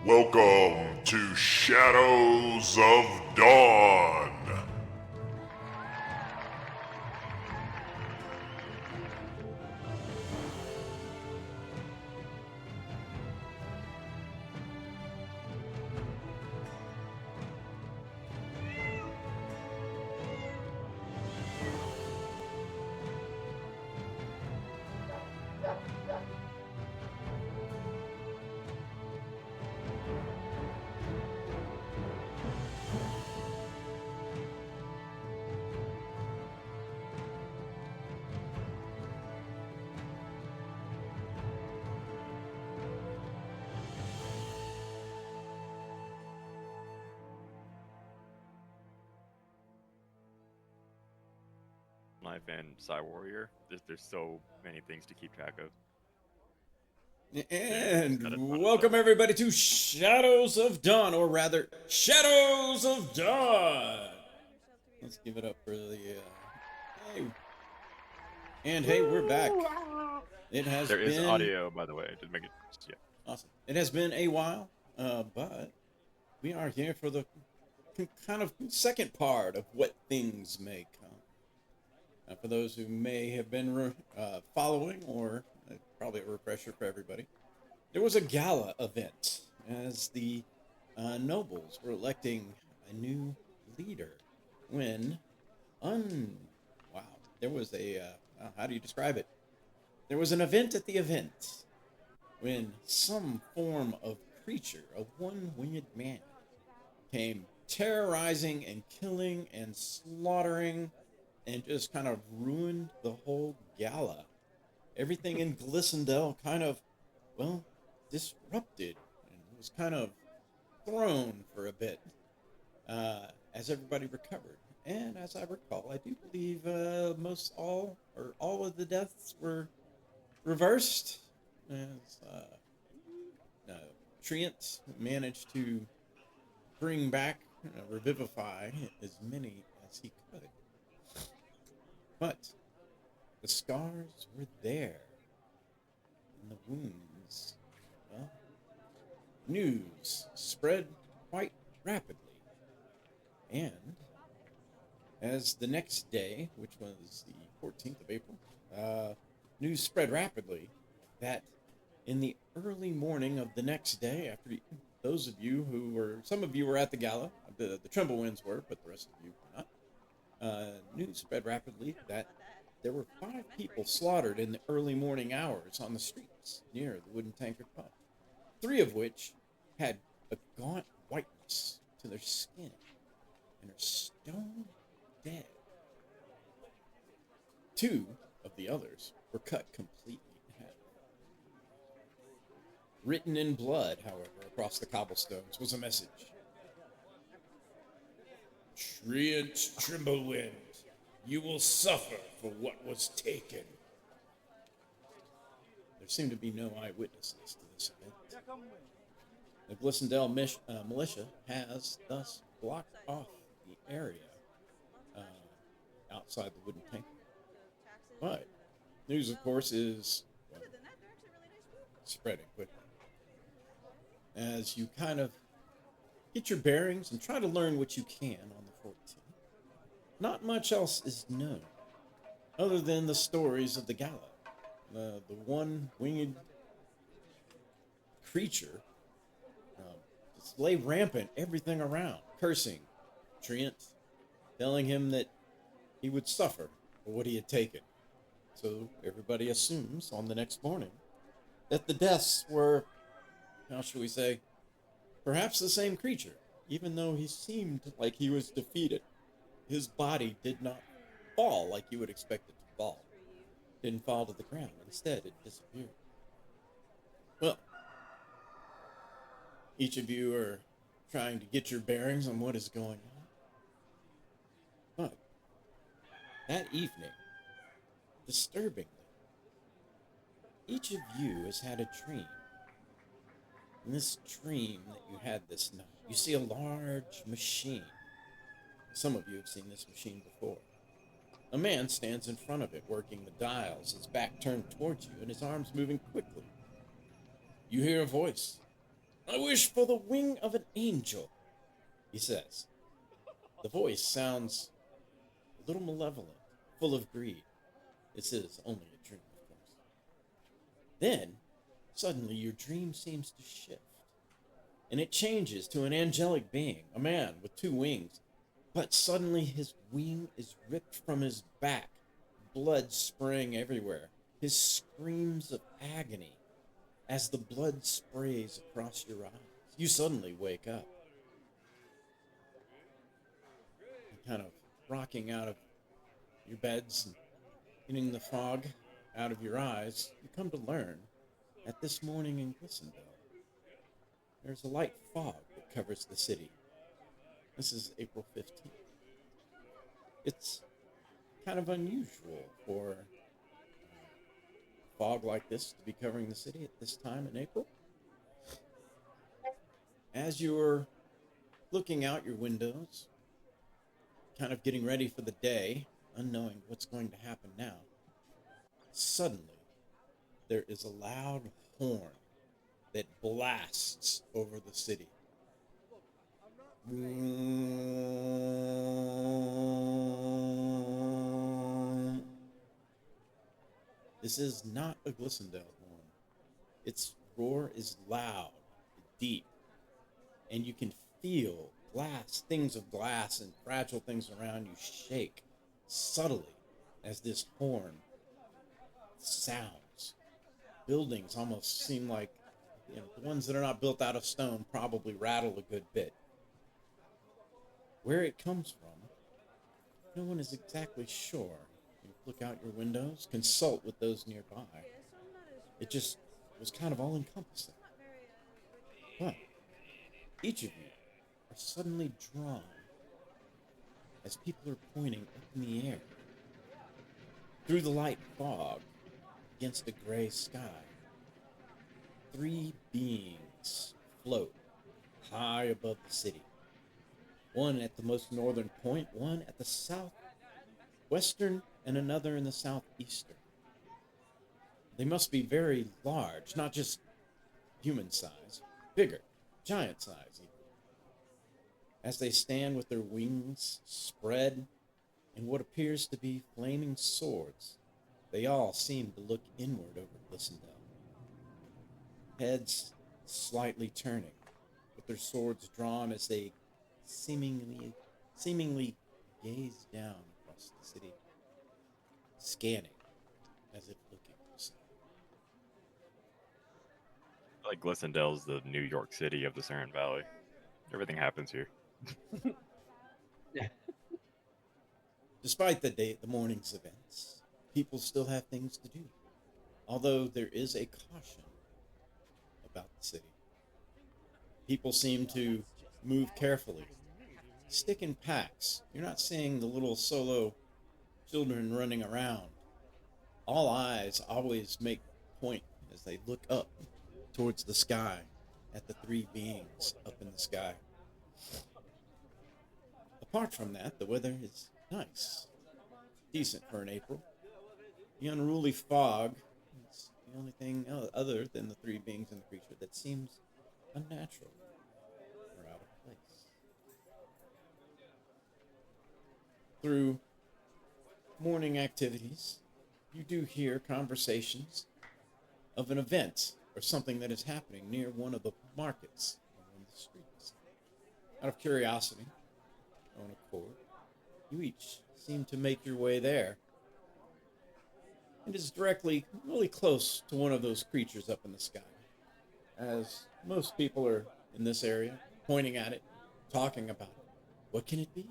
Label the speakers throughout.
Speaker 1: Welcome to Shadows of Dawn.
Speaker 2: Life and Psy Warrior. There's so many things to keep track of. It's got a
Speaker 3: And
Speaker 2: ton of stuff.
Speaker 3: welcome everybody to Shadows of Dawn, or rather, Shadows of Dawn. Let's give it up for the hey, and hey, we're back. It has
Speaker 2: There is
Speaker 3: been
Speaker 2: audio, by the way. Just make it. Yeah.
Speaker 3: awesome. It has been a while, but we are here for the kind of second part of what things may come. For those who may have been following, or probably a refresher for everybody, there was a gala event as the nobles were electing a new leader when, wow, there was a, how do you describe it? There was an event at the event when some form of creature, a one-winged man, came terrorizing and killing and slaughtering and just kind of ruined the whole gala. Everything in Glissondale kind of, well, disrupted and was kind of thrown for a bit as everybody recovered. And as I recall, I do believe most all of the deaths were reversed as Treant managed to bring back, revivify as many as he could. But the scars were there, and the wounds, well, news spread quite rapidly. And as the next day, which was the 14th of April, news spread rapidly that in the early morning of the next day, after those of you who were, some of you were at the gala, the Tremblewinds were, but the rest of you were not, news spread rapidly that there were 5 people slaughtered in the early morning hours on the streets near the Wooden Tankard Pub, 3 of which had a gaunt whiteness to their skin and are stone dead. 2 of the others were cut completely in half. Written in blood, however, across the cobblestones was a message. Treant Trimblewind, you will suffer for what was taken. There seem to be no eyewitnesses to this event. The Glissondale militia has thus blocked off the area outside the Wooden Tank. But news, of course, is, well, spreading quickly. As you kind of get your bearings and try to learn what you can on the 14th, not much else is known other than the stories of the gala. The one-winged creature just lay rampant everything around, cursing Treant, telling him that he would suffer for what he had taken. So everybody assumes on the next morning that the deaths were, how shall we say, perhaps the same creature, even though he seemed like he was defeated. His body did not fall like you would expect it to fall. It didn't fall to the ground. Instead, it disappeared. Well, each of you are trying to get your bearings on what is going on. But that evening, disturbingly, each of you has had a dream. In this dream that you had this night, you see a large machine. Some of you have seen this machine before. A man stands in front of it, working the dials, his back turned towards you and his arms moving quickly. You hear a voice. I wish for the wing of an angel, he says. The voice sounds a little malevolent, full of greed. This is only a dream, of course. Then, suddenly, your dream seems to shift, and it changes to an angelic being, a man with 2 wings. But suddenly, his wing is ripped from his back, blood spraying everywhere. His screams of agony as the blood sprays across your eyes. You suddenly wake up. You're kind of rocking out of your beds and getting the fog out of your eyes. You come to learn that this morning in Glissondale, there's a light fog that covers the city. This is April 15th. It's kind of unusual for fog like this to be covering the city at this time in April. As you're looking out your windows, kind of getting ready for the day, unknowing what's going to happen now, suddenly there is a loud horn that blasts over the city. This is not a Glissondale horn. Its roar is loud, deep, and you can feel things of glass and fragile things around you shake subtly as this horn sounds. Buildings almost seem like, the ones that are not built out of stone probably rattle a good bit. Where it comes from, no one is exactly sure. You look out your windows, consult with those nearby. It just was kind of all-encompassing. But each of you are suddenly drawn as people are pointing up in the air through the light fog against a gray sky. 3 beings float high above the city. One at the most northern point, one at the southwestern, and another in the southeastern. They must be very large, not just human size, bigger, giant size even. As they stand with their wings spread and what appears to be flaming swords, they all seem to look inward over Glissondale. Heads slightly turning, with their swords drawn as they seemingly gaze down across the city, scanning as if looking for something.
Speaker 2: Like Glissondale's the New York City of the Saren Valley. Everything happens here.
Speaker 3: Despite the morning's events, people still have things to do, although there is a caution about the city. People seem to move carefully, stick in packs. You're not seeing the little solo children running around. All eyes always make point as they look up towards the sky at the 3 beings up in the sky. Apart from that, the weather is nice, decent for an April. The unruly fog is the only thing other than the 3 beings and the creature that seems unnatural or out of place. Through morning activities, you do hear conversations of an event or something that is happening near one of the markets on the streets. Out of curiosity, on accord, you each seem to make your way there. It is directly, really close to one of those creatures up in the sky. As most people are in this area, pointing at it, talking about it. What can it be?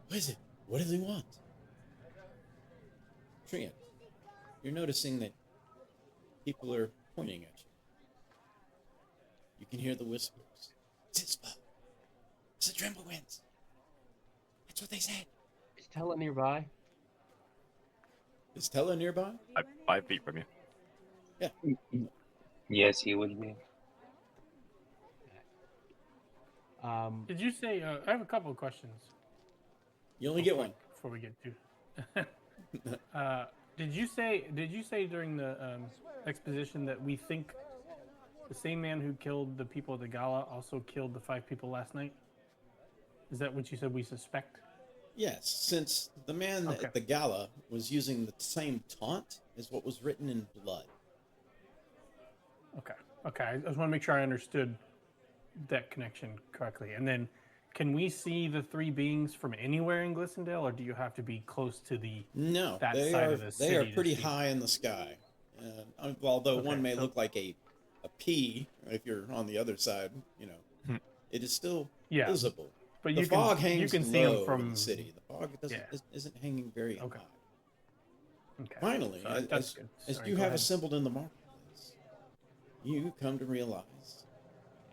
Speaker 3: What is it? What do they want? Trian, you're noticing that people are pointing at you. You can hear the whispers. Zizpa. It's the Tremblewinds. That's what they said.
Speaker 4: Is Tella nearby?
Speaker 3: Is Tella nearby?
Speaker 2: 5 feet from you.
Speaker 4: Yes, he would be.
Speaker 5: Did you say? I have a couple of questions.
Speaker 3: You only get one.
Speaker 5: Before we get to. Did you say during the exposition that we think the same man who killed the people at the gala also killed the 5 people last night? Is that what you said we suspect?
Speaker 3: Yes, since the man
Speaker 5: Okay.
Speaker 3: at the gala was using the same taunt as what was written in blood.
Speaker 5: Okay. Okay. I just want to make sure I understood that connection correctly. And then, can we see the 3 beings from anywhere in Glistendale, or do you have to be close to the?
Speaker 3: No,
Speaker 5: That
Speaker 3: they
Speaker 5: side
Speaker 3: are
Speaker 5: of the
Speaker 3: they are
Speaker 5: city to
Speaker 3: pretty
Speaker 5: see.
Speaker 3: high in the sky. Although one
Speaker 5: Okay,
Speaker 3: may
Speaker 5: so-
Speaker 3: look like a P if you're on the other side, it is still
Speaker 5: Yeah,
Speaker 3: visible.
Speaker 5: but
Speaker 3: The
Speaker 5: you
Speaker 3: fog
Speaker 5: can
Speaker 3: hangs
Speaker 5: you can see them
Speaker 3: low in
Speaker 5: from
Speaker 3: the city. The fog isn't hanging very
Speaker 5: Okay.
Speaker 3: high.
Speaker 5: Okay.
Speaker 3: Finally,
Speaker 5: So
Speaker 3: as,
Speaker 5: that's
Speaker 3: as,
Speaker 5: good.
Speaker 3: as
Speaker 5: Sorry,
Speaker 3: you
Speaker 5: go
Speaker 3: have
Speaker 5: ahead.
Speaker 3: assembled in the marketplace, you come to realize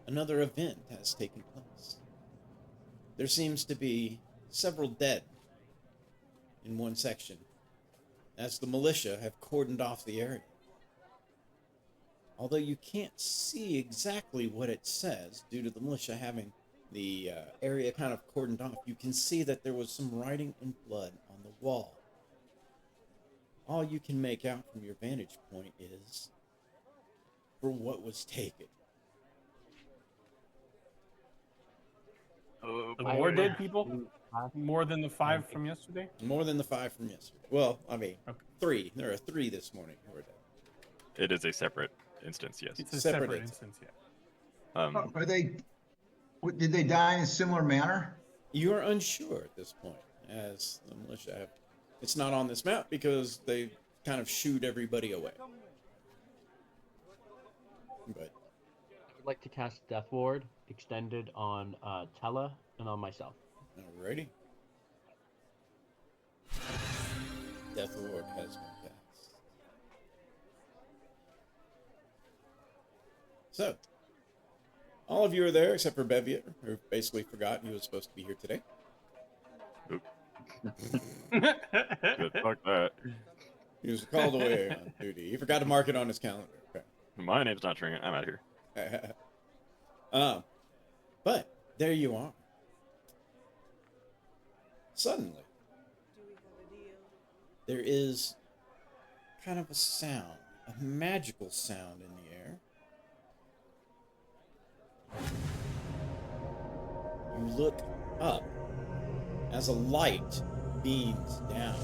Speaker 3: another event has taken place. There seems to be several dead in one section, as the militia have cordoned off the area. Although you can't see exactly what it says due to the militia having the area kind of cordoned off, you can see that there was some writing in blood on the wall. All you can make out from your vantage point is for what was taken.
Speaker 5: The more dead people, more than the 5 from yesterday.
Speaker 3: More than the 5 from yesterday. Well, I mean,
Speaker 5: Okay.
Speaker 3: 3. There are 3 this morning who are dead.
Speaker 2: It is a separate instance, yes.
Speaker 5: It's a
Speaker 3: Separate
Speaker 5: separate
Speaker 3: instance.
Speaker 5: instance. Yeah.
Speaker 6: Are they? Did they die in a similar manner?
Speaker 3: You are unsure at this point, as the militia have. It's not on this map because they kind of shooed everybody away. But
Speaker 7: I'd like to cast Death Ward extended on Tella and on myself.
Speaker 3: alrighty. Death Ward has been cast. So, all of you are there except for Bevier, who basically forgot he was supposed to be here today.
Speaker 2: Good, fuck that.
Speaker 3: He was called away on duty. He forgot to mark it on his calendar. Okay.
Speaker 2: My name's not Trinket. I'm out of here.
Speaker 3: But there you are. Suddenly, there is kind of a sound, a magical sound in the air. You look up as a light beams down.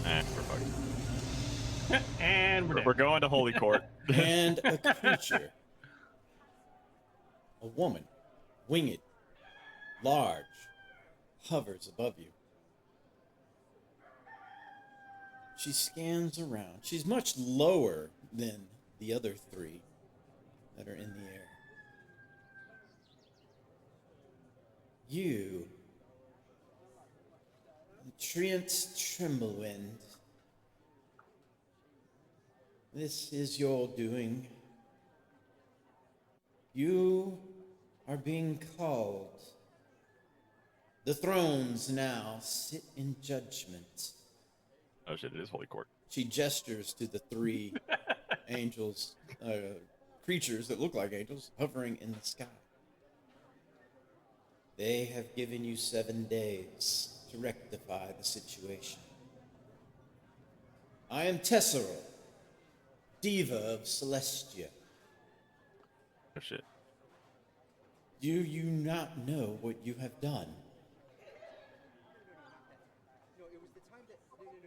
Speaker 2: We're fucked.
Speaker 5: And we're dead.
Speaker 2: We're going to Holy Court.
Speaker 3: And a creature, a woman, winged, large, hovers above you. She scans around. She's much lower than the other 3 that are in the air. You, Treant Tremblewind, this is your doing. You are being called. The thrones now sit in judgment.
Speaker 2: Oh shit, it is Holy Court.
Speaker 3: She gestures to the 3 angels, creatures that look like angels, hovering in the sky. They have given you 7 days to rectify the situation. I am Tesseril, Diva of Celestia.
Speaker 2: Oh shit.
Speaker 3: Do you not know what you have done?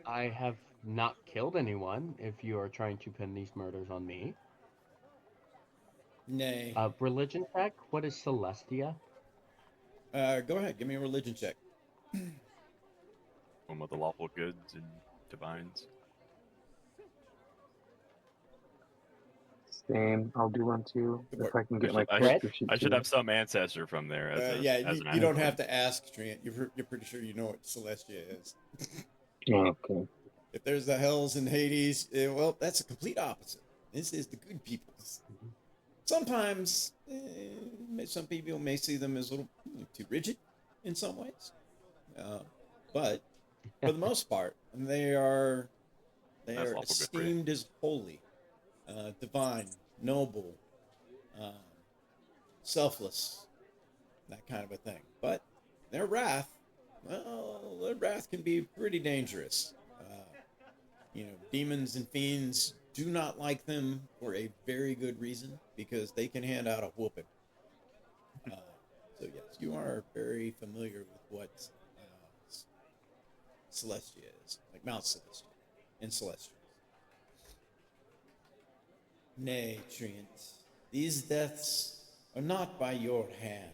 Speaker 7: I have not killed anyone if you are trying to pin these murders on me.
Speaker 3: Nay.
Speaker 7: Religion check? What is Celestia?
Speaker 3: Go ahead, give me a religion check.
Speaker 2: One with the lawful goods and divines.
Speaker 4: Same. I'll do one too.
Speaker 3: Good
Speaker 4: If I can get my
Speaker 2: I
Speaker 4: character sheet.
Speaker 2: I should
Speaker 4: too.
Speaker 2: have some ancestor from there. As
Speaker 3: Yeah,
Speaker 2: as
Speaker 3: you
Speaker 2: an
Speaker 3: don't
Speaker 2: animal.
Speaker 3: have to ask, Trent. You're pretty sure you know what Celestia is.
Speaker 4: Oh, okay.
Speaker 3: If there's the hells and Hades, well, that's a complete opposite. This is the good peoples. Sometimes, some people may see them as a little too rigid in some ways, but for the most part, they are
Speaker 2: That's lawful good for you.
Speaker 3: esteemed as holy, divine, noble, selfless, that kind of a thing. But their wrath, well, their wrath can be pretty dangerous. Demons and fiends do not like them for a very good reason, because they can hand out a whooping. So yes, you are very familiar with what Celestia is, like Mount Celestia and Celestia. Nay, Treant, these deaths are not by your hand.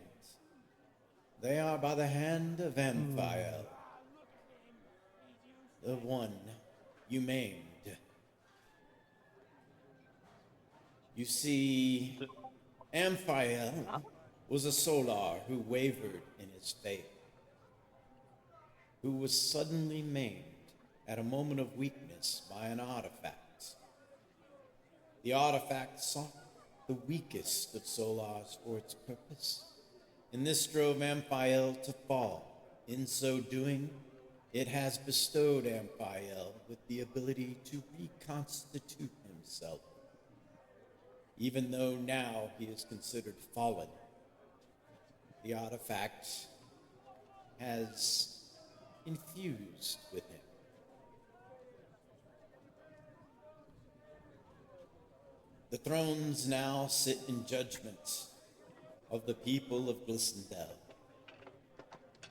Speaker 3: They are by the hand of Amphiel, the one you maimed. You see, Amphiel was a Solar who wavered in his faith, who was suddenly maimed at a moment of weakness by an artifact. The artifact sought the weakest of Solars for its purpose, and this drove Amphiel to fall. In so doing, it has bestowed Amphiel with the ability to reconstitute himself, even though now he is considered fallen. The artifact has infused with him. The thrones now sit in judgment of the people of Glissendel.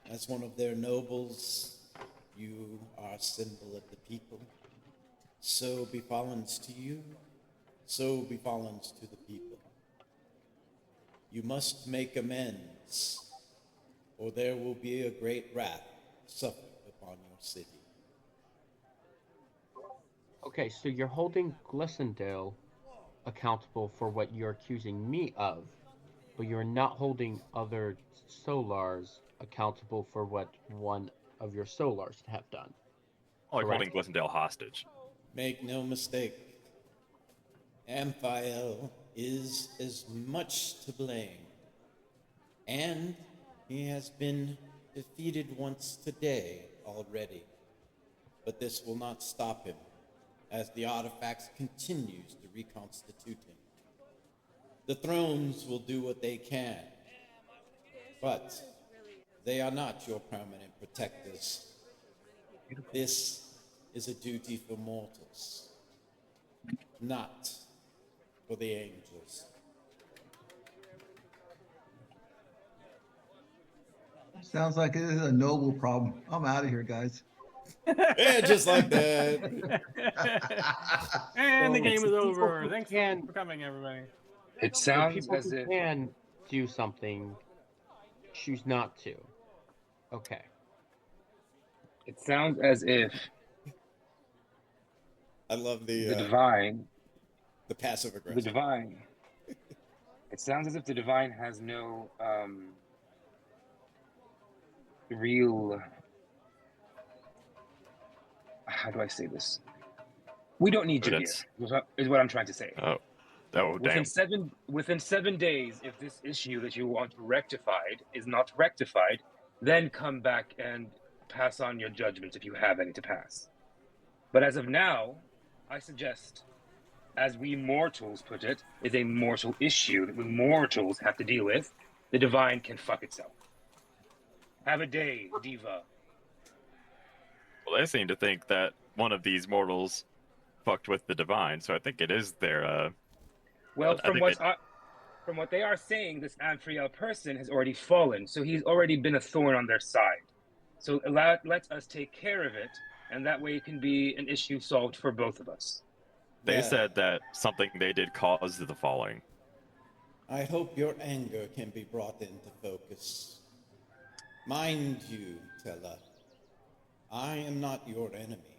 Speaker 3: As one of their nobles, you are a symbol of the people. So befallens to you, so befallens to the people. You must make amends, or there will be a great wrath suffered upon your city.
Speaker 7: Okay, so you're holding Glissendale accountable for what you're accusing me of, but you're not holding other Solars accountable for what one of your Solars have done.
Speaker 2: Like
Speaker 7: Correct.
Speaker 2: holding Glissendale hostage.
Speaker 3: Make no mistake, Amphiel is as much to blame, and he has been defeated once today already. But this will not stop him, as the artifact continues to reconstitute him. The thrones will do what they can, but they are not your permanent protectors. This is a duty for mortals, not for the angels.
Speaker 6: Sounds like it is a noble problem. I'm out of here, guys.
Speaker 3: Yeah, just like that.
Speaker 5: And the
Speaker 7: So,
Speaker 5: game is
Speaker 7: people
Speaker 5: over.
Speaker 7: who
Speaker 5: Thanks
Speaker 7: can-
Speaker 5: for coming, everybody.
Speaker 4: It
Speaker 7: So
Speaker 4: sounds
Speaker 7: people
Speaker 4: as
Speaker 7: who
Speaker 4: if
Speaker 7: can do something choose not to. Okay.
Speaker 3: I love
Speaker 4: the
Speaker 3: the
Speaker 4: divine,
Speaker 3: passive
Speaker 4: the
Speaker 3: aggressive.
Speaker 4: divine. It sounds as if the divine has no real. How do I say this? We don't need you here.
Speaker 2: Evidence.
Speaker 4: Is what I'm trying to say.
Speaker 2: Oh, damn.
Speaker 4: Within 7 days, if this issue that you want rectified is not rectified, then come back and pass on your judgments if you have any to pass. But as of now, I suggest, as we mortals put it, is a mortal issue that we mortals have to deal with. The divine can fuck itself. Have a day, diva.
Speaker 2: Well, they seem to think that one of these mortals fucked with the divine, so I think it is their.
Speaker 4: Well,
Speaker 2: I think
Speaker 4: from what they are saying, this Amphiel person has already fallen, so he's already been a thorn on their side. So let us take care of it, and that way it can be an issue solved for both of us.
Speaker 2: They
Speaker 3: Yeah.
Speaker 2: said that something they did caused the falling.
Speaker 3: I hope your anger can be brought into focus. Mind you, Tella, I am not your enemy.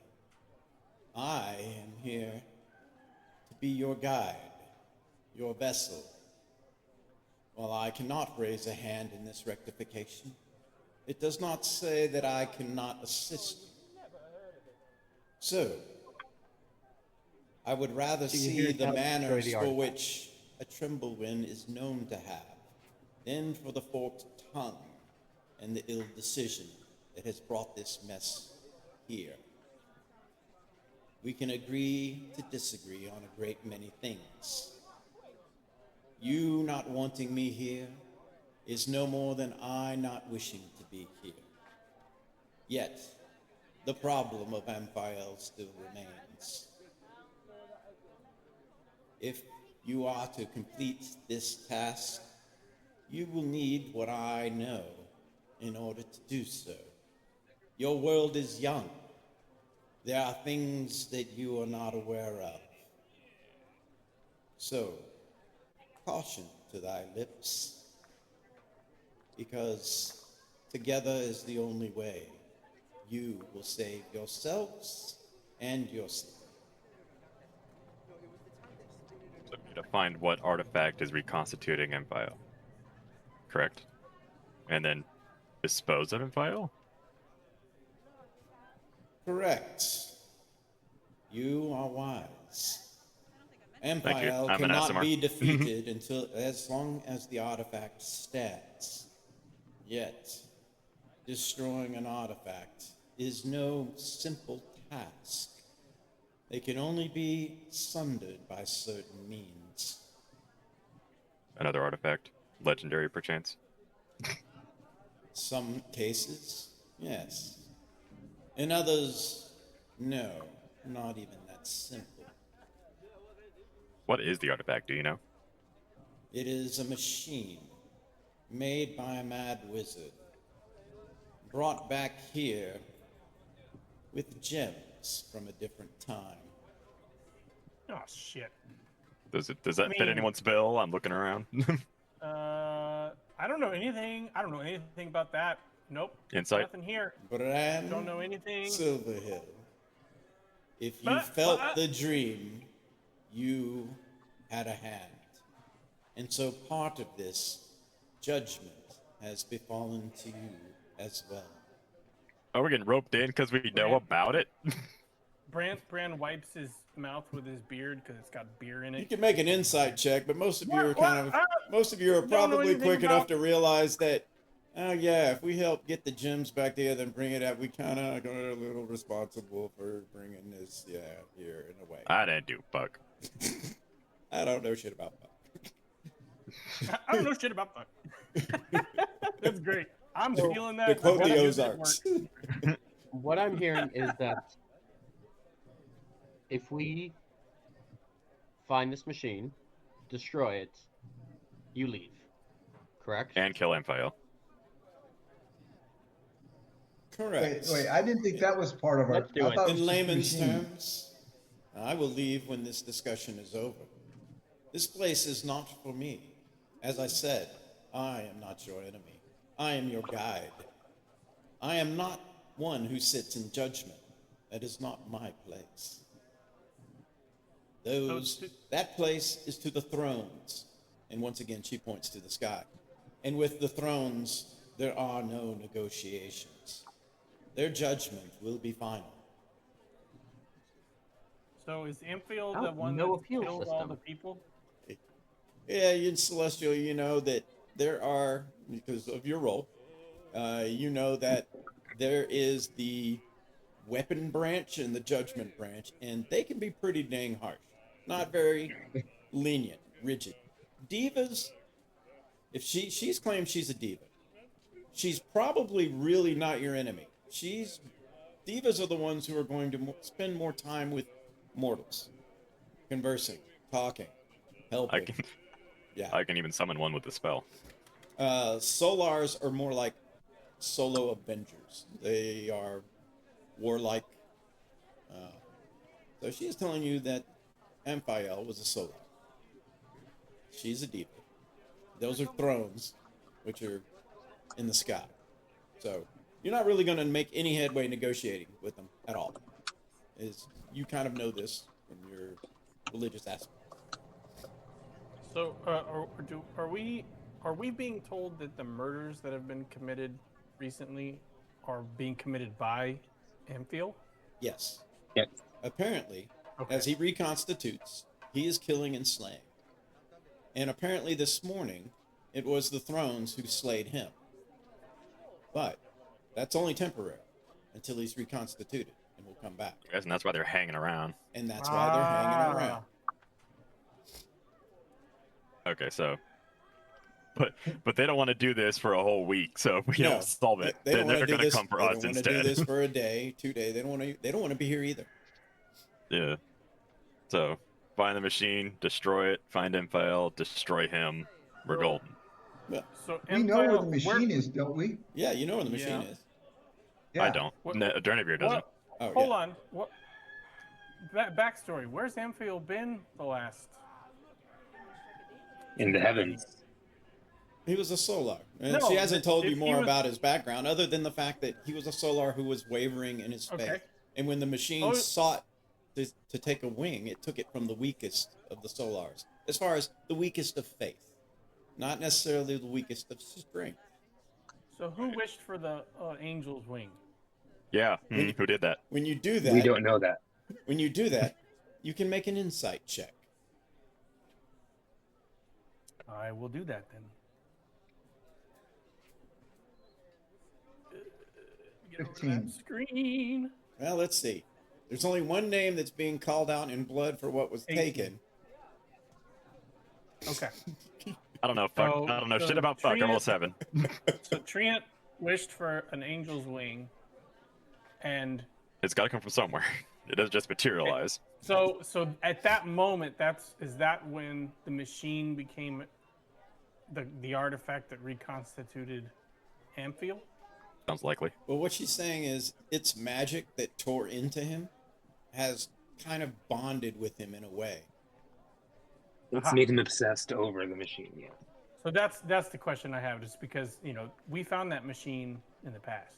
Speaker 3: I am here to be your guide, your vessel. While I cannot raise a hand in this rectification, it does not say that I cannot assist you. So, I would rather
Speaker 7: So you
Speaker 3: see
Speaker 7: hear
Speaker 3: the
Speaker 7: that
Speaker 3: manners
Speaker 7: destroy
Speaker 3: for
Speaker 7: the
Speaker 3: which a Trimblewind is known to have, than for the forked tongue and the ill decision that has brought this mess here. We can agree to disagree on a great many things. You not wanting me here is no more than I not wishing to be here. Yet, the problem of Amphiel still remains. If you are to complete this task, you will need what I know in order to do so. Your world is young. There are things that you are not aware of. So, caution to thy lips, because together is the only way you will save yourselves and your city.
Speaker 2: So we need to find what artifact is reconstituting Empire. Correct? And then dispose of Empire?
Speaker 3: Correct. You are wise.
Speaker 2: Thank you.
Speaker 3: Empire
Speaker 2: I'm an
Speaker 3: cannot
Speaker 2: ASMR.
Speaker 3: be defeated until as long as the artifact stands. Yet, destroying an artifact is no simple task. They can only be sundered by certain means.
Speaker 2: Another artifact. Legendary, perchance.
Speaker 3: Some cases, yes. In others, no, not even that simple.
Speaker 2: What is the artifact? Do you know?
Speaker 3: It is a machine made by a mad wizard, brought back here with gems from a different time.
Speaker 5: Oh shit.
Speaker 2: Does that fit
Speaker 5: mean-
Speaker 2: anyone's bill? I'm looking around.
Speaker 5: I don't know anything. I don't know anything about that. Nope.
Speaker 2: Insight?
Speaker 5: Nothing here.
Speaker 3: Bran
Speaker 5: Don't know anything.
Speaker 3: Silverhill. If you
Speaker 5: But-
Speaker 3: felt
Speaker 5: but-
Speaker 3: the dream, you had a hand. And so part of this judgment has befallen to you as well.
Speaker 2: Oh, we're getting roped in because we know
Speaker 5: Brand-
Speaker 2: about it?
Speaker 5: Bran wipes his mouth with his beard because it's got beer in
Speaker 3: You
Speaker 5: it.
Speaker 3: can make an insight check, but most of you are kind of most of you are
Speaker 5: Don't know
Speaker 3: probably
Speaker 5: anything
Speaker 3: quick enough
Speaker 5: about-
Speaker 3: to realize that, oh yeah, if we help get the gems back together and bring it up, we kind of are a little responsible for bringing this, here in a way.
Speaker 2: I didn't do fuck.
Speaker 3: I don't know shit about that.
Speaker 5: I don't know shit about that. That's great. I'm stealing that.
Speaker 3: To quote
Speaker 5: I'm
Speaker 3: the
Speaker 5: gonna use it at
Speaker 3: Ozarks.
Speaker 5: work.
Speaker 7: What I'm hearing is that if we find this machine, destroy it, you leave. Correct?
Speaker 2: And kill Empire.
Speaker 3: Correct.
Speaker 6: Wait, I didn't think that was part of our.
Speaker 7: Let's do
Speaker 6: I
Speaker 7: it.
Speaker 6: thought it was
Speaker 3: In
Speaker 6: just a
Speaker 3: layman's
Speaker 6: machine.
Speaker 3: terms, I will leave when this discussion is over. This place is not for me. As I said, I am not your enemy. I am your guide. I am not one who sits in judgment. That is not my place. That place is to the thrones. And once again, she points to the sky. And with the thrones, there are no negotiations. Their judgment will be final.
Speaker 5: So is Amphiel
Speaker 7: Oh,
Speaker 5: the one
Speaker 7: no
Speaker 5: that
Speaker 7: appeal
Speaker 5: killed all
Speaker 7: system.
Speaker 5: the people?
Speaker 3: Yeah, in Celestial, you know that there are, because of your role, you know that there is the weapon branch and the judgment branch, and they can be pretty dang harsh. Not very lenient, rigid. Divas, if she's claimed she's a diva, she's probably really not your enemy. Divas are the ones who are going to spend more time with mortals, conversing, talking, helping.
Speaker 2: I can even summon one with the spell.
Speaker 3: Solars are more like solo Avengers. They are warlike. So she is telling you that Amphiel was a Solar. She's a diva. Those are thrones, which are in the sky. So you're not really going to make any headway negotiating with them at all. You kind of know this from your religious aspect.
Speaker 5: So are we being told that the murders that have been committed recently are being committed by Amphiel?
Speaker 3: Yes.
Speaker 4: Yes.
Speaker 3: Apparently,
Speaker 5: Okay.
Speaker 3: as he reconstitutes, he is killing and slaying. And apparently this morning, it was the thrones who slayed him. But that's only temporary until he's reconstituted and will come back.
Speaker 2: Yes, and that's why they're hanging around.
Speaker 3: And that's why they're hanging around.
Speaker 2: Okay, so. But they don't want to do this for a whole week, so if we
Speaker 3: No,
Speaker 2: don't solve it,
Speaker 3: They don't
Speaker 2: then
Speaker 3: want
Speaker 2: they're
Speaker 3: to do
Speaker 2: going to
Speaker 3: this.
Speaker 2: come for
Speaker 3: They
Speaker 2: us
Speaker 3: don't want to
Speaker 2: instead.
Speaker 3: do this for a day, 2 days. They don't want to be here either.
Speaker 2: Yeah. So, find the machine, destroy it, find Amphail, destroy him. We're golden.
Speaker 5: So
Speaker 6: We know where the
Speaker 5: Amphail,
Speaker 6: machine is, don't we?
Speaker 3: Yeah, you know where the machine
Speaker 5: Yeah.
Speaker 3: is.
Speaker 6: Yeah.
Speaker 2: I don't. Durnevere doesn't.
Speaker 5: What?
Speaker 3: Oh,
Speaker 5: Hold
Speaker 3: yeah.
Speaker 5: on. What? Backstory. Where's Amphail been the last?
Speaker 4: In the heavens.
Speaker 3: He was a Solar. And
Speaker 5: No,
Speaker 3: she hasn't told you
Speaker 5: if he
Speaker 3: more
Speaker 5: was-
Speaker 3: about his background other than the fact that he was a Solar who was wavering in his faith.
Speaker 5: Okay.
Speaker 3: And when the machine
Speaker 5: Oh.
Speaker 3: sought to take a wing, it took it from the weakest of the Solars. As far as the weakest of faith. Not necessarily the weakest of strength.
Speaker 5: So who wished for the angel's wing?
Speaker 2: Yeah.
Speaker 3: When you-
Speaker 2: Who did that?
Speaker 3: When you do that,
Speaker 4: We don't know that.
Speaker 3: when you do that, you can make an insight check.
Speaker 5: I will do that then. Get over to
Speaker 6: 15.
Speaker 5: that screen.
Speaker 3: Well, let's see. There's only one name that's being called out in blood for what was
Speaker 5: 18.
Speaker 3: taken.
Speaker 5: Okay.
Speaker 2: I don't know. Fuck.
Speaker 5: So-
Speaker 2: I don't know
Speaker 5: so
Speaker 2: shit about fuck. I'm all
Speaker 5: Treant-
Speaker 2: 7.
Speaker 5: So Treant wished for an angel's wing, and
Speaker 2: It's got to come from somewhere. It doesn't just materialize.
Speaker 5: so at that moment, is that when the machine became the artifact that reconstituted Amphail?
Speaker 2: Sounds likely.
Speaker 3: Well, what she's saying is its magic that tore into him has kind of bonded with him in a way.
Speaker 4: It's
Speaker 5: Aha.
Speaker 4: made him obsessed over the machine. Yeah.
Speaker 5: So that's the question I have, just because we found that machine in the past,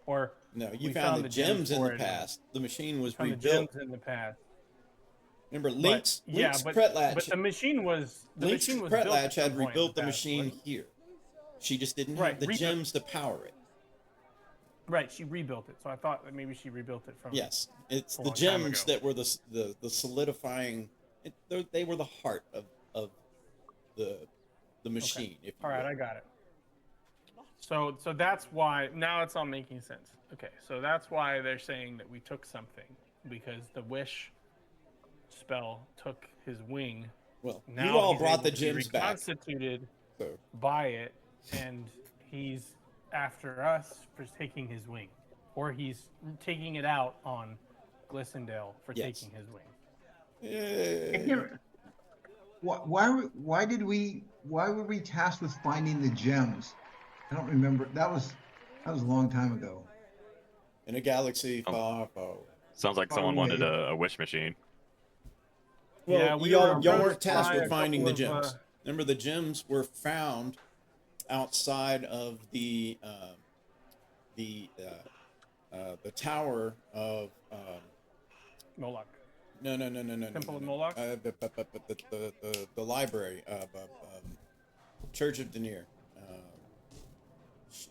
Speaker 5: or
Speaker 3: No, you
Speaker 5: we
Speaker 3: found the gems in
Speaker 5: for
Speaker 3: the
Speaker 5: it.
Speaker 3: past. The machine was
Speaker 5: found the
Speaker 3: rebuilt.
Speaker 5: gems in the past.
Speaker 3: Remember,
Speaker 5: But-
Speaker 3: Link's Pretlatch.
Speaker 5: but the machine was
Speaker 3: Link's
Speaker 5: built
Speaker 3: Pretlatch
Speaker 5: at some
Speaker 3: had
Speaker 5: point in
Speaker 3: rebuilt the
Speaker 5: past,
Speaker 3: machine
Speaker 5: wasn't it?
Speaker 3: here. She just didn't
Speaker 5: Right,
Speaker 3: have the
Speaker 5: rebuilt-
Speaker 3: gems to power it.
Speaker 5: Right, she rebuilt it. So I thought that maybe she rebuilt it from.
Speaker 3: Yes, it's
Speaker 5: A
Speaker 3: the
Speaker 5: long time
Speaker 3: gems
Speaker 5: ago.
Speaker 3: that were the solidifying. They were the heart of the machine. If you
Speaker 5: All right,
Speaker 3: will.
Speaker 5: I got it. So that's why now it's all making sense. Okay, so that's why they're saying that we took something, because the wish spell took his wing.
Speaker 3: Well,
Speaker 5: Now
Speaker 3: you all
Speaker 5: he's
Speaker 3: brought
Speaker 5: able
Speaker 3: the
Speaker 5: to be
Speaker 3: gems back.
Speaker 5: reconstituted
Speaker 3: So
Speaker 5: by it, and he's after us for taking his wing, or he's taking it out on Glissondale for
Speaker 3: Yes.
Speaker 5: taking his wing.
Speaker 6: Why were we tasked with finding the gems? I don't remember. That was a long time ago.
Speaker 3: in a galaxy
Speaker 2: Oh.
Speaker 3: far, far away.
Speaker 2: Sounds like
Speaker 6: Oh,
Speaker 2: someone wanted
Speaker 6: yeah.
Speaker 2: a wish machine.
Speaker 3: Well,
Speaker 5: Yeah, we
Speaker 3: y'all
Speaker 5: were
Speaker 3: weren't
Speaker 5: approached
Speaker 3: tasked
Speaker 5: by
Speaker 3: with
Speaker 5: a
Speaker 3: finding the
Speaker 5: couple of,
Speaker 3: gems. Remember, the gems were found outside of the tower of
Speaker 5: Moloch.
Speaker 3: no
Speaker 5: Temple of Moloch?
Speaker 3: the library Church of Denier. Shit.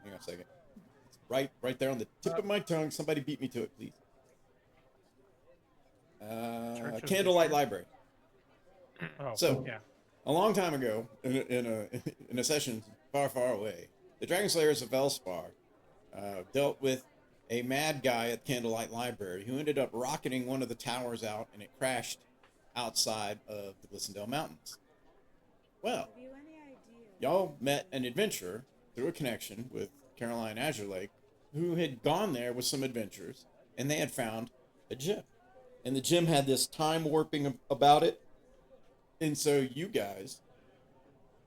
Speaker 3: Hang on a second. It's right there on the tip of my tongue. Somebody beat me to it, please.
Speaker 5: Church of
Speaker 3: Candlelight
Speaker 5: Denier?
Speaker 3: Library.
Speaker 5: Oh,
Speaker 3: So-
Speaker 5: yeah.
Speaker 3: A long time ago, in a session far, far away, the Dragon Slayers of Elspar dealt with a mad guy at Candlelight Library who ended up rocketing one of the towers out, and it crashed outside of the Glissondale Mountains. Well, y'all met an adventurer through a connection with Caroline Azure Lake, who had gone there with some adventurers, and they had found a gem. And the gem had this time warping about it. And so you guys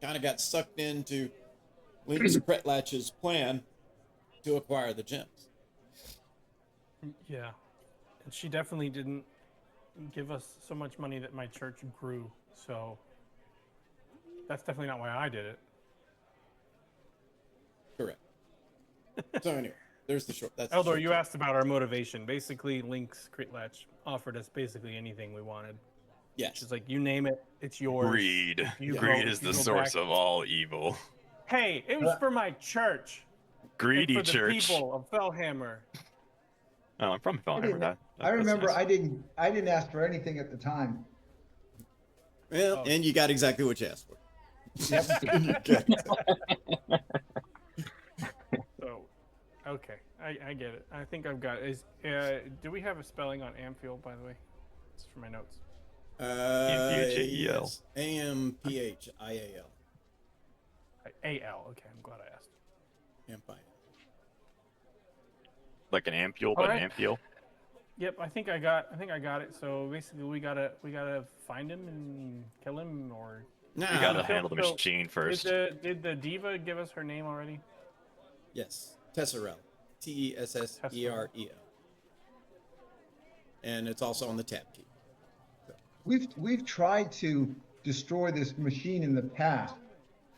Speaker 3: kind of got sucked into Link's Pretlatch's plan to acquire the gems.
Speaker 5: Yeah. And she definitely didn't give us so much money that my church grew. So that's definitely not why I did it.
Speaker 3: Correct. So anyway, there's the short. That's the
Speaker 5: Eldor,
Speaker 3: short
Speaker 5: you
Speaker 3: story.
Speaker 5: asked about our motivation. Basically, Link's Critlatch offered us basically anything we wanted.
Speaker 3: Yes.
Speaker 5: She's like, you name it, it's yours.
Speaker 2: Greed.
Speaker 5: You
Speaker 2: Greed
Speaker 5: go-
Speaker 2: is
Speaker 5: you
Speaker 2: the
Speaker 5: go
Speaker 2: source
Speaker 5: back-
Speaker 2: of all evil.
Speaker 5: Hey, it was for my church. and
Speaker 2: Greedy
Speaker 5: for the
Speaker 2: church.
Speaker 5: people of Fellhammer.
Speaker 2: Oh, I'm from Fellhammer. That.
Speaker 6: I remember
Speaker 2: that's
Speaker 6: I didn't ask for anything at the time.
Speaker 3: Well,
Speaker 5: Oh.
Speaker 3: and you got exactly what you asked for.
Speaker 5: So, okay, I get it. I think I've got it. Do we have a spelling on Amphiel, by the way? It's for my notes.
Speaker 2: P-H-A-E-L.
Speaker 3: yes. A-M-P-H-I-A-L.
Speaker 5: A-L. Okay, I'm glad I asked.
Speaker 3: Amphial.
Speaker 2: like an ampule, but
Speaker 5: Alright.
Speaker 2: an ampule.
Speaker 5: Yep, I think I got it. So basically, we gotta find him and kill him, or
Speaker 2: You
Speaker 3: Now,
Speaker 2: gotta handle the
Speaker 5: So,
Speaker 2: machine first.
Speaker 5: did the diva give us her name already?
Speaker 3: yes, Tesserel. Tesserel. And it's also on the tab key.
Speaker 6: We've tried to destroy this machine in the past,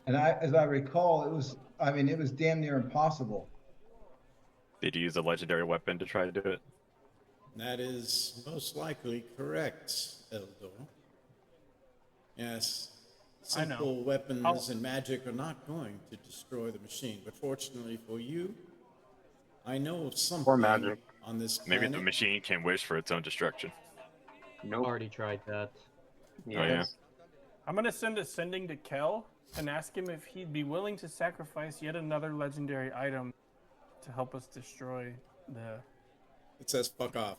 Speaker 6: and as I recall, it was damn near impossible.
Speaker 2: Did you use a legendary weapon to try to do it?
Speaker 3: That is most likely correct, Eldor. Yes,
Speaker 5: I know.
Speaker 3: simple weapons
Speaker 5: I'll-
Speaker 3: and magic are not going to destroy the machine, but fortunately for you, I know of something
Speaker 8: magic.
Speaker 3: on this
Speaker 2: Maybe
Speaker 3: planet.
Speaker 2: the machine can wish for its own destruction.
Speaker 8: Nope.
Speaker 7: Already tried that.
Speaker 2: yeah.
Speaker 5: I'm gonna send a sending to Kel and ask him if he'd be willing to sacrifice yet another legendary item to help us destroy the.
Speaker 3: It says "fuck off."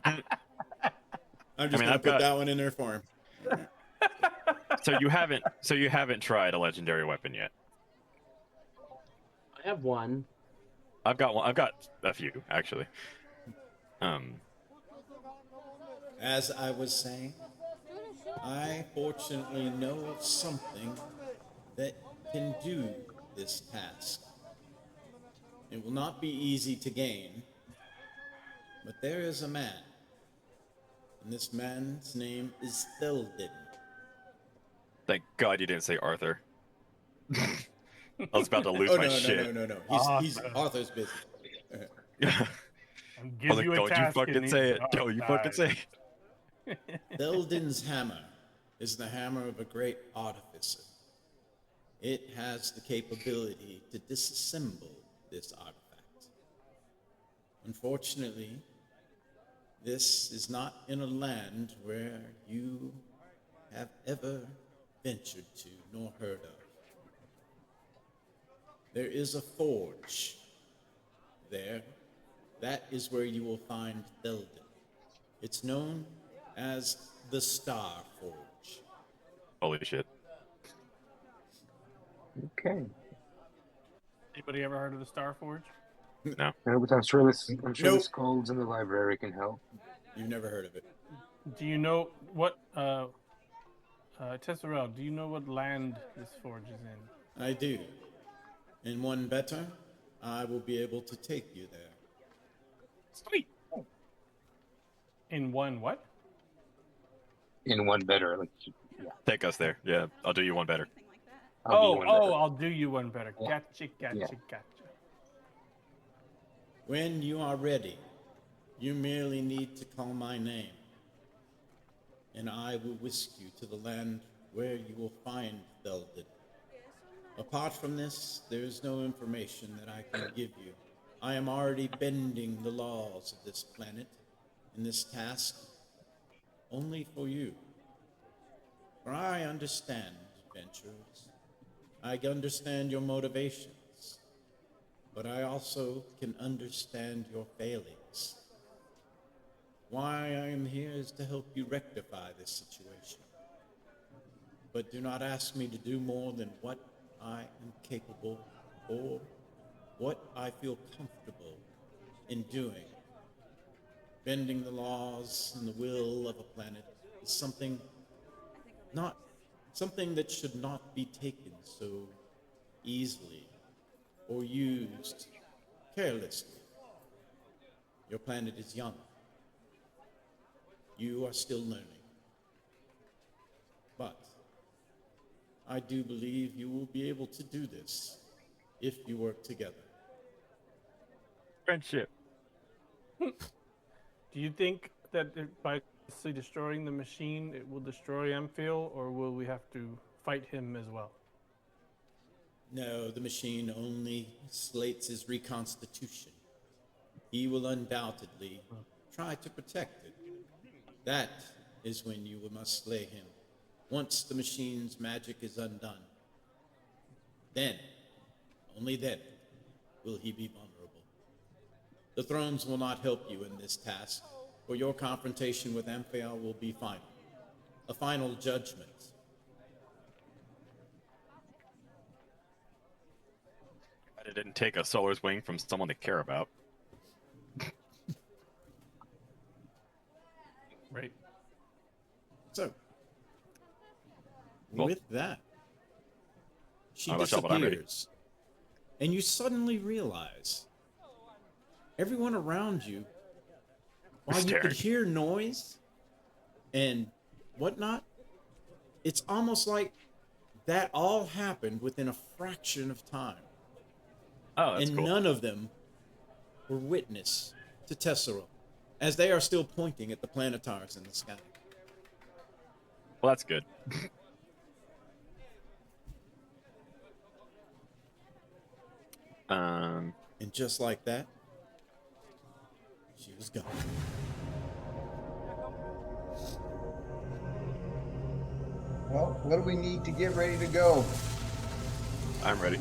Speaker 3: I'm just
Speaker 2: mean,
Speaker 3: gonna
Speaker 2: I've
Speaker 3: put
Speaker 2: got-
Speaker 3: that one in there for him.
Speaker 2: So you haven't tried a legendary weapon yet.
Speaker 7: I have one.
Speaker 2: I've got one. I've got a few actually.
Speaker 3: As I was saying, I fortunately know of something that can do this task. It will not be easy to gain, but there is a man, and this man's name is Theldin.
Speaker 2: Thank God you didn't say Arthur. I was about to lose
Speaker 3: Oh
Speaker 2: my
Speaker 3: no,
Speaker 2: shit.
Speaker 3: no! He's Arthur's busy.
Speaker 5: I'll
Speaker 2: I
Speaker 5: give
Speaker 2: was like,
Speaker 5: you a
Speaker 2: don't you
Speaker 5: task
Speaker 2: fucking
Speaker 5: and
Speaker 2: say
Speaker 5: he's
Speaker 2: it. Don't you fucking say it.
Speaker 3: Theldin's hammer is the hammer of a great artificer. It has the capability to disassemble this artifact. Unfortunately, this is not in a land where you have ever ventured to nor heard of. There is a forge there. That is where you will find Theldin. It's known as the Star Forge.
Speaker 2: Holy shit.
Speaker 8: Okay.
Speaker 5: Anybody ever heard of the Star Forge?
Speaker 2: No.
Speaker 8: No, but I'm sure the
Speaker 3: Nope.
Speaker 8: skulls in the library can help.
Speaker 3: You've never heard of it.
Speaker 5: Do you know what Tesserel, do you know what land this forge is in?
Speaker 3: I do. And one better, I will be able to take you there.
Speaker 5: Sweet. In one what?
Speaker 8: In one better, like
Speaker 2: Take us there. Yeah, I'll do you one better.
Speaker 8: I'll be one better.
Speaker 5: I'll do you one better.
Speaker 8: Yeah.
Speaker 5: Gotcha.
Speaker 8: Yeah.
Speaker 3: When you are ready, you merely need to call my name, and I will whisk you to the land where you will find Theldin. Apart from this, there is no information that I can give you. I am already bending the laws of this planet in this task only for you. For I understand adventurers. I understand your motivations, but I also can understand your failings. Why I am here is to help you rectify this situation. But do not ask me to do more than what I am capable or what I feel comfortable in doing. Bending the laws and the will of a planet is something that should not be taken so easily or used carelessly. Your planet is young. You are still learning. But I do believe you will be able to do this if you work together.
Speaker 2: Friendship.
Speaker 5: Do you think that by destroying the machine, it will destroy Amphiel, or will we have to fight him as well?
Speaker 3: No, the machine only slates his reconstitution. He will undoubtedly try to protect it. That is when you must slay him. Once the machine's magic is undone, then, only then, will he be vulnerable. The thrones will not help you in this task, for your confrontation with Amphael will be final. A final judgment.
Speaker 2: I didn't take a solar's wing from someone they care about.
Speaker 5: Right.
Speaker 3: So,
Speaker 2: Well,
Speaker 3: with that, she
Speaker 2: how about y'all, but I'm ready.
Speaker 3: disappears, and you suddenly realize everyone around you, while you could
Speaker 2: Staring.
Speaker 3: hear noise and whatnot, it's almost like that all happened within a fraction of time.
Speaker 2: Oh, that's
Speaker 3: And
Speaker 2: cool.
Speaker 3: none of them were witness to Tessero, as they are still pointing at the planetars in the sky.
Speaker 2: Well, that's good.
Speaker 3: And just like that, she was gone.
Speaker 6: Well, what do we need to get ready to go?
Speaker 2: I'm ready.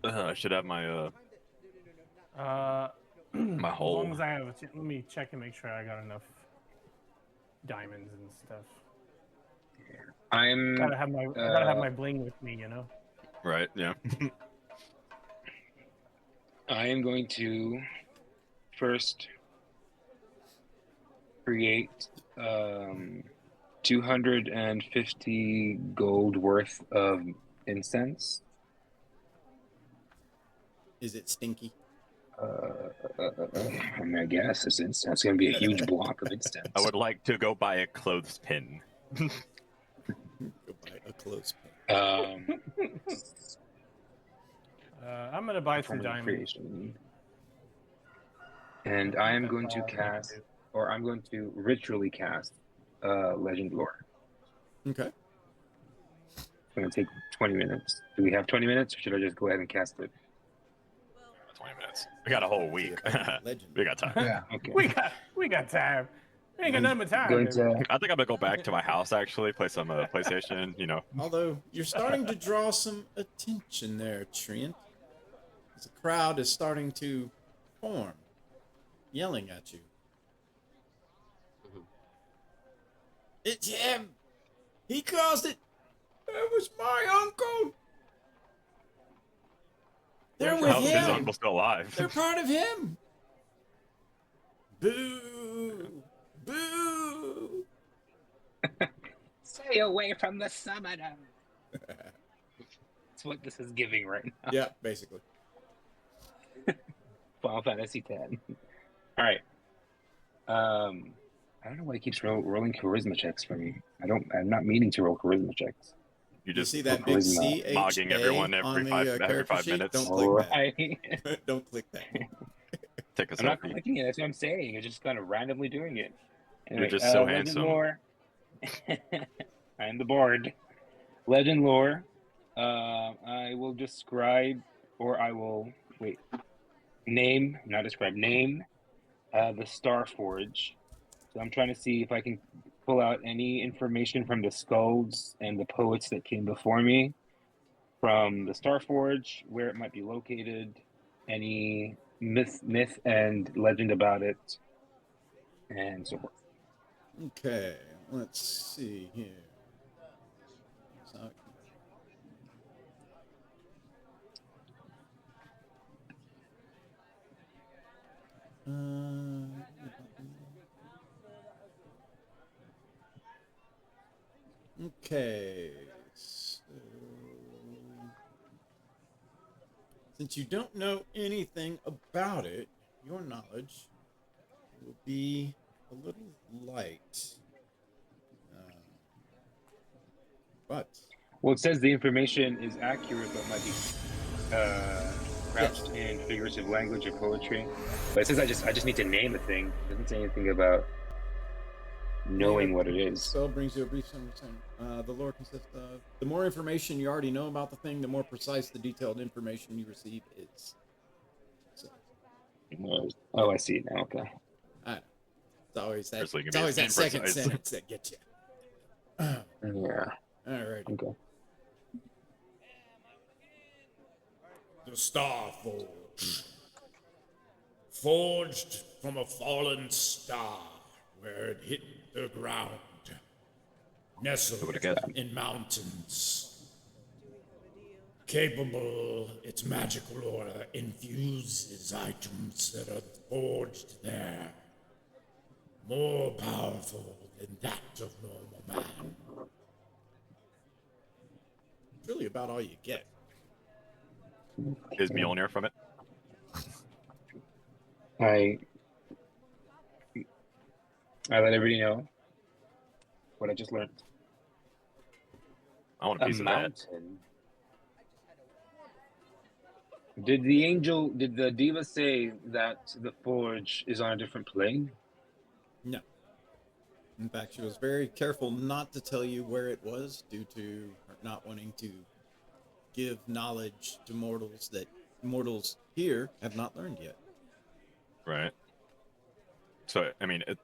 Speaker 2: I should have my my
Speaker 5: As
Speaker 2: whole.
Speaker 5: long as I have, let me check and make sure I got enough diamonds and stuff.
Speaker 8: I'm.
Speaker 5: I gotta have my bling with me, you know.
Speaker 2: Right. Yeah.
Speaker 8: I am going to first create 250 gold worth of incense.
Speaker 3: Is it stinky?
Speaker 8: I mean, I guess it's incense. It's going to be a huge block of incense.
Speaker 2: I would like to go buy a clothespin.
Speaker 3: Go buy a clothespin.
Speaker 5: I'm gonna buy some
Speaker 8: Permanent
Speaker 5: diamonds.
Speaker 8: creation. And I am going to cast, or I'm going to ritually cast Legend Lore.
Speaker 3: Okay.
Speaker 8: It's going to take 20 minutes. Do we have 20 minutes, or should I just go ahead and cast it?
Speaker 2: 20 minutes. We got a whole week.
Speaker 3: Legend.
Speaker 2: We got time.
Speaker 6: Yeah.
Speaker 8: Okay.
Speaker 5: We got time. We ain't got nothing but time.
Speaker 8: Going
Speaker 5: baby.
Speaker 8: to,
Speaker 2: I think I'm gonna go back to my house actually, play some PlayStation. You know,
Speaker 3: Although you're starting to draw some attention there, Trent. The crowd is starting to form, yelling at you. It's him! He caused it! That was my uncle! They're with
Speaker 2: how's his
Speaker 3: him!
Speaker 2: uncle still alive?
Speaker 3: They're part of him! Boo! Boo!
Speaker 8: stay away from the summoner. That's what this is giving right now.
Speaker 3: Yeah, basically.
Speaker 8: Final Fantasy X. All right. I don't know why he keeps rolling charisma checks for me. I'm not meaning to roll charisma checks.
Speaker 2: You
Speaker 3: You
Speaker 2: just
Speaker 3: see that big
Speaker 8: charisma.
Speaker 2: mogging everyone
Speaker 3: CHA on
Speaker 2: every
Speaker 3: the
Speaker 2: every
Speaker 3: character
Speaker 2: 5
Speaker 3: sheet?
Speaker 2: minutes.
Speaker 3: Don't click
Speaker 8: Alright.
Speaker 3: that. Don't click that.
Speaker 2: Take a
Speaker 8: I'm not
Speaker 2: selfie.
Speaker 8: clicking it. That's what I'm saying. It's just kind of randomly doing it. Anyway,
Speaker 2: just so
Speaker 8: Legend
Speaker 2: handsome.
Speaker 8: Lore. I am the board. Legend Lore. I will describe, or I will wait. Name, not describe. Name the Star Forge. So I'm trying to see if I can pull out any information from the skulls and the poets that came before me from the Star Forge, where it might be located, any myth and legend about it, and so forth.
Speaker 3: Okay, let's see here. So, okay, so since you don't know anything about it, your knowledge will be a little light. But
Speaker 8: Well, it says the information is accurate, but might be crouched in figurative language or poetry. But it says I just need to name a thing. It doesn't say anything about knowing what it is.
Speaker 3: spell brings you a brief summary. The lore consists of the more information you already know about the thing, the more precise the detailed information you receive is. So,
Speaker 8: Oh, I see it now. Okay.
Speaker 3: I know. It's always that.
Speaker 2: Grizzly can
Speaker 3: It's
Speaker 2: be
Speaker 3: always that second
Speaker 2: imprecise.
Speaker 3: sentence that gets you.
Speaker 8: Yeah.
Speaker 3: All right.
Speaker 8: Okay.
Speaker 1: The Star Forge. Forged from a fallen star where it hit the ground. Nestled
Speaker 2: would've guessed?
Speaker 1: in mountains. capable, its magical aura infuses items that are forged there. More powerful than that of normal man.
Speaker 3: It's really about all you get.
Speaker 2: Is Mjolnir from it?
Speaker 8: I let everybody know what I just learned.
Speaker 2: I want a
Speaker 8: A
Speaker 2: piece of that.
Speaker 8: mountain. Did the diva say that the forge is on a different plane?
Speaker 3: No. In fact, she was very careful not to tell you where it was due to her not wanting to give knowledge to mortals that mortals here have not learned yet.
Speaker 2: Right. So, I mean, it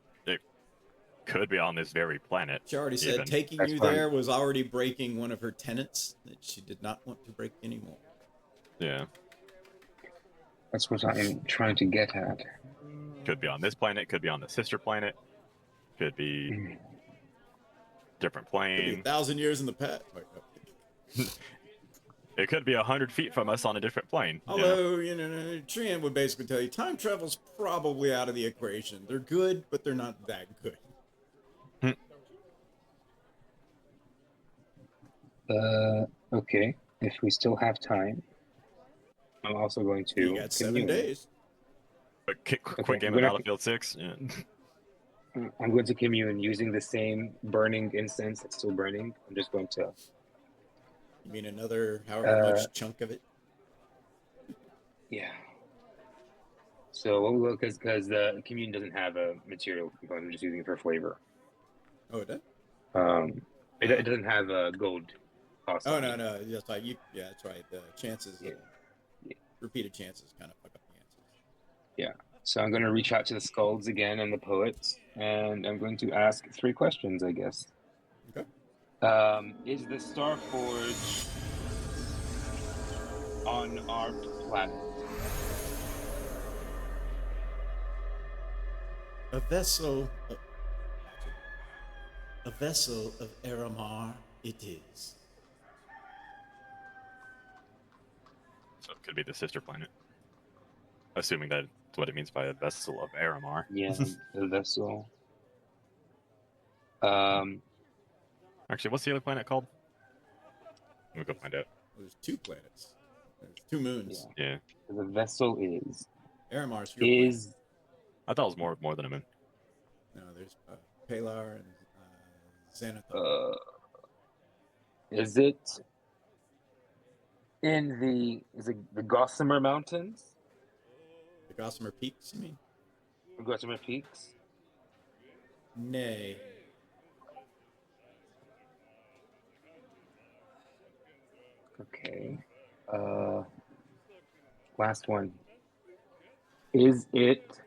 Speaker 2: could be on this very planet.
Speaker 3: She already said
Speaker 2: even.
Speaker 3: taking
Speaker 8: That's
Speaker 3: you
Speaker 8: fine.
Speaker 3: there was already breaking one of her tenets that she did not want to break anymore.
Speaker 2: Yeah.
Speaker 8: That's what I'm trying to get at.
Speaker 2: Could be on this planet, could be on the sister planet, could be different
Speaker 3: Could be
Speaker 2: plane.
Speaker 3: 1,000 years in the past.
Speaker 2: It could be 100 feet from us on a different plane. you know?
Speaker 3: Although, Trian would basically tell you time travel's probably out of the equation. They're good, but they're not that good.
Speaker 8: Okay. If we still have time, I'm also going to.
Speaker 3: You got 7
Speaker 8: commune.
Speaker 3: days.
Speaker 2: But quick
Speaker 8: Okay,
Speaker 2: game
Speaker 8: I'm
Speaker 2: of
Speaker 8: gonna-
Speaker 2: Battlefield 6. Yeah.
Speaker 8: I'm going to commune using the same burning incense that's still burning. I'm just going to.
Speaker 3: You mean another however
Speaker 8: Uh,
Speaker 3: much chunk of it?
Speaker 8: Yeah. So what will because the commune doesn't have a material component, I'm just using it for flavor.
Speaker 3: Oh, it does?
Speaker 8: It doesn't have a gold cost.
Speaker 3: Oh,
Speaker 8: on
Speaker 3: no,
Speaker 8: it.
Speaker 3: no. That's right. Yeah, that's right. The chances,
Speaker 8: Yeah. Yeah.
Speaker 3: repeated chances kind of fuck up the answers.
Speaker 8: Yeah. So I'm going to reach out to the skulls again and the poets, and I'm going to ask 3 questions, I guess.
Speaker 3: Okay.
Speaker 8: Is the Star Forge on our planet?
Speaker 3: A vessel of Eramar it is.
Speaker 2: So it could be the sister planet. Assuming that's what it means by a vessel of Aramar.
Speaker 8: Yeah, the vessel.
Speaker 2: Actually, what's the other planet called? We'll go find out.
Speaker 3: There's 2 planets. There's 2 moons.
Speaker 2: Yeah.
Speaker 8: The vessel is
Speaker 3: Eramar's your planet.
Speaker 8: is
Speaker 2: I thought it was more than a moon.
Speaker 3: No, there's Palar and Xanathar.
Speaker 8: is it in the Gossamer Mountains?
Speaker 3: The Gossamer Peaks, you mean?
Speaker 8: The Gossamer Peaks?
Speaker 3: Nay.
Speaker 8: Okay. Last one. Is it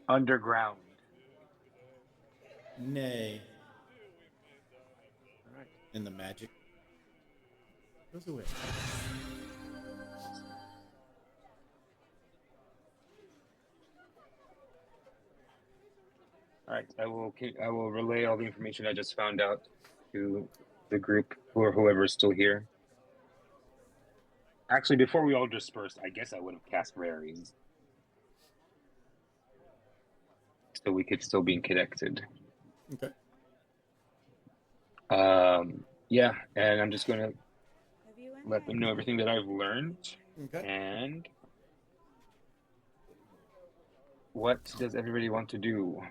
Speaker 8: underground?
Speaker 3: Nay. And the magic goes away.
Speaker 8: All right. I will relay all the information I just found out to the group or whoever is still here. Actually, before we all disperse, I guess I would have cast Raries. So we could still be connected.
Speaker 3: Okay.
Speaker 8: Yeah, and I'm just gonna let them know everything that I've learned.
Speaker 3: Okay.
Speaker 8: And what does everybody want to do?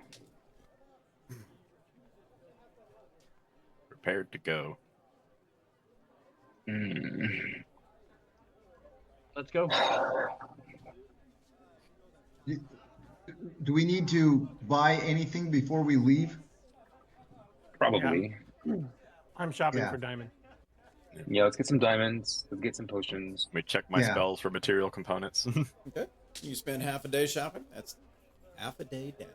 Speaker 2: Prepared to go.
Speaker 7: Let's go.
Speaker 6: Do we need to buy anything before we leave?
Speaker 8: Probably.
Speaker 5: I'm shopping
Speaker 6: Yeah.
Speaker 5: for diamond.
Speaker 8: Yeah, let's get some diamonds. Let's get some potions.
Speaker 2: Let me check my
Speaker 6: Yeah.
Speaker 2: spells for material components.
Speaker 3: Okay. You spend half a day shopping. That's half a day down.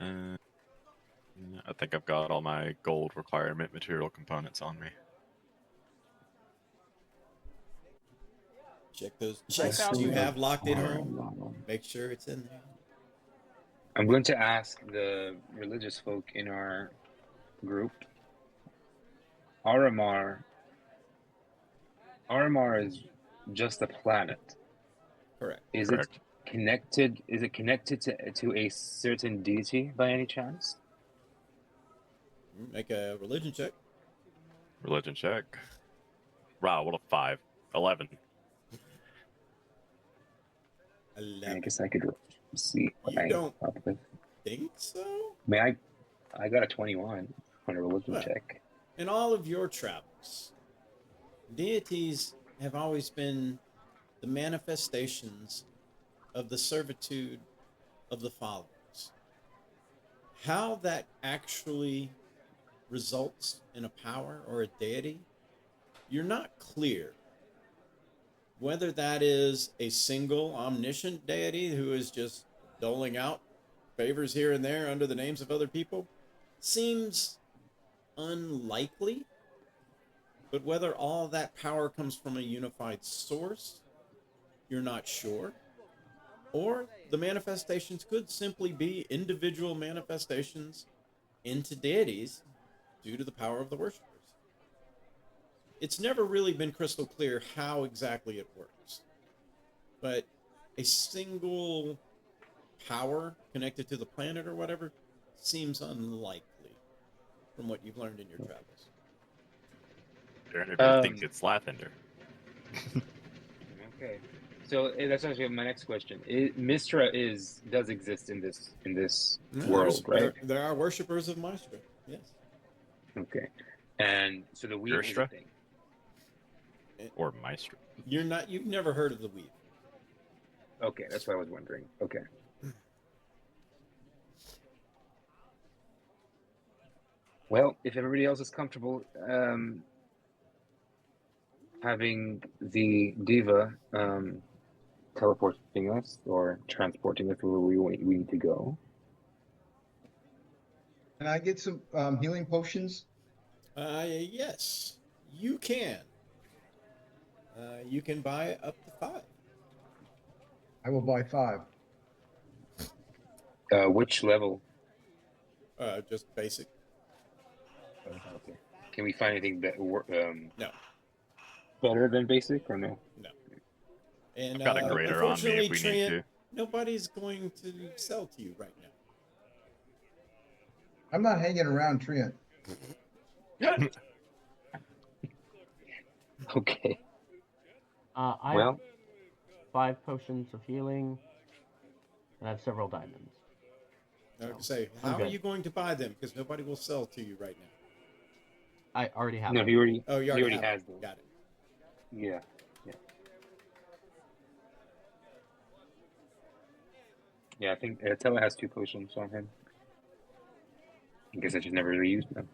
Speaker 2: I think I've got all my gold requirement material components on me.
Speaker 3: Check those chests you have locked in home. Make sure it's in there.
Speaker 8: I'm going to ask the religious folk in our group. Aramar is just a planet.
Speaker 3: Correct.
Speaker 8: Is
Speaker 2: Correct.
Speaker 8: it connected? Is it connected to a certain deity by any chance?
Speaker 3: Make a religion check.
Speaker 2: Religion check. Wow, what a 5. 11.
Speaker 3: 11.
Speaker 8: I guess I could see what
Speaker 3: You
Speaker 8: I
Speaker 3: don't
Speaker 8: up with.
Speaker 3: think so?
Speaker 8: I got a 21 on a religion
Speaker 3: Well,
Speaker 8: check.
Speaker 3: In all of your travels, deities have always been the manifestations of the servitude of the followers. How that actually results in a power or a deity, you're not clear. Whether that is a single omniscient deity who is just doling out favors here and there under the names of other people seems unlikely. But whether all that power comes from a unified source, you're not sure. Or the manifestations could simply be individual manifestations into deities due to the power of the worshippers. It's never really been crystal clear how exactly it works. But a single power connected to the planet or whatever seems unlikely from what you've learned in your travels.
Speaker 2: I think it's Lathander.
Speaker 8: Okay, so that's actually my next question. Mistra does exist in this world, right?
Speaker 3: There are worshippers of Mystra, yes.
Speaker 8: Okay, and so the weave is a
Speaker 2: Urstra?
Speaker 8: thing.
Speaker 2: Or Maestro.
Speaker 3: You've never heard of the weave.
Speaker 8: Okay, that's what I was wondering. Okay. Well, if everybody else is comfortable having the diva teleporting us or transporting us where we need to go.
Speaker 6: Can I get some healing potions?
Speaker 3: Yes, you can. You can buy up to 5.
Speaker 6: I will buy 5.
Speaker 8: Which level?
Speaker 3: Just basic.
Speaker 8: Okay. Can we find anything
Speaker 3: No.
Speaker 8: better than basic or no?
Speaker 3: No. And
Speaker 2: I've got a grader on me if we need
Speaker 3: Trent,
Speaker 2: to.
Speaker 3: nobody's going to sell to you right now.
Speaker 6: I'm not hanging around Trent.
Speaker 8: Okay.
Speaker 7: I have 5 potions of healing, and I have several diamonds.
Speaker 3: I would say, how are
Speaker 7: good.
Speaker 3: you going to buy them? Because nobody will sell to you right now.
Speaker 7: I already have
Speaker 8: No,
Speaker 7: them.
Speaker 8: he already.
Speaker 3: Oh, you
Speaker 8: he
Speaker 3: already
Speaker 8: already
Speaker 3: have
Speaker 8: has
Speaker 3: them.
Speaker 8: them.
Speaker 3: Got it.
Speaker 8: Yeah. Yeah, I think Tella has 2 potions on him. I guess I just never really used them.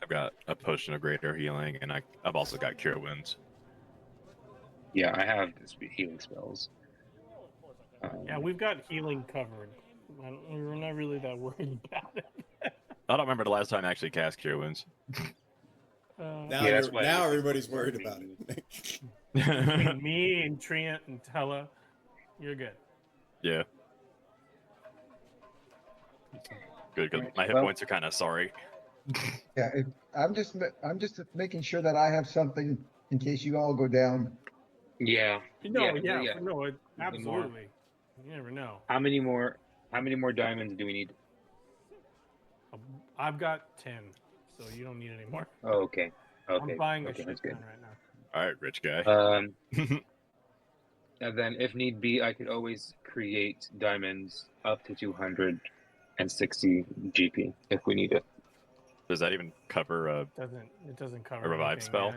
Speaker 2: I've got a potion of greater healing, and I've also got cure wounds.
Speaker 8: Yeah, I have healing spells.
Speaker 5: Yeah, we've got healing covered. We're not really that worried about it.
Speaker 2: I don't remember the last time I actually cast cure wounds.
Speaker 3: Now,
Speaker 8: Yeah, that's why
Speaker 3: now
Speaker 8: I-
Speaker 3: everybody's worried about it.
Speaker 5: Between me and Trent and Tella, you're good.
Speaker 2: Yeah. Good, because my hit
Speaker 8: Well-
Speaker 2: points are kind of sorry.
Speaker 6: Yeah, I'm just making sure that I have something in case you all go down.
Speaker 8: Yeah.
Speaker 5: No,
Speaker 8: yeah.
Speaker 5: absolutely. You never know.
Speaker 8: How many more diamonds do we need?
Speaker 5: I've got 10, so you don't need any more.
Speaker 8: Oh, okay. Okay.
Speaker 5: I'm buying a
Speaker 8: okay,
Speaker 5: shit
Speaker 8: that's
Speaker 5: ton
Speaker 8: good.
Speaker 5: right now.
Speaker 2: All right, rich guy.
Speaker 8: And then, if need be, I could always create diamonds up to 260 GP if we need it.
Speaker 2: Does that even cover
Speaker 5: It doesn't cover
Speaker 2: A revive
Speaker 5: anything,
Speaker 2: spell?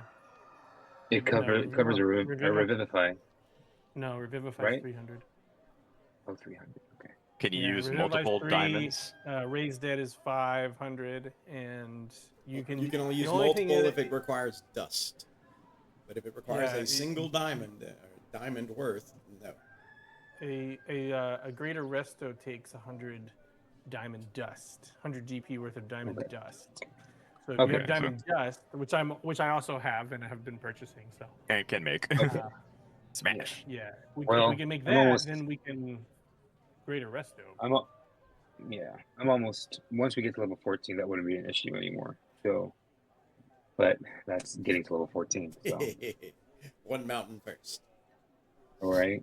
Speaker 5: yeah.
Speaker 8: It covers a revivify.
Speaker 5: No, Revivify
Speaker 8: Right?
Speaker 5: 300.
Speaker 8: Oh, 300. Okay.
Speaker 2: Can you
Speaker 5: Yeah,
Speaker 2: use
Speaker 5: Revivify's
Speaker 2: multiple
Speaker 5: 3,
Speaker 2: diamonds?
Speaker 5: Raised Dead is 500, and you can
Speaker 3: only use
Speaker 5: the only thing
Speaker 3: multiple
Speaker 5: is-
Speaker 3: if it requires dust. But if it requires
Speaker 5: Yeah,
Speaker 3: a single diamond, diamond worth, no.
Speaker 5: A greater resto takes 100 diamond dust, 100 GP worth of diamond
Speaker 8: Okay.
Speaker 5: dust. So if
Speaker 8: Okay,
Speaker 5: you have diamond dust, which I also have and have been purchasing, so
Speaker 2: And can make.
Speaker 5: uh,
Speaker 2: Smash.
Speaker 5: yeah. If
Speaker 8: Well,
Speaker 5: we can make
Speaker 8: I'm
Speaker 5: that,
Speaker 8: almost-
Speaker 5: then we can Greater Rest Dome.
Speaker 8: I'm almost. Once we get to level 14, that wouldn't be an issue anymore. So, but that's getting to level 14. So,
Speaker 3: One mountain first.
Speaker 8: all right.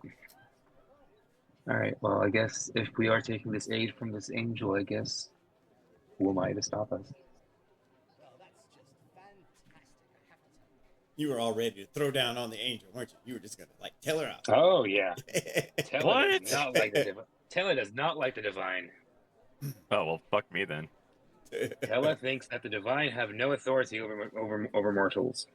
Speaker 8: All right. Well, I guess if we are taking this aid from this angel, I guess who am I to stop us?
Speaker 3: You were all ready to throw down on the angel, weren't you? You were just gonna like tell her out.
Speaker 8: Oh yeah. Tella
Speaker 2: What?
Speaker 8: does not like the divine. Tella does not like the divine.
Speaker 2: Oh well, fuck me then.
Speaker 8: Tella thinks that the divine have no authority over mortals.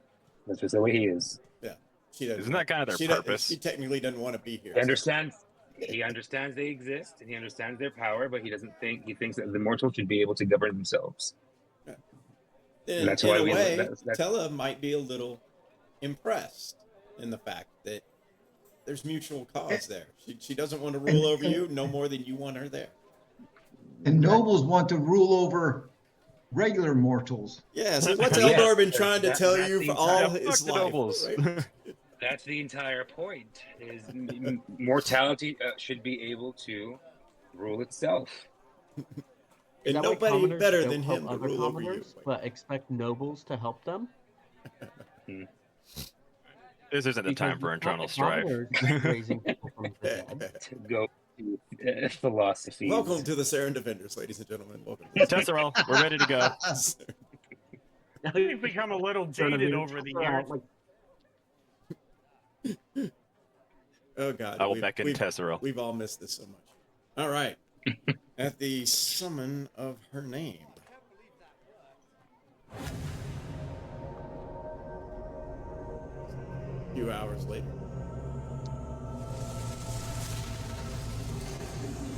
Speaker 8: That's just the way he is.
Speaker 3: Yeah, she doesn't.
Speaker 2: Isn't that kind of their
Speaker 3: she
Speaker 2: purpose?
Speaker 3: She technically doesn't want to be here.
Speaker 8: He understands. He understands they exist and he understands their power, but he doesn't think. He thinks that the mortals should be able to govern themselves.
Speaker 3: In,
Speaker 8: that's
Speaker 3: in
Speaker 8: why
Speaker 3: a
Speaker 8: we-
Speaker 3: way,
Speaker 8: that's-
Speaker 3: Tella might be a little impressed in the fact that there's mutual cause there. She doesn't want to rule over you no more than you want her there.
Speaker 6: And nobles want to rule over regular mortals.
Speaker 3: Yeah, so what's
Speaker 8: Yes,
Speaker 3: Eldor been trying to
Speaker 8: that-
Speaker 3: tell
Speaker 8: that's
Speaker 3: you
Speaker 8: the
Speaker 3: for all
Speaker 8: entire-
Speaker 3: his
Speaker 2: Fuck the
Speaker 3: life?
Speaker 2: nobles.
Speaker 3: Right?
Speaker 8: That's the entire point. Is mortality should be able to rule itself.
Speaker 7: Is
Speaker 3: And
Speaker 7: that why
Speaker 3: nobody
Speaker 7: commoners
Speaker 3: better
Speaker 7: don't
Speaker 3: than
Speaker 7: help
Speaker 3: him to
Speaker 7: other
Speaker 3: rule over you.
Speaker 7: commoners, but expect nobles to help them?
Speaker 2: This isn't the
Speaker 7: Because
Speaker 2: time for
Speaker 7: it's not
Speaker 2: internal
Speaker 7: the
Speaker 2: strife.
Speaker 7: commoners raising people from the dead.
Speaker 8: To go to philosophy.
Speaker 3: Welcome to the Saren Defenders, ladies and gentlemen. Welcome.
Speaker 2: Tesserel, we're ready to go.
Speaker 5: We've become a little jaded over the years.
Speaker 3: Oh God,
Speaker 2: I will beckon
Speaker 3: we've,
Speaker 2: Tesserel.
Speaker 3: we've all missed this so much. All right, at the summon of her name. A few hours later.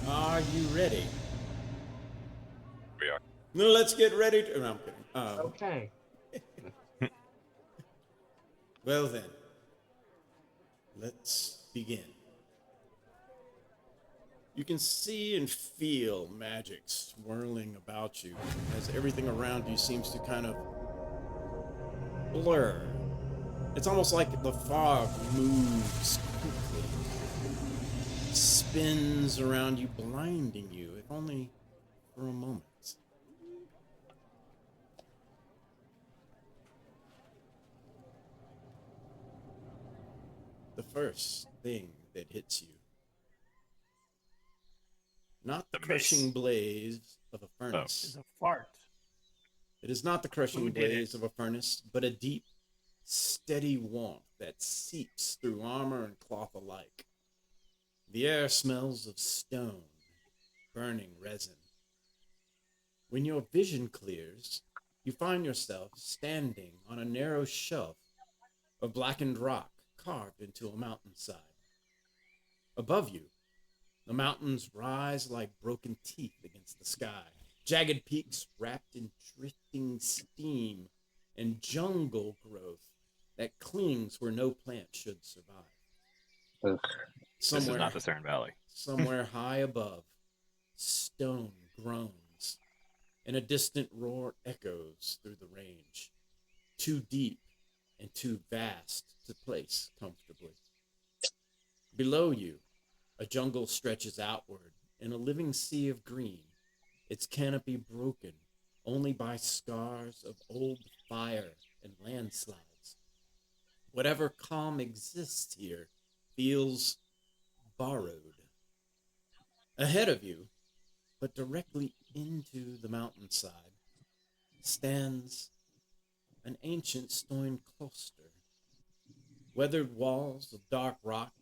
Speaker 3: Are you ready?
Speaker 2: We are.
Speaker 3: No, let's get ready to. No, I'm kidding.
Speaker 7: Okay.
Speaker 3: Well then, let's begin. You can see and feel magic swirling about you as everything around you seems to kind of blur. It's almost like the fog moves quickly, spins around you, blinding you, if only for a moment. The first thing that hits you. Not the
Speaker 2: The
Speaker 3: crushing
Speaker 2: mace.
Speaker 3: blaze of a furnace.
Speaker 5: It's a fart.
Speaker 3: It is not the crushing
Speaker 5: Who did it?
Speaker 3: blaze of a furnace, but a deep, steady warmth that seeps through armor and cloth alike. The air smells of stone, burning resin. When your vision clears, you find yourself standing on a narrow shelf of blackened rock carved into a mountainside. Above you, the mountains rise like broken teeth against the sky, jagged peaks wrapped in drifting steam and jungle growth that clings where no plant should survive.
Speaker 8: Ugh.
Speaker 2: This is
Speaker 3: Somewhere,
Speaker 2: not the Cern Valley.
Speaker 3: somewhere high above, stone groans, and a distant roar echoes through the range, too deep and too vast to place comfortably. Below you, a jungle stretches outward in a living sea of green, its canopy broken only by scars of old fire and landslides. Whatever calm exists here feels borrowed. Ahead of you, but directly into the mountainside, stands an ancient stone cloister. Weathered walls of dark rock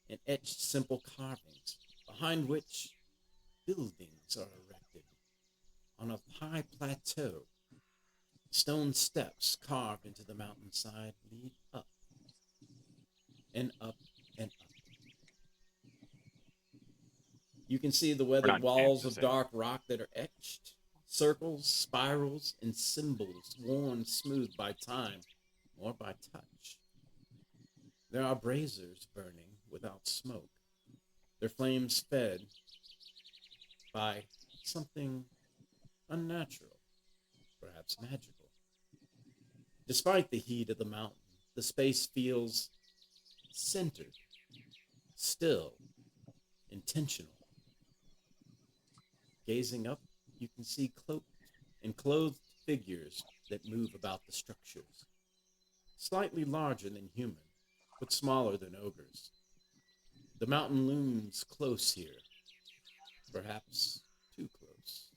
Speaker 3: and etched simple carvings, behind which buildings are erected. On a high plateau, stone steps carved into the mountainside lead up and up and up. You can see the weathered
Speaker 2: not
Speaker 3: walls
Speaker 2: Kansas,
Speaker 3: of dark rock that are etched, circles, spirals, and symbols worn smooth by time or by touch. There are braziers burning without smoke, their flames fed by something unnatural, perhaps magical. Despite the heat of the mountain, the space feels centered, still, intentional. Gazing up, you can see cloaked and clothed figures that move about the structures. Slightly larger than human, but smaller than ogres. The mountain looms close here, perhaps too close.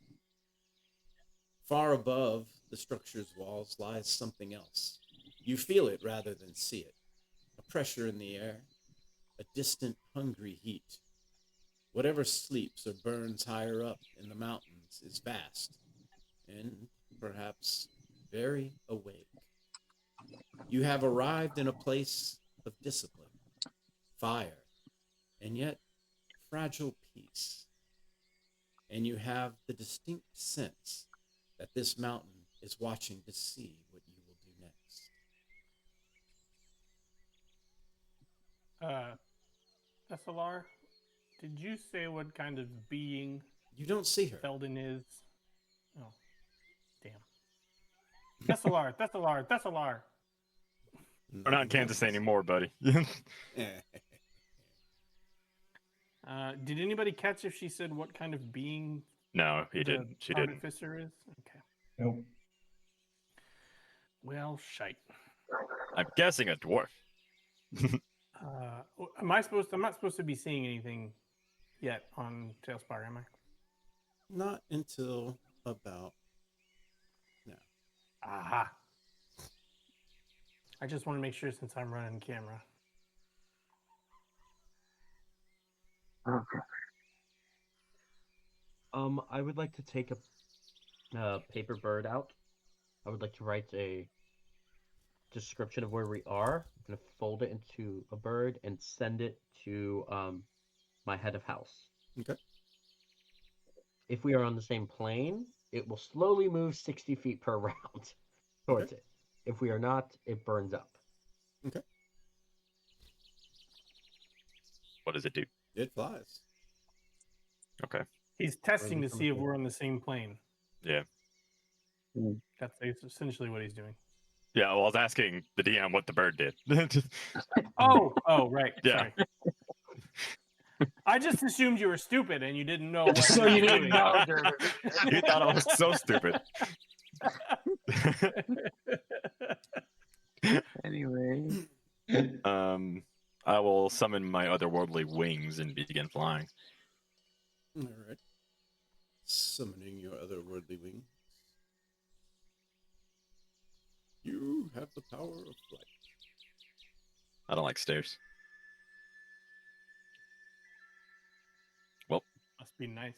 Speaker 3: Far above the structure's walls lies something else. You feel it rather than see it. A pressure in the air, a distant, hungry heat. Whatever sleeps or burns higher up in the mountains is vast, and perhaps very awake. You have arrived in a place of discipline, fire, and yet fragile peace. And you have the distinct sense that this mountain is watching to see what you will do next.
Speaker 5: Thessalar, did you say what kind of being
Speaker 3: You don't see her.
Speaker 5: Felden is? Oh, damn. Thessalar.
Speaker 2: We're not in Kansas anymore, buddy.
Speaker 5: Did anybody catch if she said what kind of being
Speaker 2: No, he
Speaker 5: the
Speaker 2: didn't. She didn't.
Speaker 5: artificer is? Okay.
Speaker 6: Nope.
Speaker 5: Well, shite.
Speaker 2: I'm guessing a dwarf.
Speaker 5: I'm not supposed to be seeing anything yet on Tailspire, am I?
Speaker 3: Not until about now.
Speaker 5: Aha. I just want to make sure since I'm running camera.
Speaker 8: Okay.
Speaker 7: I would like to take a paper bird out. I would like to write a description of where we are. I'm gonna fold it into a bird and send it to my head of house.
Speaker 3: Okay.
Speaker 7: If we are on the same plane, it will slowly move 60 feet per round towards it. If we are not, it burns up.
Speaker 3: Okay.
Speaker 2: What does it do?
Speaker 3: It flies.
Speaker 2: Okay.
Speaker 5: He's testing to
Speaker 7: from
Speaker 5: see if
Speaker 7: here.
Speaker 5: we're on the same plane.
Speaker 2: Yeah.
Speaker 5: That's essentially what he's doing.
Speaker 2: Yeah, well, I was asking the DM what the bird did.
Speaker 5: Oh, right.
Speaker 2: Yeah.
Speaker 5: Sorry. I just assumed you were stupid and you didn't know what
Speaker 8: So
Speaker 5: you
Speaker 8: you
Speaker 5: were
Speaker 8: didn't
Speaker 5: doing.
Speaker 8: know.
Speaker 2: You thought I was so stupid.
Speaker 8: Anyway.
Speaker 2: I will summon my otherworldly wings and begin flying.
Speaker 3: All right. Summoning your otherworldly wings. You have the power of flight.
Speaker 2: I don't like stairs.
Speaker 5: Must be nice.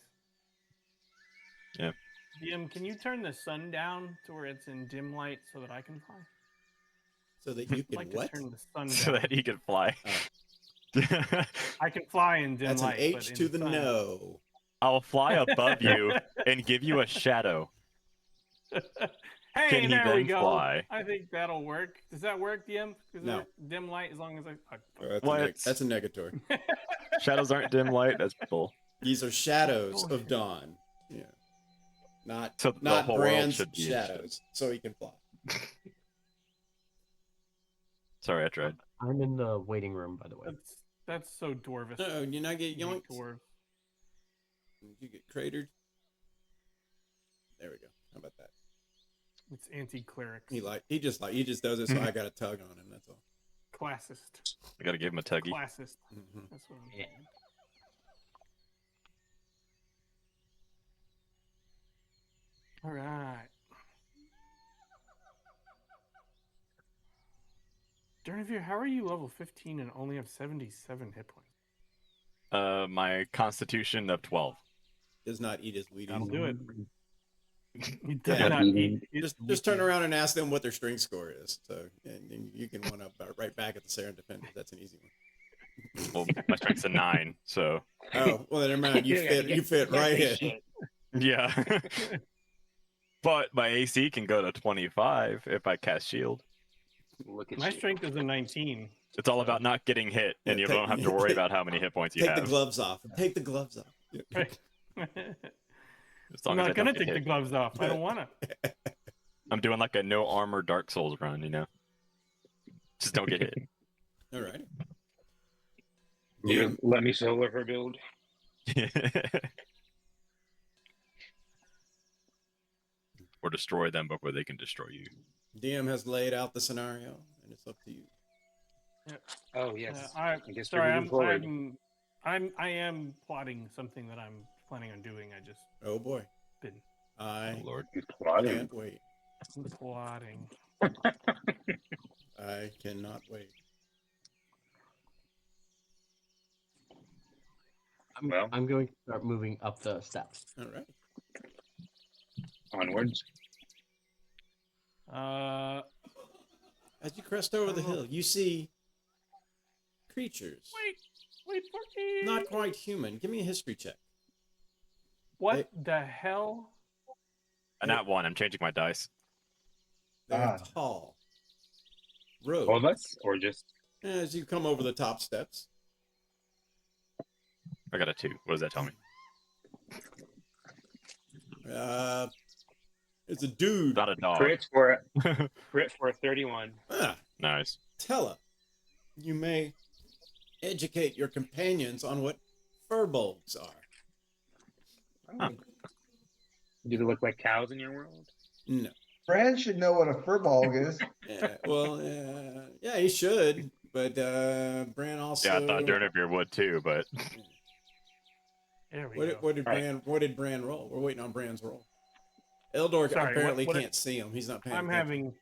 Speaker 2: Yeah.
Speaker 5: DM, can you turn the sun down to where it's in dim light so that I can fly?
Speaker 3: So that you
Speaker 5: I'd
Speaker 3: can
Speaker 5: like
Speaker 3: what?
Speaker 5: to turn the sun
Speaker 2: So
Speaker 5: down.
Speaker 2: that he can fly.
Speaker 5: I can fly in dim
Speaker 3: That's an
Speaker 5: light.
Speaker 3: H
Speaker 5: but
Speaker 3: to
Speaker 5: in
Speaker 3: the
Speaker 5: sun-
Speaker 3: no.
Speaker 2: I'll fly above you and give you a shadow.
Speaker 5: Hey,
Speaker 2: Can he
Speaker 5: there we
Speaker 2: then
Speaker 5: go.
Speaker 2: fly?
Speaker 5: I think that'll work. Does that work, DM? Does it
Speaker 3: No.
Speaker 5: work? Dim light as long as I.
Speaker 2: What?
Speaker 3: That's a negatory.
Speaker 2: Shadows aren't dim light. That's bull.
Speaker 3: These are shadows of dawn. Yeah. Not
Speaker 2: So the
Speaker 3: not
Speaker 2: whole world
Speaker 3: Brand's
Speaker 2: should be in
Speaker 3: shadows. So he can fly.
Speaker 2: Sorry, I tried.
Speaker 7: I'm in the waiting room, by the way.
Speaker 5: That's so dwarvish.
Speaker 3: No, you're not getting
Speaker 5: You
Speaker 3: yoinked.
Speaker 5: dwarves.
Speaker 3: You get cratered. There we go. How about that?
Speaker 5: It's anti-clerics.
Speaker 3: He just does it so I got a tug on him. That's all.
Speaker 5: Classist.
Speaker 2: I gotta give him a tuggy.
Speaker 5: Classist.
Speaker 3: Mhm.
Speaker 5: That's what I'm
Speaker 7: Yeah.
Speaker 5: saying. All right. Durnevere, how are you level 15 and only have 77 hit points?
Speaker 2: My constitution of 12.
Speaker 3: Does not eat his Wheaties.
Speaker 5: That'll do it. He does
Speaker 3: Yeah.
Speaker 5: not eat.
Speaker 3: Just turn around and ask them what their strength score is. So and you can one up right back at the Saren Defender. That's an easy one.
Speaker 2: Well, my strength's a 9, so
Speaker 3: Oh, well, then never mind. You fit right in.
Speaker 2: yeah. But my AC can go to 25 if I cast shield.
Speaker 8: Look at
Speaker 5: My
Speaker 8: you.
Speaker 5: strength is a 19.
Speaker 2: It's all about not getting hit, and
Speaker 3: Yeah,
Speaker 2: you don't have to worry about how many hit points you
Speaker 3: Take the
Speaker 2: have.
Speaker 3: gloves off. Take the gloves off.
Speaker 2: As
Speaker 5: I'm
Speaker 2: long as I
Speaker 5: not gonna
Speaker 2: don't get
Speaker 5: take the
Speaker 2: hit.
Speaker 5: gloves off. I don't want to.
Speaker 2: I'm doing like a no armor Dark Souls run, you know? Just don't get hit.
Speaker 3: All right.
Speaker 8: You let me solo her build.
Speaker 2: or destroy them before they can destroy you.
Speaker 3: DM has laid out the scenario, and it's up to you.
Speaker 8: Oh yes.
Speaker 5: I
Speaker 8: guess
Speaker 5: sorry,
Speaker 8: we're moving forward.
Speaker 5: I am plotting something that I'm planning on doing. I just
Speaker 3: Oh boy,
Speaker 5: been
Speaker 3: I
Speaker 2: Oh, Lord.
Speaker 8: He's plotting.
Speaker 3: can't wait.
Speaker 5: plotting.
Speaker 3: I cannot wait.
Speaker 8: Well.
Speaker 7: I'm going to start moving up the steps.
Speaker 3: All right.
Speaker 8: Onwards.
Speaker 3: As you crest over the hill, you see creatures,
Speaker 5: Wait for me.
Speaker 3: not quite human. Give me a history check.
Speaker 5: What the hell?
Speaker 2: And not one. I'm changing my dice.
Speaker 3: They're tall. Rogue.
Speaker 8: All of us, or just
Speaker 3: As you come over the top steps,
Speaker 2: I got a 2. What does that tell me?
Speaker 3: it's a dude.
Speaker 2: Not a dog.
Speaker 8: crit for 31.
Speaker 3: Ah,
Speaker 2: Nice.
Speaker 3: Tella, you may educate your companions on what furbolgs are.
Speaker 8: Oh. Do they look like cows in your world?
Speaker 3: No.
Speaker 6: Bran should know what a furbolg is.
Speaker 3: Yeah, well, yeah, he should. But Bran also.
Speaker 2: Yeah, I thought Dirtbeer would too, but
Speaker 5: There we go.
Speaker 3: What did Bran roll? We're waiting on Bran's roll. Eldor
Speaker 5: Sorry,
Speaker 3: apparently
Speaker 5: what-
Speaker 3: can't see him. He's not paying
Speaker 5: I'm
Speaker 3: attention.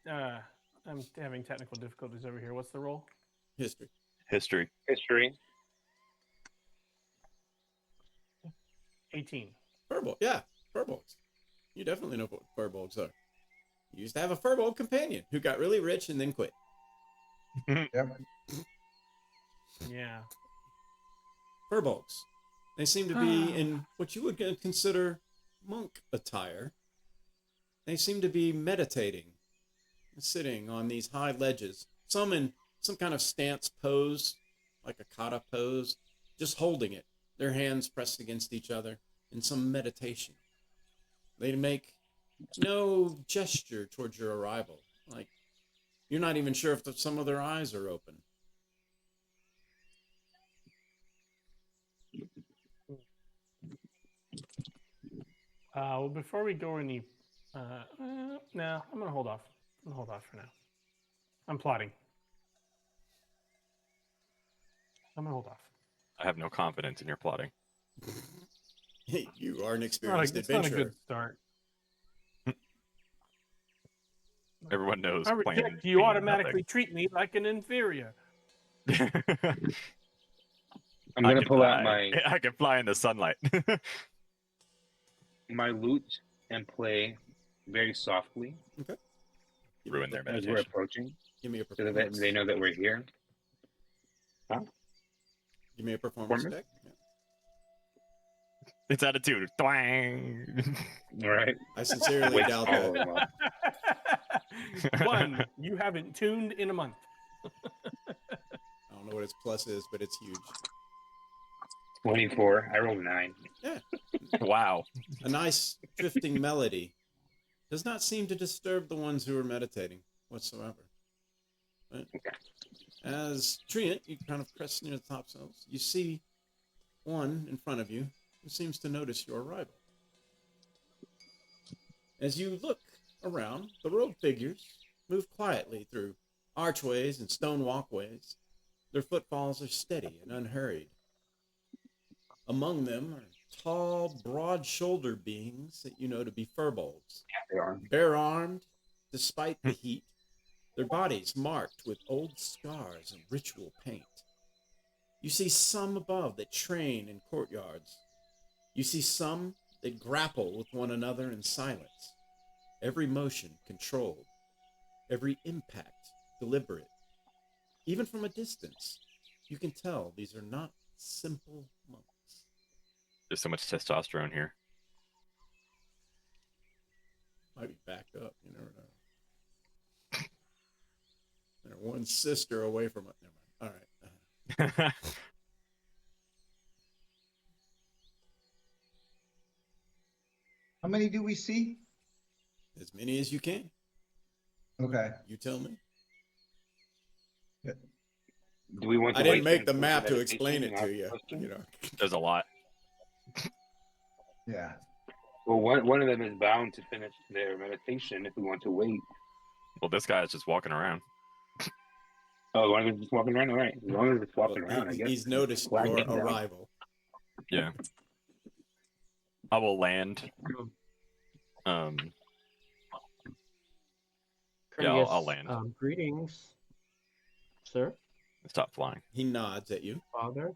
Speaker 5: having technical difficulties over here. What's the roll?
Speaker 3: History.
Speaker 2: history.
Speaker 8: History.
Speaker 5: 18.
Speaker 3: Furbolg. Yeah, furbolgs. You definitely know what furbolgs are. You used to have a furbolg companion who got really rich and then quit.
Speaker 6: Yep.
Speaker 5: Yeah.
Speaker 3: Furbolgs. They seem to be in what you would consider monk attire. They seem to be meditating, sitting on these high ledges, some in some kind of stance pose, like a kata pose, just holding it, their hands pressed against each other in some meditation. They make no gesture towards your arrival, like you're not even sure if some of their eyes are open.
Speaker 5: Well, before we go any, no, I'm gonna hold off. I'm gonna hold off for now. I'm plotting. I'm gonna hold off.
Speaker 2: I have no confidence in your plotting.
Speaker 3: You are an
Speaker 5: It's not
Speaker 3: experienced
Speaker 5: a
Speaker 3: adventurer.
Speaker 5: good start.
Speaker 2: Everyone knows.
Speaker 5: I
Speaker 2: planning
Speaker 5: reject you
Speaker 2: means
Speaker 5: automatically treat me like an inferior.
Speaker 2: nothing.
Speaker 8: I'm
Speaker 2: I
Speaker 8: gonna
Speaker 2: can
Speaker 8: pull out
Speaker 2: fly.
Speaker 8: my
Speaker 2: I can fly in the sunlight.
Speaker 8: my lute and play very softly
Speaker 2: Ruin their
Speaker 8: as we're
Speaker 2: meditation.
Speaker 8: approaching,
Speaker 3: Give me a
Speaker 8: so that
Speaker 3: performance.
Speaker 8: they know that we're here.
Speaker 3: Give me a performance
Speaker 8: Performance?
Speaker 3: check. Yeah.
Speaker 2: It's attitude. Twang.
Speaker 8: All right.
Speaker 3: I sincerely
Speaker 8: Wait,
Speaker 3: doubt
Speaker 8: follow
Speaker 3: that.
Speaker 8: them up.
Speaker 5: One, you haven't tuned in a month.
Speaker 3: I don't know what its plus is, but it's huge.
Speaker 8: 24. I rolled 9.
Speaker 3: Yeah.
Speaker 2: Wow.
Speaker 3: A nice drifting melody does not seem to disturb the ones who are meditating whatsoever. Right?
Speaker 8: Okay.
Speaker 3: As Treant, you kind of crest near the top cells, you see one in front of you who seems to notice your arrival. As you look around, the robed figures move quietly through archways and stone walkways. Their footfalls are steady and unhurried. Among them are tall, broad-shouldered beings that you know to be furbolgs.
Speaker 8: They are.
Speaker 3: Bare-armed, despite the heat, their bodies marked with old scars and ritual paint. You see some above that train in courtyards. You see some that grapple with one another in silence, every motion controlled, every impact deliberate. Even from a distance, you can tell these are not simple monks.
Speaker 2: There's so much testosterone here.
Speaker 3: Might be backed up, you never know. They're one sister away from it. Never mind. All right.
Speaker 6: How many do we see?
Speaker 3: As many as you can.
Speaker 6: Okay.
Speaker 3: You tell me.
Speaker 8: Do we want to
Speaker 3: I didn't
Speaker 8: wait
Speaker 3: make the
Speaker 8: for
Speaker 3: map to
Speaker 8: meditation
Speaker 3: explain
Speaker 8: and
Speaker 3: it
Speaker 8: ask
Speaker 3: to you.
Speaker 8: questions?
Speaker 3: You know.
Speaker 2: There's a lot.
Speaker 6: Yeah.
Speaker 8: Well, one of them is bound to finish their meditation if we want to wait.
Speaker 2: Well, this guy is just walking around.
Speaker 8: Oh, one of them just walking around. All right, as long as it's
Speaker 3: Well,
Speaker 8: walking around, I guess.
Speaker 3: he's noticed
Speaker 8: Flag
Speaker 3: your
Speaker 8: him down.
Speaker 3: arrival.
Speaker 2: Yeah. I will land. Yeah, I'll
Speaker 7: Courteous,
Speaker 2: land.
Speaker 7: Greetings, sir,
Speaker 2: Stop flying.
Speaker 3: He nods at you,
Speaker 7: father.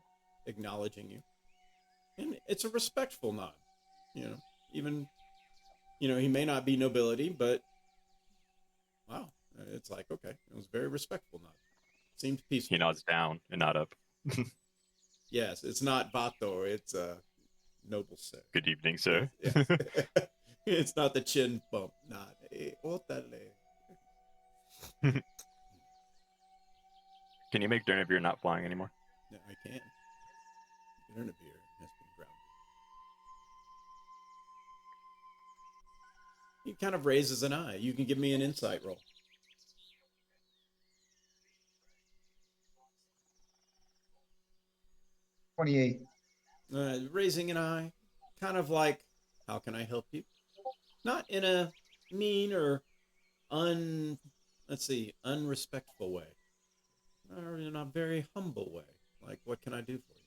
Speaker 3: acknowledging you. And it's a respectful nod. Even, he may not be nobility, but wow, it's like, okay, it was a very respectful nod. Seemed peaceful.
Speaker 2: He nods down and not up.
Speaker 3: Yes, it's not Vator, it's noble sir.
Speaker 2: Good evening, sir.
Speaker 3: Yeah. It's not the chin bump nod. Hey, ótale.
Speaker 2: Can you make Durnavir not flying anymore?
Speaker 3: No, I can. Durnavir has been grounded. He kind of raises an eye. You can give me an insight roll.
Speaker 6: 28.
Speaker 3: Raising an eye, kind of like, how can I help you? Not in a mean or unrespectful way, or in a very humble way. Like, what can I do for you?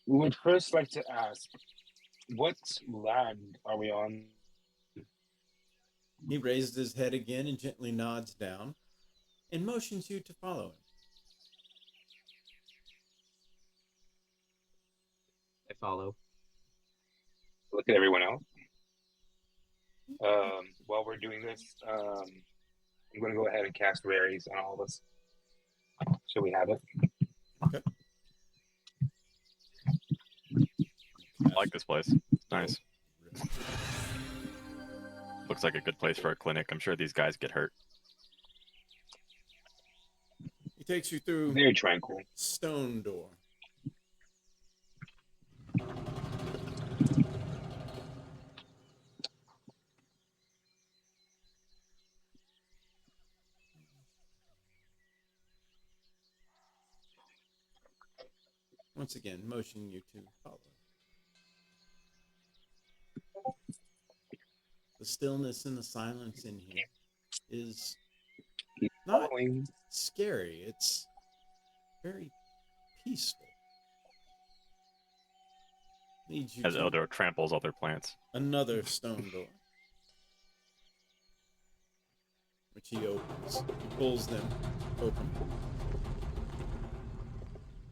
Speaker 8: We would first like to ask, what land are we on?
Speaker 3: He raises his head again and gently nods down and motions you to follow him.
Speaker 7: I follow.
Speaker 8: Look at everyone else. While we're doing this, I'm going to go ahead and cast Raries on all of us. So we have it.
Speaker 3: Okay.
Speaker 2: I like this place. Nice. Looks like a good place for a clinic. I'm sure these guys get hurt.
Speaker 3: He takes you through
Speaker 8: Very tranquil.
Speaker 3: stone door. Once again, motioning you to follow. The stillness and the silence in here is
Speaker 8: Keep
Speaker 3: not
Speaker 8: following.
Speaker 3: scary. It's very peaceful. Leads you
Speaker 2: As
Speaker 3: to
Speaker 2: Eldor tramples other plants.
Speaker 3: another stone door, which he opens. He pulls them open.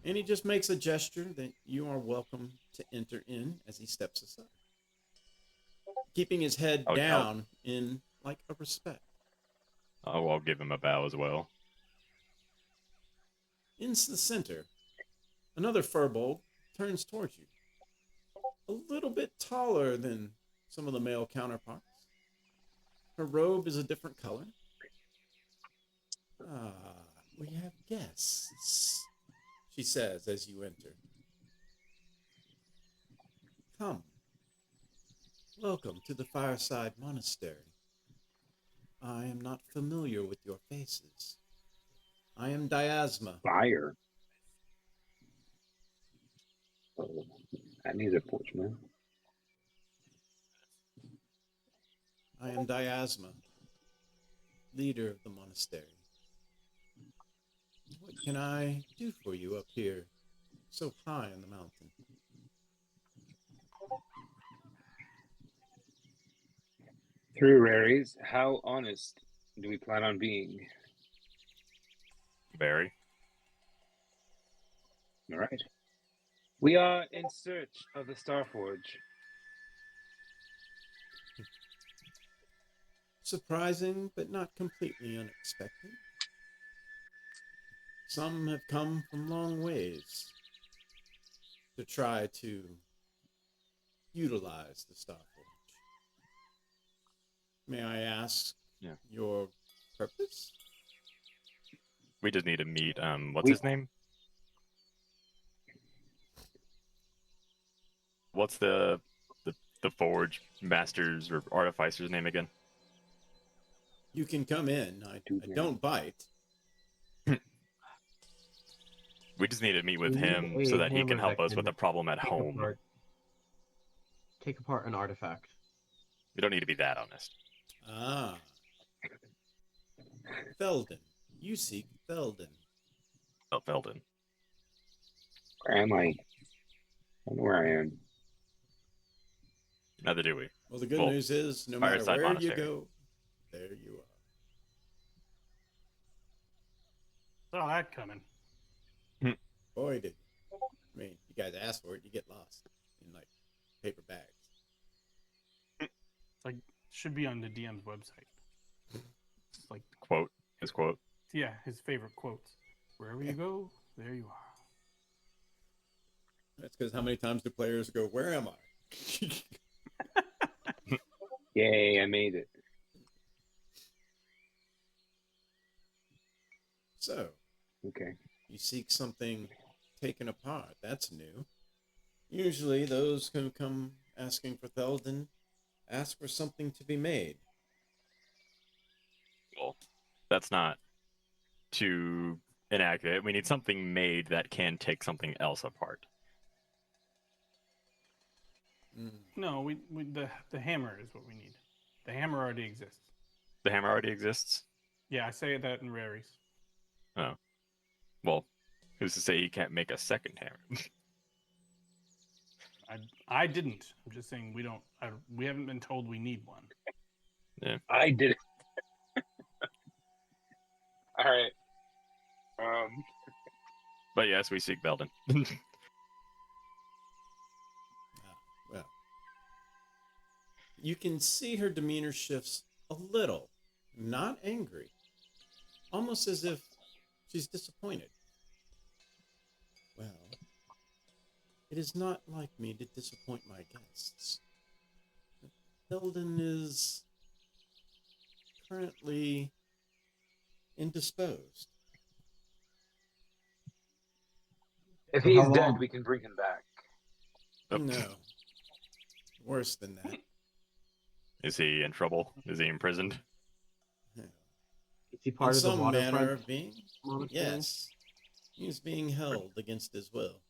Speaker 3: And he just makes a gesture that you are welcome to enter in as he steps aside, keeping his head
Speaker 2: Oh, no.
Speaker 3: down in like a respect.
Speaker 2: Oh, I'll give him a bow as well.
Speaker 3: In the center, another furbolg turns towards you, a little bit taller than some of the male counterparts. Her robe is a different color. We have guests, she says as you enter. Come. Welcome to the Fireside Monastery. I am not familiar with your faces. I am Diasma.
Speaker 8: Fire. Oh, that needs a porch, man.
Speaker 3: I am Diasma, leader of the monastery. What can I do for you up here, so high on the mountain?
Speaker 8: Through Raries, how honest do we plan on being?
Speaker 2: Barry.
Speaker 8: All right. We are in search of the Starforge.
Speaker 3: Surprising, but not completely unexpected. Some have come from long ways to try to utilize the Starforge. May I ask your purpose?
Speaker 2: We just need to meet, what's his name? What's the forge master's or artificer's name again?
Speaker 3: You can come in. I don't bite.
Speaker 2: We just need to meet with
Speaker 7: We need
Speaker 2: him
Speaker 7: a
Speaker 2: so that he can
Speaker 7: hammer
Speaker 2: help
Speaker 7: that
Speaker 2: us with
Speaker 7: can
Speaker 2: a problem at
Speaker 7: take
Speaker 2: home.
Speaker 7: take apart an artifact.
Speaker 2: We don't need to be that honest.
Speaker 3: Ah. Felden. You seek Felden.
Speaker 2: Oh, Felden.
Speaker 8: Where am I? I don't know where I am.
Speaker 2: Neither do we.
Speaker 3: Well, the good
Speaker 2: Well,
Speaker 3: news is, no matter
Speaker 2: Fireside
Speaker 3: where you
Speaker 2: Monastery.
Speaker 3: go, there you are.
Speaker 5: Saw that coming.
Speaker 3: Boy, did you. I mean, you guys ask for it, you get lost in like paper bags.
Speaker 5: Like, should be on the DM's website. It's like,
Speaker 2: Quote. His quote.
Speaker 5: yeah, his favorite quotes. Wherever you go, there you are.
Speaker 3: That's because how many times do players go, "Where am I?"
Speaker 8: Yay, I made it.
Speaker 3: So,
Speaker 8: Okay.
Speaker 3: you seek something taken apart. That's new. Usually, those who come asking for Felden ask for something to be made.
Speaker 2: Well, that's not too inaccurate. We need something made that can take something else apart.
Speaker 5: No, the hammer is what we need. The hammer already exists.
Speaker 2: The hammer already exists?
Speaker 5: Yeah, I say that in Raries.
Speaker 2: Oh. Well, who's to say you can't make a second hammer?
Speaker 5: I didn't. I'm just saying we haven't been told we need one.
Speaker 8: I did it. All right.
Speaker 2: But yes, we seek Belden.
Speaker 3: Well, you can see her demeanor shifts a little, not angry, almost as if she's disappointed. Well, it is not like me to disappoint my guests. Felden is currently indisposed.
Speaker 8: If
Speaker 6: For
Speaker 8: he's
Speaker 6: how
Speaker 8: dead,
Speaker 6: long?
Speaker 8: we can bring him back.
Speaker 2: Oh.
Speaker 3: No, worse than that.
Speaker 2: Is he in trouble? Is he imprisoned?
Speaker 7: Is he
Speaker 3: In
Speaker 7: part of the
Speaker 3: some manner
Speaker 7: waterfront
Speaker 3: of being,
Speaker 7: monastery?
Speaker 3: yes, he is being held against his will.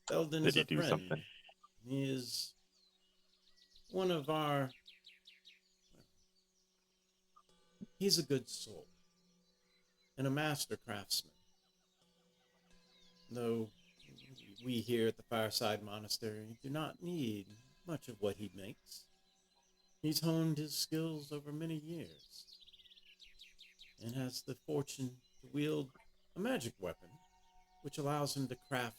Speaker 3: Felden
Speaker 2: Did
Speaker 3: is
Speaker 2: he
Speaker 3: a
Speaker 2: do
Speaker 3: friend.
Speaker 2: something?
Speaker 3: He is one of our. He's a good soul and a master craftsman. Though we here at the Fireside Monastery do not need much of what he makes. He's honed his skills over many years and has the fortune to wield a magic weapon which allows him to craft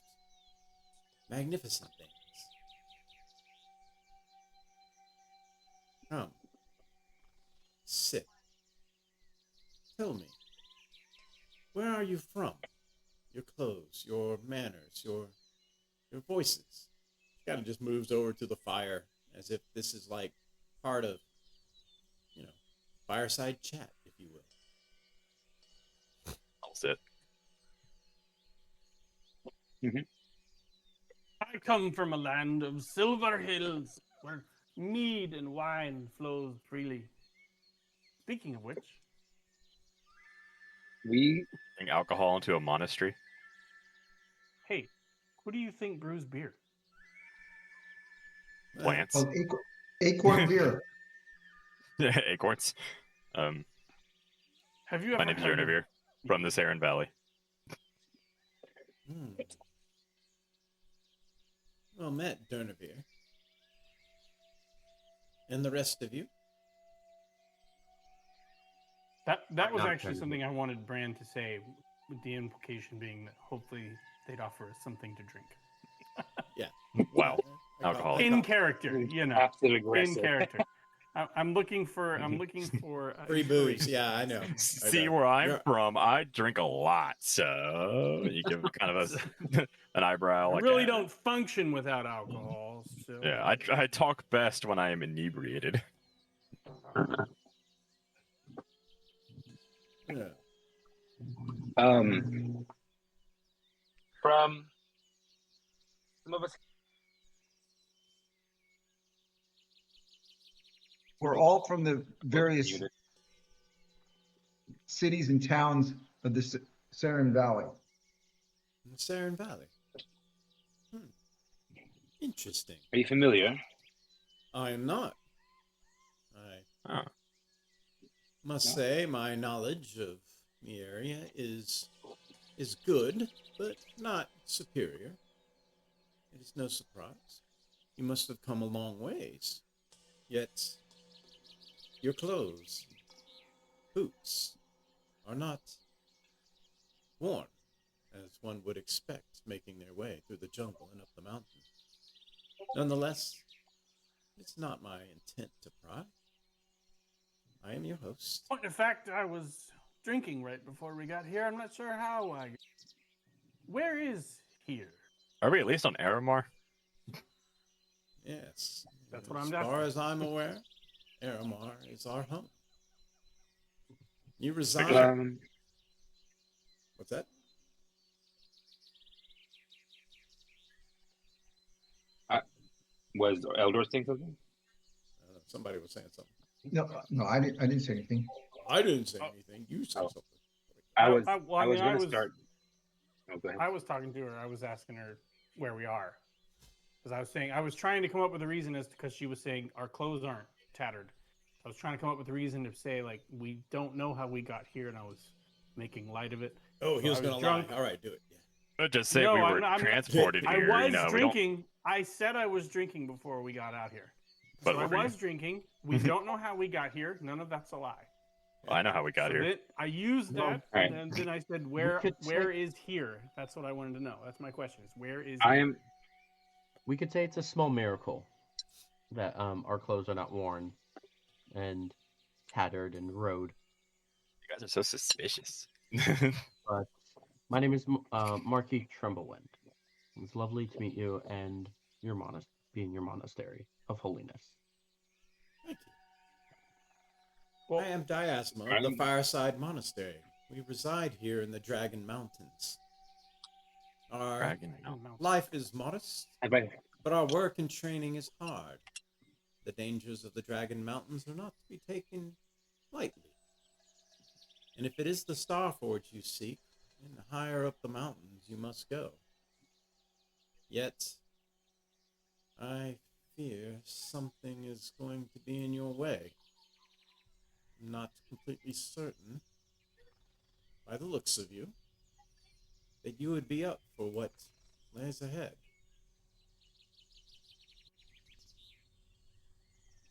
Speaker 3: magnificent things. Come, sit. Tell me, where are you from? Your clothes, your manners, your voices. She kind of just moves over to the fire as if this is like part of, fireside chat, if you will.
Speaker 2: I'll sit.
Speaker 5: I come from a land of silver hills where mead and wine flows freely. Speaking of which,
Speaker 8: We
Speaker 2: Bring alcohol into a monastery?
Speaker 5: hey, who do you think brews beer?
Speaker 2: Plants?
Speaker 6: Called Acorn Beer.
Speaker 2: Acorns?
Speaker 5: Have you
Speaker 2: My
Speaker 5: ever
Speaker 2: name's
Speaker 5: heard of
Speaker 2: Jernavir from the Saren Valley.
Speaker 3: Well met, Dernavir. And the rest of you?
Speaker 5: That was
Speaker 7: Not
Speaker 5: actually
Speaker 7: Jernavir.
Speaker 5: something I wanted Bran to say, with the implication being that hopefully they'd offer us something to drink.
Speaker 3: Yeah.
Speaker 2: Wow.
Speaker 3: I call-
Speaker 2: Alcohol.
Speaker 3: I
Speaker 5: In
Speaker 3: call-
Speaker 5: character, you know.
Speaker 8: passive
Speaker 5: In
Speaker 8: aggressive.
Speaker 5: character. I'm looking for a
Speaker 3: Free booze. Yeah, I know.
Speaker 2: See where I'm from, I drink a lot, so you give kind of an eyebrow.
Speaker 5: I
Speaker 2: Like
Speaker 5: really
Speaker 2: a-
Speaker 5: don't function without alcohol. So
Speaker 2: Yeah, I talk best when I am inebriated.
Speaker 3: Yeah.
Speaker 8: From some of us.
Speaker 6: We're all from the various cities and towns of this Saren Valley.
Speaker 3: In the Saren Valley. Interesting.
Speaker 8: Are you familiar?
Speaker 3: I am not. I
Speaker 2: Oh,
Speaker 3: must
Speaker 8: No?
Speaker 3: say my knowledge of the area is good, but not superior. It is no surprise. You must have come a long ways. Yet your clothes, boots, are not worn, as one would expect, making their way through the jungle and up the mountain. Nonetheless, it's not my intent to pry. I am your host.
Speaker 5: In fact, I was drinking right before we got here. I'm not sure how I. Where is here?
Speaker 2: are we at least on Aramar?
Speaker 3: Yes.
Speaker 5: That's what
Speaker 3: as
Speaker 5: I'm
Speaker 3: far
Speaker 5: asking.
Speaker 3: as I'm aware, Aramar is our home. You reside. What's that?
Speaker 8: Was Eldor saying something?
Speaker 3: I don't know, somebody was saying something.
Speaker 6: No, I didn't say anything.
Speaker 3: I didn't say anything. You said
Speaker 8: Oh.
Speaker 3: something.
Speaker 8: I was
Speaker 5: well, I
Speaker 8: I was
Speaker 5: mean,
Speaker 8: going to start. Oh, go ahead.
Speaker 5: I was talking to her. I was asking her where we are, because I was trying to come up with a reason as because she was saying our clothes aren't tattered. I was trying to come up with a reason to say like we don't know how we got here, and I was making light of it.
Speaker 3: Oh, he
Speaker 5: So
Speaker 3: was
Speaker 5: I
Speaker 3: going to
Speaker 5: drunk.
Speaker 3: lie. All right, do it. Yeah.
Speaker 2: Just say
Speaker 5: No,
Speaker 2: we
Speaker 5: I'm
Speaker 2: were
Speaker 5: not-
Speaker 2: transported
Speaker 5: I
Speaker 2: here.
Speaker 5: was
Speaker 2: we don't.
Speaker 5: drinking. I said I was drinking before we got out here.
Speaker 2: But
Speaker 5: So I
Speaker 2: what were you?
Speaker 5: was drinking. We don't know how we got here. None of that's a lie.
Speaker 2: I know how we got
Speaker 5: So
Speaker 2: here.
Speaker 5: then I used
Speaker 7: Well,
Speaker 5: that,
Speaker 8: Alright.
Speaker 5: and then I said, "Where
Speaker 7: could say-
Speaker 5: where is here?" That's what I wanted to know. That's my question: is where is
Speaker 8: I
Speaker 5: here?
Speaker 8: am.
Speaker 7: We could say it's a small miracle that our clothes are not worn and tattered and rode.
Speaker 2: You guys are so suspicious.
Speaker 7: But my name is Marky Tremblewind. It's lovely to meet you and your be in your monastery of holiness.
Speaker 3: Thank you.
Speaker 5: Well,
Speaker 3: I am Diasma of the Fireside Monastery. We reside here in the Dragon Mountains. Our
Speaker 2: Dragon.
Speaker 5: Oh, no.
Speaker 3: life is modest, but our work and training is hard. The dangers of the Dragon Mountains are not to be taken lightly. And if it is the Starforge you seek, then the higher up the mountains you must go. Yet, I fear something is going to be in your way. I'm not completely certain, by the looks of you, that you would be up for what lays ahead.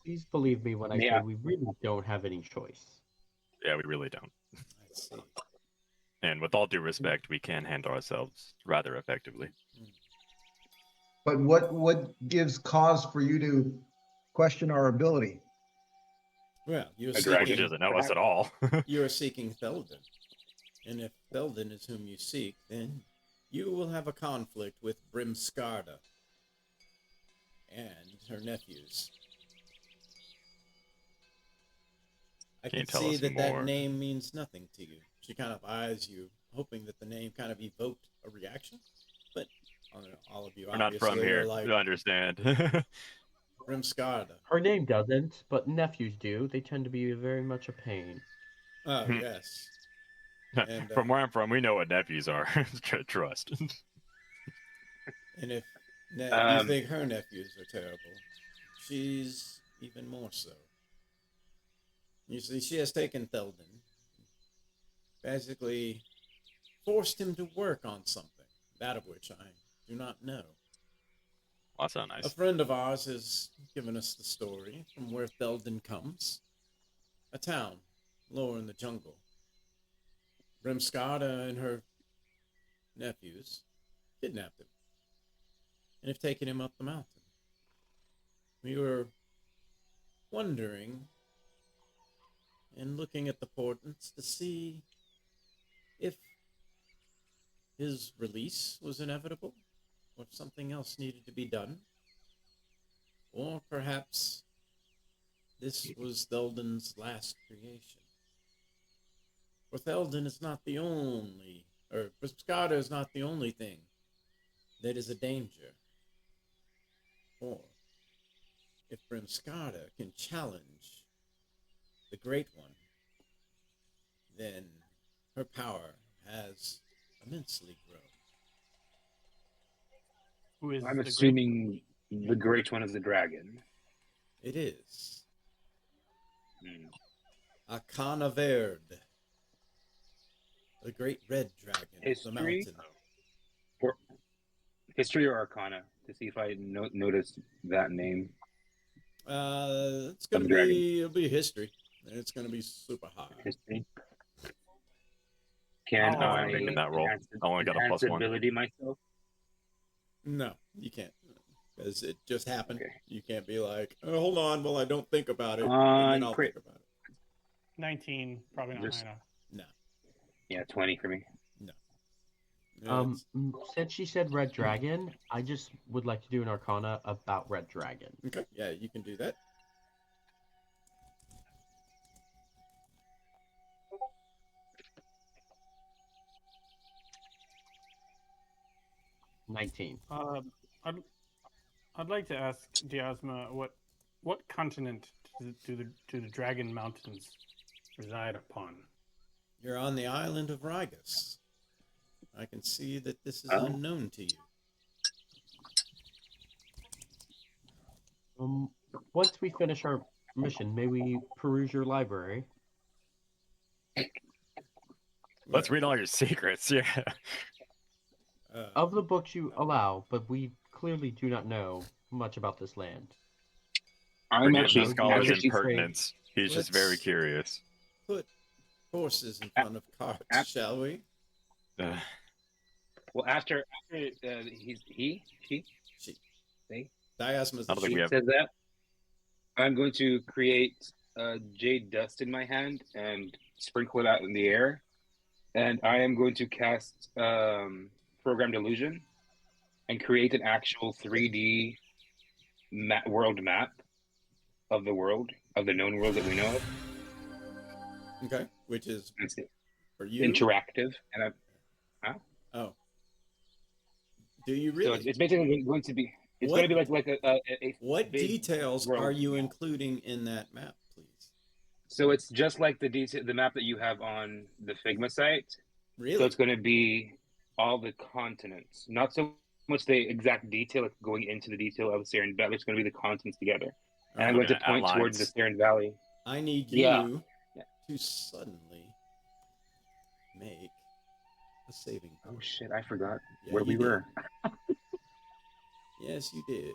Speaker 7: Please believe me when I
Speaker 8: May
Speaker 7: say
Speaker 8: I-
Speaker 7: we really don't have any choice.
Speaker 2: Yeah, we really don't.
Speaker 3: I see.
Speaker 2: And with all due respect, we can handle ourselves rather effectively.
Speaker 6: But what gives cause for you to question our ability?
Speaker 3: Well, you're
Speaker 8: A
Speaker 2: He
Speaker 8: dragon.
Speaker 3: seeking,
Speaker 2: doesn't know us at all.
Speaker 3: you are seeking Theldon. And if Theldon is whom you seek, then you will have a conflict with Brimskarda and her nephews. I
Speaker 2: Can you
Speaker 3: can
Speaker 2: tell
Speaker 3: see
Speaker 2: us
Speaker 3: that
Speaker 2: more?
Speaker 3: that name means nothing to you. She kind of eyes you, hoping that the name kind of evoked a reaction. But all of you
Speaker 2: We're not
Speaker 3: obviously
Speaker 2: from
Speaker 3: are
Speaker 2: here.
Speaker 3: like
Speaker 2: We understand.
Speaker 3: Brimskarda.
Speaker 7: Her name doesn't, but nephews do. They tend to be very much a pain.
Speaker 3: Oh,
Speaker 2: Hmm.
Speaker 3: yes. And,
Speaker 2: From where I'm from, we know what nephews are. Trust.
Speaker 3: And if you
Speaker 8: Um,
Speaker 3: think her nephews are terrible, she's even more so. You see, she has taken Theldon, basically forced him to work on something, that of which I do not know.
Speaker 2: Well, that's not
Speaker 3: A
Speaker 2: nice.
Speaker 3: friend of ours has given us the story from where Theldon comes. A town lower in the jungle. Brimskarda and her nephews kidnapped him and have taken him up the mountain. We were wondering and looking at the portents to see if his release was inevitable, or if something else needed to be done, or perhaps this was Theldon's last creation. For Theldon is not the only, or Brimskarda is not the only thing that is a danger. Or if Brimskarda can challenge the Great One, then her power has immensely grown.
Speaker 5: Who is
Speaker 8: I'm
Speaker 5: the great-
Speaker 8: assuming the great one is the dragon.
Speaker 3: It is
Speaker 8: Hmm.
Speaker 3: Akana Verde, the great red dragon of the
Speaker 8: History?
Speaker 3: mountain.
Speaker 8: Or history or arcana to see if I notice that name.
Speaker 3: It's gonna
Speaker 8: Of the dragon.
Speaker 3: be it'll be history. And it's gonna be super high.
Speaker 8: History. Can
Speaker 5: Oh,
Speaker 8: I
Speaker 5: I'm
Speaker 2: making that roll.
Speaker 8: enhance-
Speaker 2: I only got a
Speaker 8: enhance
Speaker 2: +1.
Speaker 8: ability myself?
Speaker 3: No, you can't, because it just happened.
Speaker 8: Okay.
Speaker 3: You can't be like, oh, hold on, well, I don't think about it, and
Speaker 8: On
Speaker 3: then I'll
Speaker 8: crit.
Speaker 3: think about it.
Speaker 5: 19, probably not
Speaker 8: Just-
Speaker 5: high enough.
Speaker 3: No.
Speaker 8: Yeah, 20 for me.
Speaker 3: It's-
Speaker 7: Since she said red dragon, I just would like to do an arcana about red dragon.
Speaker 3: okay, yeah, you can do that.
Speaker 7: $19.
Speaker 5: I'd like to ask Diasma what continent do the Dragon Mountains reside upon?
Speaker 3: You're on the island of Rygus. I can see that this is
Speaker 8: Oh.
Speaker 3: unknown to you.
Speaker 7: Once we finish our mission, may we peruse your library?
Speaker 2: Let's read all your secrets. Yeah.
Speaker 7: Of the books you allow, but we clearly do not know much about this land.
Speaker 8: I'm
Speaker 2: Forget
Speaker 8: actually
Speaker 2: the scholar's
Speaker 7: actually
Speaker 2: impertinence. He's just very
Speaker 3: Let's-
Speaker 2: curious.
Speaker 3: Put horses in front of carts, shall we?
Speaker 2: Uh,
Speaker 8: well after he
Speaker 3: She.
Speaker 8: they
Speaker 3: Diasma's
Speaker 2: I
Speaker 3: a
Speaker 2: don't think
Speaker 3: she.
Speaker 2: we have-
Speaker 8: says that. I'm going to create jade dust in my hand and sprinkle it out in the air, and I am going to cast programmed illusion and create an actual 3D world map of the world, of the known world that we know of.
Speaker 3: Okay, which is
Speaker 8: It's
Speaker 3: for you.
Speaker 8: interactive, and
Speaker 3: Oh. Do you
Speaker 8: so
Speaker 3: really?
Speaker 8: it's basically going to be. It's
Speaker 3: What-
Speaker 8: going to be like a
Speaker 3: What
Speaker 8: big
Speaker 3: details
Speaker 8: world
Speaker 3: are you
Speaker 8: map.
Speaker 3: including in that map, please?
Speaker 8: So it's just like the map that you have on the Figma site. So
Speaker 3: Really?
Speaker 8: it's going to be all the continents, not so much the exact detail, like going into the detail of Saren Valley. It's going to be the continents together. And I'm
Speaker 3: Alright.
Speaker 8: going to point towards the Saren Valley.
Speaker 3: I need
Speaker 8: Yeah.
Speaker 3: you to suddenly make a saving throw.
Speaker 8: Oh shit! I forgot
Speaker 3: Yeah,
Speaker 8: where we
Speaker 3: you did.
Speaker 8: were.
Speaker 3: Yes, you did.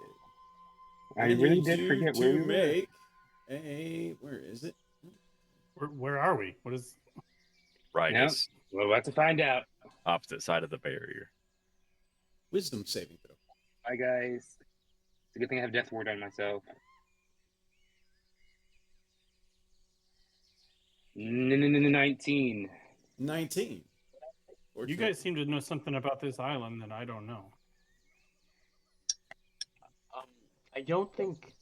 Speaker 8: I
Speaker 3: need
Speaker 8: really did
Speaker 3: you
Speaker 8: forget
Speaker 3: to
Speaker 8: where we were.
Speaker 3: make a. Where is it?
Speaker 5: Where are we? What is?
Speaker 2: right.
Speaker 8: Yeah.
Speaker 2: It's
Speaker 8: We're about to find out.
Speaker 2: opposite side of the barrier.
Speaker 3: Wisdom saving throw.
Speaker 8: Bye, guys. It's a good thing I have Death Ward on myself. 19.
Speaker 3: 19.
Speaker 5: You guys seem to know something about this island that I don't know.
Speaker 7: I don't think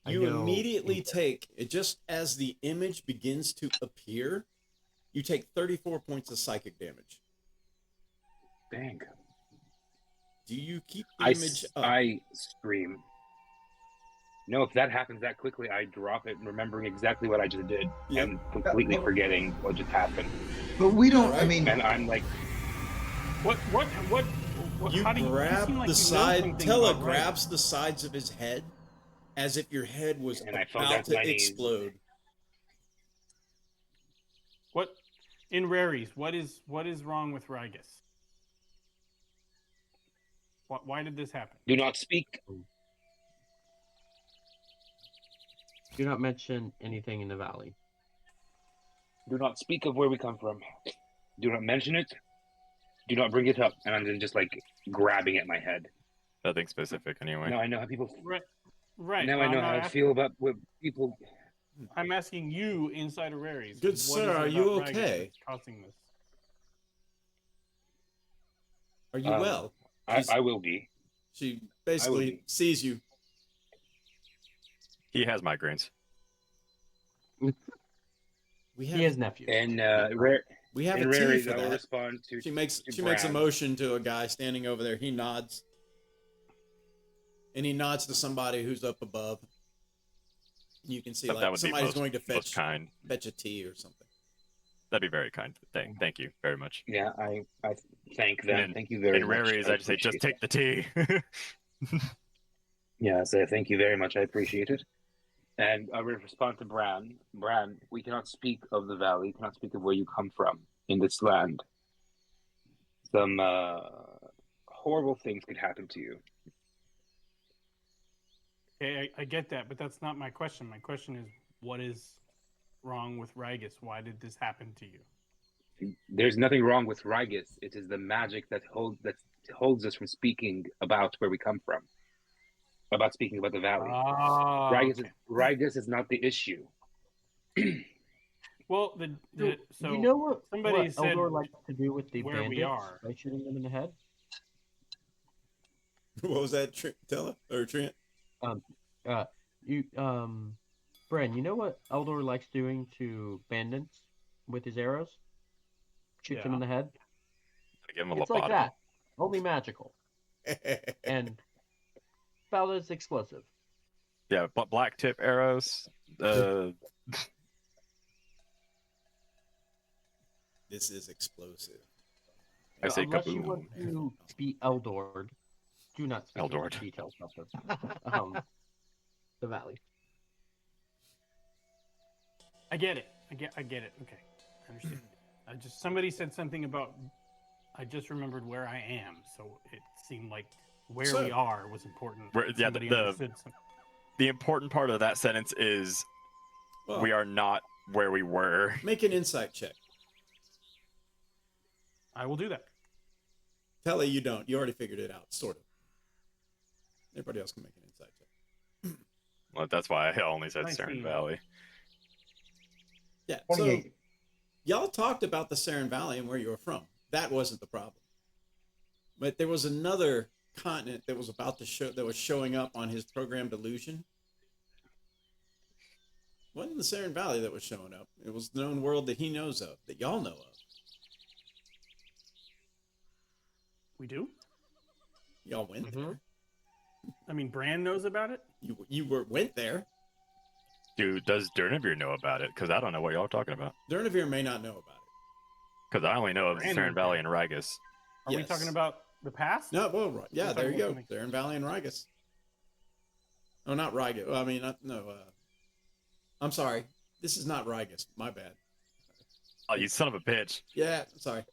Speaker 7: I
Speaker 3: You
Speaker 7: know
Speaker 3: immediately take it just as the image begins to appear. You take 34 points of psychic damage.
Speaker 8: Dang.
Speaker 3: Do you keep the
Speaker 8: I,
Speaker 3: image up?
Speaker 8: I scream. No, if that happens that quickly, I drop it, remembering exactly what I just did
Speaker 3: Yeah.
Speaker 8: and completely forgetting what just happened.
Speaker 6: But we don't. I
Speaker 3: Alright.
Speaker 6: mean,
Speaker 8: And I'm like,
Speaker 5: What?
Speaker 3: You
Speaker 5: how do you
Speaker 3: grab
Speaker 5: seem like
Speaker 3: the
Speaker 5: you know
Speaker 3: side.
Speaker 5: something
Speaker 3: Tella
Speaker 5: about Ray.
Speaker 3: grabs the sides of his head, as if your head was
Speaker 8: And I fell down
Speaker 3: about
Speaker 8: to
Speaker 3: to
Speaker 8: my knees.
Speaker 3: explode.
Speaker 5: What in Raries? What is wrong with Rygus? Why did this happen?
Speaker 8: do not speak.
Speaker 7: do not mention anything in the valley.
Speaker 8: Do not speak of where we come from. Do not mention it. Do not bring it up. And I'm then just like grabbing at my head.
Speaker 2: Nothing specific anyway.
Speaker 8: Now I know how people.
Speaker 5: Right.
Speaker 8: Now I know
Speaker 5: I'm
Speaker 8: how
Speaker 5: not
Speaker 8: I feel about what people.
Speaker 5: I'm asking you inside of Raries.
Speaker 3: Good
Speaker 5: what is
Speaker 3: sir,
Speaker 5: it
Speaker 3: are you
Speaker 5: about Rygus
Speaker 3: okay?
Speaker 5: that's causing this?
Speaker 3: Are you well? She's-
Speaker 8: I will be.
Speaker 3: She basically
Speaker 8: be.
Speaker 3: sees you.
Speaker 2: He has migraines.
Speaker 3: We
Speaker 7: He
Speaker 3: have
Speaker 7: has nephews.
Speaker 8: And rare.
Speaker 3: we have
Speaker 8: In
Speaker 3: a tea
Speaker 8: Raries,
Speaker 3: for
Speaker 8: I will
Speaker 3: that.
Speaker 8: respond to.
Speaker 3: She makes
Speaker 8: to
Speaker 3: a
Speaker 8: Brown.
Speaker 3: motion to a guy standing over there. He nods, and he nods to somebody who's up above. You can see
Speaker 2: But that
Speaker 3: like
Speaker 2: would be
Speaker 3: somebody's
Speaker 2: most,
Speaker 3: going to
Speaker 2: most
Speaker 3: fetch
Speaker 2: kind.
Speaker 3: a tea or something.
Speaker 2: That'd be very kind. Thank you very much.
Speaker 8: Yeah, I thank them.
Speaker 2: And
Speaker 8: Thank you very
Speaker 2: in
Speaker 8: much.
Speaker 2: rares, I just say, just
Speaker 8: appreciate
Speaker 2: take the tea.
Speaker 8: Yeah, so thank you very much. I appreciate it. And I will respond to Bran. Bran, we cannot speak of the valley, cannot speak of where you come from in this land. Some horrible things could happen to you.
Speaker 5: Okay, I get that, but that's not my question. My question is, what is wrong with Rygus? Why did this happen to you?
Speaker 8: There's nothing wrong with Rygus. It is the magic that holds us from speaking about where we come from, about speaking about the valley.
Speaker 5: Ah, okay.
Speaker 8: Rygus is not the issue.
Speaker 5: Well, so
Speaker 7: you know what
Speaker 5: somebody said
Speaker 7: Eldor likes to do with the
Speaker 5: where we
Speaker 7: bandits
Speaker 5: are.
Speaker 7: by shooting them in the head?
Speaker 3: What was that, Tella or Trent?
Speaker 7: Bren, you know what Eldor likes doing to bandits with his arrows? Shoots them in the head.
Speaker 2: Give him a
Speaker 7: It's like
Speaker 2: lobotomy.
Speaker 7: that, only magical and about as explosive.
Speaker 2: Yeah, but black tip arrows.
Speaker 3: This is explosive.
Speaker 2: I say
Speaker 7: Unless you
Speaker 2: kaboom.
Speaker 7: want to be Eldord, do not speak
Speaker 2: Eldord.
Speaker 7: of details about the valley.
Speaker 5: I get it. I get it. Okay, I understand. Somebody said something about. I just remembered where I am, so it seemed like where we are was important.
Speaker 2: Yeah,
Speaker 5: Somebody understood something.
Speaker 2: the important part of that sentence is
Speaker 3: Well,
Speaker 2: we are not where we were.
Speaker 3: Make an insight check.
Speaker 5: I will do that.
Speaker 3: Tella, you don't. You already figured it out, sort of. Everybody else can make an insight check.
Speaker 2: Well, that's why I only said
Speaker 5: 19.
Speaker 2: Saren Valley.
Speaker 3: Yeah. So
Speaker 6: 28.
Speaker 3: y'all talked about the Saren Valley and where you were from. That wasn't the problem. But there was another continent that was about to show that was showing up on his program Delusion. It wasn't the Saren Valley that was showing up. It was the known world that he knows of, that y'all know of.
Speaker 5: We do.
Speaker 3: Y'all went there.
Speaker 5: I mean, Bran knows about it.
Speaker 3: Went there.
Speaker 2: Dude, does Durnavir know about it? Because I don't know what y'all are talking about.
Speaker 3: Durnavir may not know about it.
Speaker 2: Because I only know of
Speaker 5: Bran
Speaker 2: Saren
Speaker 5: knows
Speaker 2: Valley and Rygus.
Speaker 5: Are we talking about the past?
Speaker 3: No, well, right. Yeah,
Speaker 5: We're
Speaker 3: there
Speaker 5: talking
Speaker 3: you
Speaker 5: about
Speaker 3: go.
Speaker 5: something-
Speaker 3: Saren Valley and Rygus. Oh, not Rygus. Well, I mean, I'm sorry. This is not Rygus. My bad.
Speaker 2: Oh, you son of a bitch.
Speaker 3: Yeah, sorry.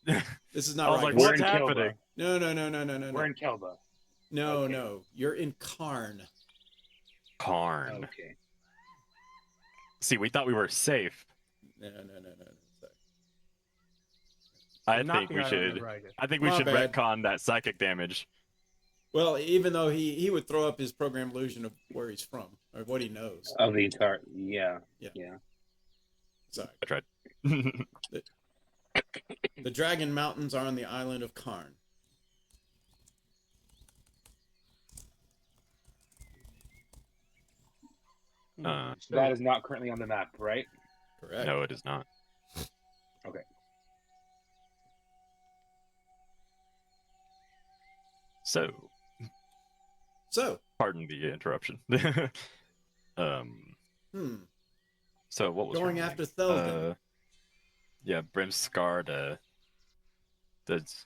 Speaker 3: This is not
Speaker 2: I was
Speaker 3: Rygus.
Speaker 2: like,
Speaker 8: We're
Speaker 2: what's
Speaker 8: in Kelba.
Speaker 2: happening?
Speaker 3: No.
Speaker 8: We're in Kelba.
Speaker 3: No,
Speaker 8: Okay.
Speaker 3: no. You're in Karn.
Speaker 2: Karn.
Speaker 8: Okay.
Speaker 2: See, we thought we were safe.
Speaker 3: No. Sorry.
Speaker 2: I
Speaker 5: Not
Speaker 2: think
Speaker 5: the
Speaker 2: we
Speaker 5: island of
Speaker 2: should.
Speaker 5: Rygus.
Speaker 2: I think we
Speaker 3: My
Speaker 2: should
Speaker 3: bad.
Speaker 2: retcon that psychic damage.
Speaker 3: Well, even though he would throw up his program illusion of where he's from or what he knows.
Speaker 8: Of the entire, yeah.
Speaker 3: Sorry.
Speaker 2: I tried.
Speaker 3: The Dragon Mountains are on the island of Karn.
Speaker 8: That is not currently on the map, right?
Speaker 3: Correct.
Speaker 2: No, it is not.
Speaker 8: Okay.
Speaker 2: So,
Speaker 3: So,
Speaker 2: pardon the interruption. So what was her
Speaker 3: going
Speaker 2: name?
Speaker 3: after Theldon.
Speaker 2: Yeah, Brimskarda. Does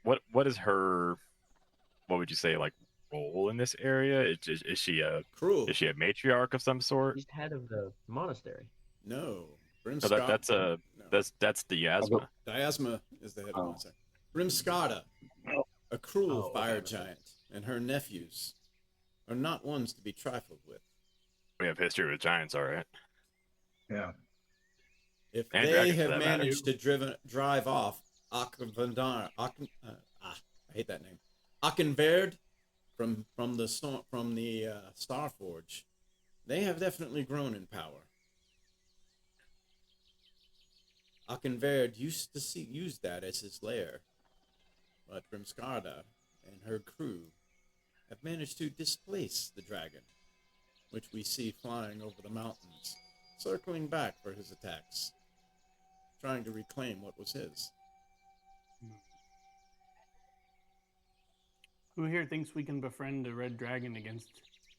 Speaker 2: what is her? What would you say, like, role in this area? Is she a
Speaker 3: Cruel.
Speaker 2: matriarch of some sort?
Speaker 7: He's head of the monastery.
Speaker 3: No.
Speaker 2: No,
Speaker 3: Brimskarda.
Speaker 2: that's the Yasma.
Speaker 3: Diasma is the head of the monster. Brimskarda, a cruel fire giant, and her nephews are not ones to be trifled with.
Speaker 2: We have history with giants, all right.
Speaker 6: Yeah.
Speaker 3: If
Speaker 2: And
Speaker 3: they
Speaker 2: dragons, for
Speaker 3: have
Speaker 2: that matter.
Speaker 3: managed to drive off I hate that name. Akenverd from the Starforge, they have definitely grown in power. Akenverd used to use that as his lair, but Brimskarda and her crew have managed to displace the dragon, which we see flying over the mountains, circling back for his attacks, trying to reclaim what was his.
Speaker 5: Who here thinks we can befriend a red dragon against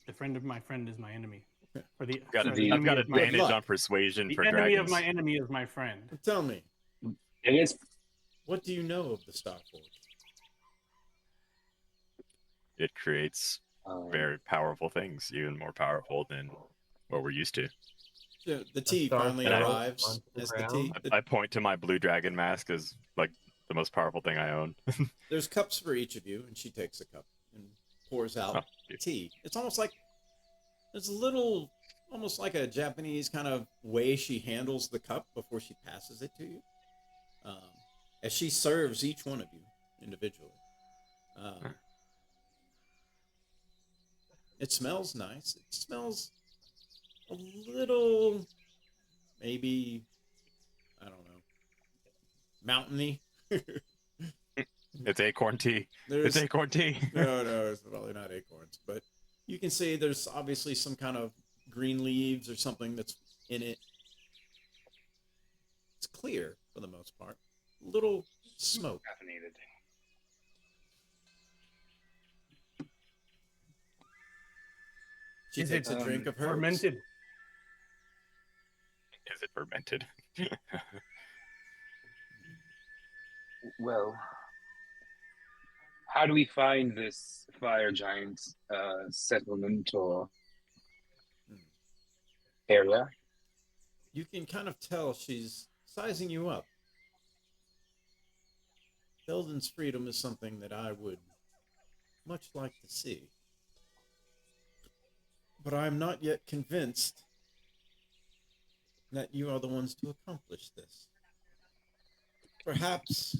Speaker 5: the friend of my friend is my enemy? For the
Speaker 2: Got
Speaker 5: for the
Speaker 2: I've got
Speaker 5: enemy of my-
Speaker 2: advantage
Speaker 3: luck.
Speaker 2: on persuasion
Speaker 5: the
Speaker 2: for
Speaker 5: enemy
Speaker 2: dragons.
Speaker 5: of my enemy is my friend.
Speaker 3: Tell me,
Speaker 8: It is.
Speaker 3: what do you know of the Starforge?
Speaker 2: It creates
Speaker 8: Um,
Speaker 2: very powerful things, even more powerful than what we're used to.
Speaker 3: The tea
Speaker 7: Star
Speaker 3: finally
Speaker 2: Forge
Speaker 3: arrives
Speaker 7: onto the
Speaker 3: as the
Speaker 7: ground.
Speaker 3: tea.
Speaker 2: I point to my blue dragon mask as like the most powerful thing I own.
Speaker 3: There's cups for each of you, and she takes a cup and pours out
Speaker 2: Oh, cute.
Speaker 3: tea. It's almost like there's a little, almost like a Japanese kind of way she handles the cup before she passes it to you, as she serves each one of you individually. It smells nice. It smells a little, maybe, I don't know, mountainy.
Speaker 2: It's acorn tea.
Speaker 3: There's
Speaker 2: It's acorn tea.
Speaker 3: no, it's probably not acorns, but you can see there's obviously some kind of green leaves or something that's in it. It's clear for the most part. Little smoke.
Speaker 8: caffeinated.
Speaker 3: She
Speaker 5: Is
Speaker 3: takes
Speaker 5: it,
Speaker 3: a drink of hers.
Speaker 5: Fermented.
Speaker 2: Is it fermented?
Speaker 8: Well, how do we find this fire giant settlement or area?
Speaker 3: You can kind of tell she's sizing you up. Belden's freedom is something that I would much like to see. But I am not yet convinced that you are the ones to accomplish this. Perhaps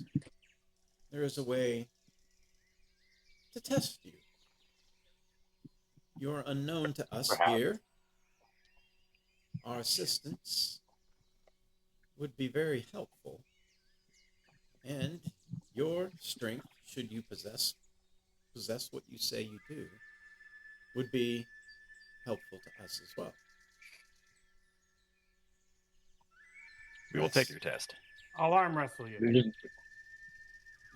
Speaker 3: there is a way to test you. You are unknown to us
Speaker 8: Perhaps.
Speaker 3: here. Our assistance would be very helpful. And your strength, should you possess what you say you do, would be helpful to us as well.
Speaker 2: We will take your test.
Speaker 5: I'll arm wrestle you.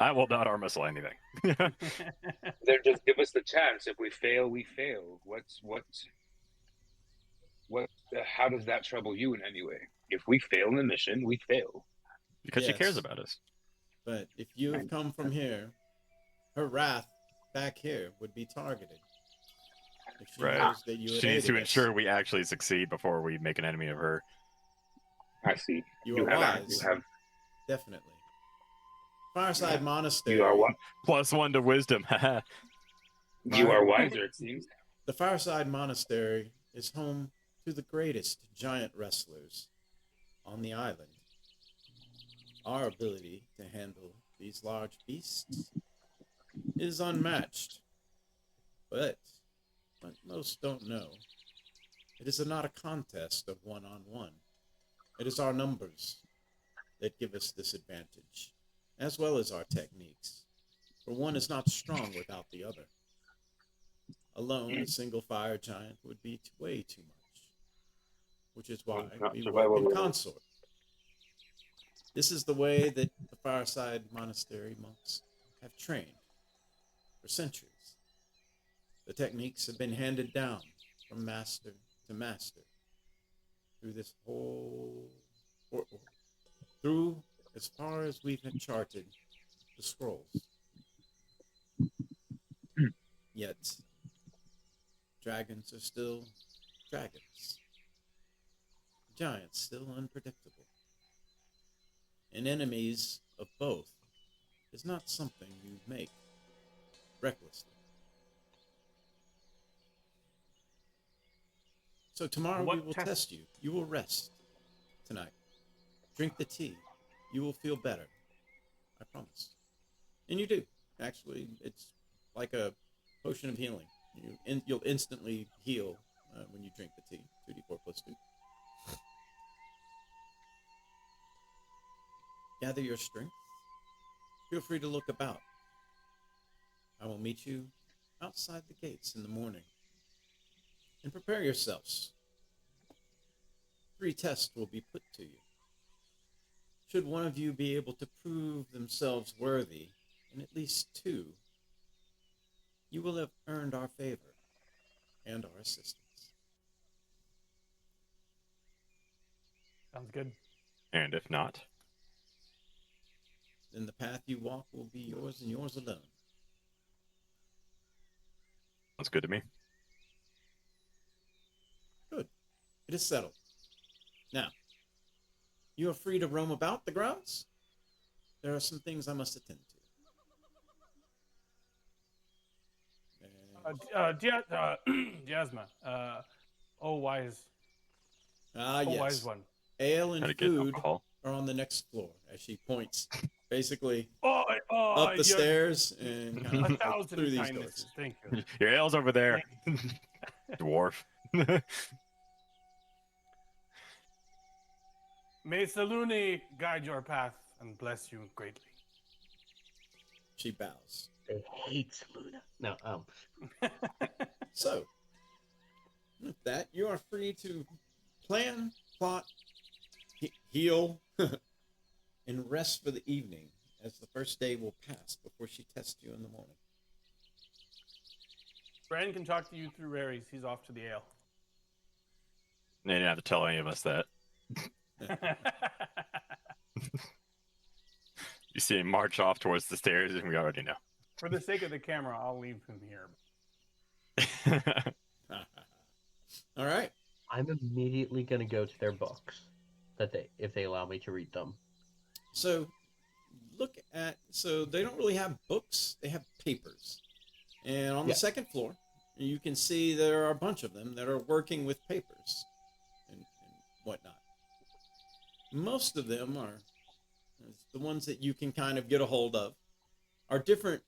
Speaker 2: I will not arm wrestle anything.
Speaker 8: Then just give us the chance. If we fail, we fail. How does that trouble you in any way? If we fail in the mission, we fail.
Speaker 2: Because she cares
Speaker 3: Yes.
Speaker 2: about us.
Speaker 3: But if you have come from here, her wrath back here would be targeted. If she
Speaker 2: Right.
Speaker 3: knows that you had
Speaker 2: She needs to
Speaker 3: aided us.
Speaker 2: ensure we actually succeed before we make an enemy of her.
Speaker 8: I see.
Speaker 3: You are
Speaker 8: have.
Speaker 3: wise.
Speaker 8: You have.
Speaker 3: Definitely. Fireside Monastery.
Speaker 8: You are what?
Speaker 2: +1 to wisdom.
Speaker 8: You are wiser, it seems.
Speaker 3: The Fireside Monastery is home to the greatest giant wrestlers on the island. Our ability to handle these large beasts is unmatched. But what most don't know, it is not a contest of one-on-one. It is our numbers that give us this advantage, as well as our techniques. For one is not strong without the other. Alone, a single fire giant would be way too much, which is why
Speaker 8: Not
Speaker 3: we
Speaker 8: survival
Speaker 3: work in
Speaker 8: level.
Speaker 3: consort. This is the way that the Fireside Monastery monks have trained for centuries. The techniques have been handed down from master to master through this whole, through as far as we've charted the scrolls. Yet, dragons are still dragons. Giants still unpredictable. And enemies of both is not something you make recklessly. So tomorrow we
Speaker 5: What
Speaker 3: will
Speaker 5: test-
Speaker 3: test you. You will rest tonight. Drink the tea. You will feel better. I promise. And you do. Actually, it's like a potion of healing. You'll instantly heal when you drink the tea. 2d4 plus 2. Gather your strength. Feel free to look about. I will meet you outside the gates in the morning. And prepare yourselves. 3 tests will be put to you. Should one of you be able to prove themselves worthy in at least 2, you will have earned our favor and our assistance.
Speaker 5: Sounds good.
Speaker 2: And if not,
Speaker 3: Then the path you walk will be yours and yours alone.
Speaker 2: sounds good to me.
Speaker 3: Good. It is settled. Now, you are free to roam about the grounds. There are some things I must attend to.
Speaker 5: Jasma. Oh, wise.
Speaker 3: Ah,
Speaker 5: Oh,
Speaker 3: yes.
Speaker 5: wise one.
Speaker 3: Ale
Speaker 2: How to
Speaker 3: and
Speaker 2: get
Speaker 3: food
Speaker 2: alcohol.
Speaker 3: are on the next floor, as she points basically
Speaker 5: Oh,
Speaker 3: up the stairs and kind
Speaker 5: A
Speaker 3: of
Speaker 5: thousand
Speaker 3: through these
Speaker 5: kindnesses.
Speaker 3: doors.
Speaker 5: Thank you.
Speaker 2: Your ale's over there, dwarf.
Speaker 5: May Saluni guide your path and bless you greatly.
Speaker 3: She bows.
Speaker 7: They hate Luna. No,
Speaker 3: So, with that, you are free to plan, plot, heal, and rest for the evening, as the first day will pass before she tests you in the morning.
Speaker 5: Bran can talk to you through Ares. He's off to the ale.
Speaker 2: They didn't have to tell any of us that. You see him march off towards the stairs, and we already know.
Speaker 5: For the sake of the camera, I'll leave him here.
Speaker 3: All right.
Speaker 7: I'm immediately gonna go to their books, if they allow me to read them.
Speaker 3: So, so they don't really have books, they have papers. And on
Speaker 7: Yeah.
Speaker 3: the second floor, you can see there are a bunch of them that are working with papers and whatnot. Most of them are the ones that you can kind of get a hold of are different.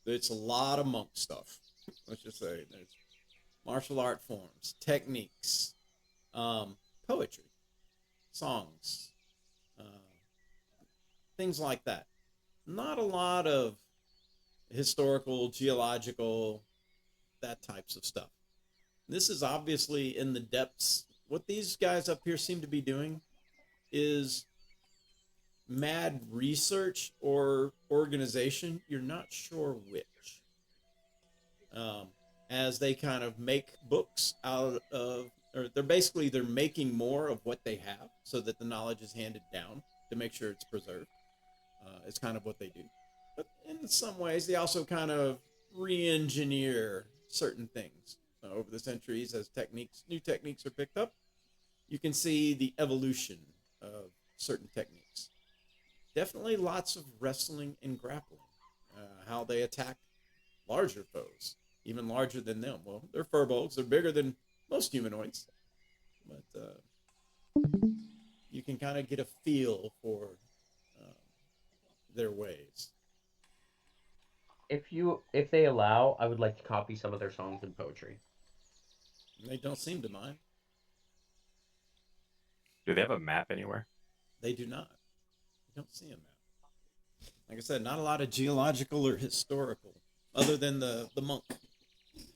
Speaker 3: It's a lot of monk stuff. Let's just say there's martial art forms, techniques, poetry, songs, things like that. Not a lot of historical, geological, that types of stuff. This is obviously in the depths. What these guys up here seem to be doing is mad research or organization. You're not sure which. As they kind of make books out of, or they're making more of what they have so that the knowledge is handed down to make sure it's preserved. It's kind of what they do. But in some ways, they also kind of re-engineer certain things over the centuries as new techniques are picked up. You can see the evolution of certain techniques. Definitely lots of wrestling and grappling. How they attack larger foes, even larger than them. Well, they're furbolgs. They're bigger than most humanoids. But you can kind of get a feel for their ways.
Speaker 7: If they allow, I would like to copy some of their songs and poetry.
Speaker 3: They don't seem to mind.
Speaker 2: Do they have a map anywhere?
Speaker 3: They do not. You don't see a map. Like I said, not a lot of geological or historical, other than the monk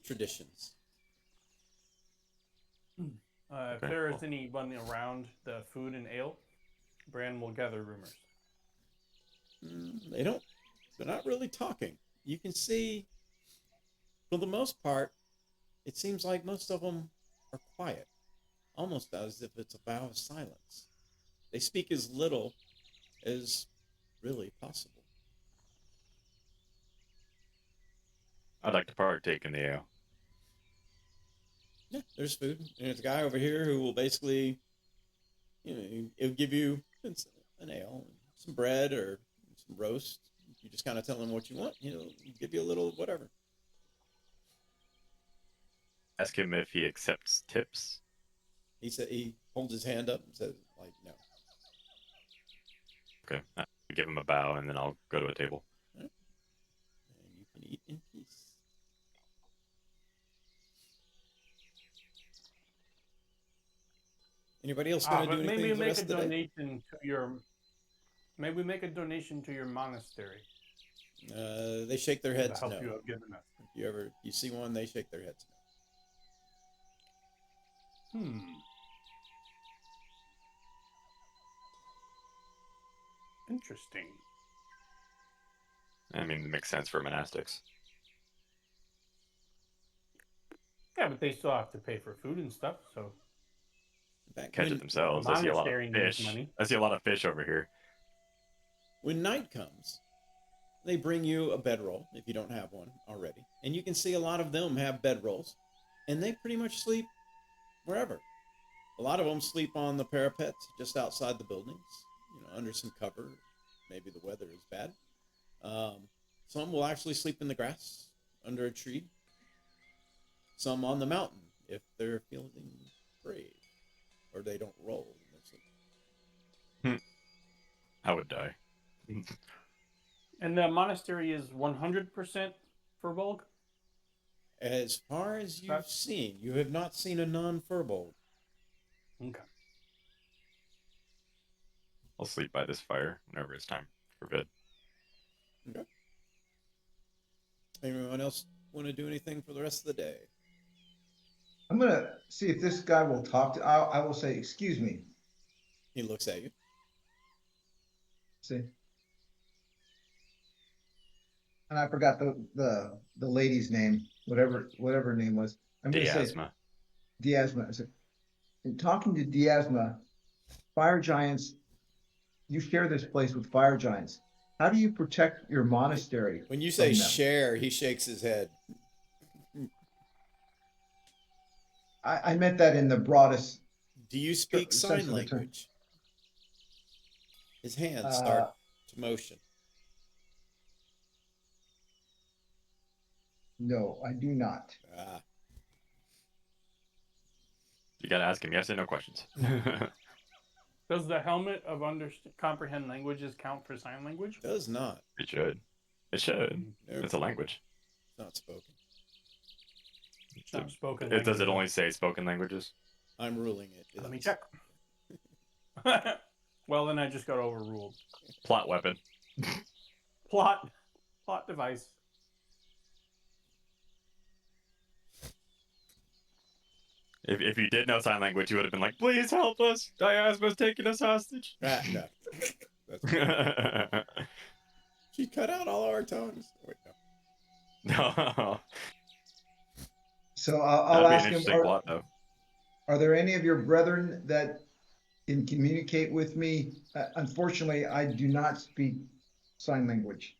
Speaker 3: traditions.
Speaker 5: If there is anyone around the food and ale, Bran will gather rumors.
Speaker 3: They're not really talking. You can see, for the most part, it seems like most of them are quiet, almost as if it's a vow of silence. They speak as little as really possible.
Speaker 2: I'd like to partake in the ale.
Speaker 3: Yeah, there's food. And there's a guy over here who will basically, it'll give you an ale, some bread or some roast. You just kind of tell him what you want. He'll give you a little whatever.
Speaker 2: Ask him if he accepts tips.
Speaker 3: He holds his hand up and says, like, no.
Speaker 2: Okay. I give him a bow, and then I'll go to a table.
Speaker 3: Right. And you can eat in peace. Anybody else going to do anything
Speaker 5: maybe
Speaker 3: for the
Speaker 5: make
Speaker 3: rest
Speaker 5: a
Speaker 3: of the day?
Speaker 5: donation to your. Maybe make a donation to your monastery.
Speaker 3: They shake their heads
Speaker 5: to
Speaker 3: no.
Speaker 5: help you out good enough.
Speaker 3: If you see one, they shake their heads no.
Speaker 5: Interesting.
Speaker 2: I mean, it makes sense for monastics.
Speaker 5: Yeah, but they still have to pay for food and stuff, so.
Speaker 3: fact,
Speaker 2: catch it themselves. I see a lot of
Speaker 5: Monastery needs
Speaker 2: fish.
Speaker 5: money.
Speaker 2: I see a lot of fish over here.
Speaker 3: when night comes, they bring you a bedroll if you don't have one already. And you can see a lot of them have bedrolls. And they pretty much sleep wherever. A lot of them sleep on the parapets just outside the buildings, under some cover. Maybe the weather is bad. Some will actually sleep in the grass under a tree. Some on the mountain if they're feeling brave or they don't roll in their sleep.
Speaker 2: I would die.
Speaker 5: And the monastery is 100% for Volk?
Speaker 3: As far as you've seen, you have not seen a non-furbolg.
Speaker 5: Okay.
Speaker 2: I'll sleep by this fire whenever it's time for bed.
Speaker 3: Okay. Anyone else want to do anything for the rest of the day?
Speaker 6: I'm gonna see if this guy will talk to. I will say, "Excuse me."
Speaker 3: He looks at you.
Speaker 6: See, and I forgot the lady's name, whatever her name was. I'm gonna say
Speaker 2: Diasma.
Speaker 6: Diasma. I said, in talking to Diasma, fire giants. You share this place with fire giants. How do you protect your monastery?
Speaker 3: When you say
Speaker 6: from them?
Speaker 3: share, he shakes his head.
Speaker 6: I meant that in the broadest.
Speaker 3: Do you speak
Speaker 6: sense
Speaker 3: sign
Speaker 6: of the term.
Speaker 3: language? His hands start to motion.
Speaker 6: No, I do not.
Speaker 3: Ah,
Speaker 2: You gotta ask him yes or no questions.
Speaker 5: Does the helmet of comprehend languages count for sign language?
Speaker 3: does not.
Speaker 2: It should. It should.
Speaker 3: Nope.
Speaker 2: It's a language.
Speaker 3: It's not spoken.
Speaker 5: It's not spoken.
Speaker 2: Does it only say spoken languages?
Speaker 3: I'm ruling it.
Speaker 5: Let me
Speaker 3: is.
Speaker 5: check. Well, then I just got overruled.
Speaker 2: Plot weapon.
Speaker 5: Plot device.
Speaker 2: If you did know sign language, you would have been like, please help us. Diasma's taking us hostage.
Speaker 3: Ah, no. That's She cut out all our tongues. Wait, no.
Speaker 2: No.
Speaker 6: So
Speaker 2: That'd
Speaker 6: I'll
Speaker 2: be
Speaker 6: ask
Speaker 2: an
Speaker 6: him.
Speaker 2: interesting plot, though.
Speaker 6: Are there any of your brethren that can communicate with me? Unfortunately, I do not speak sign language.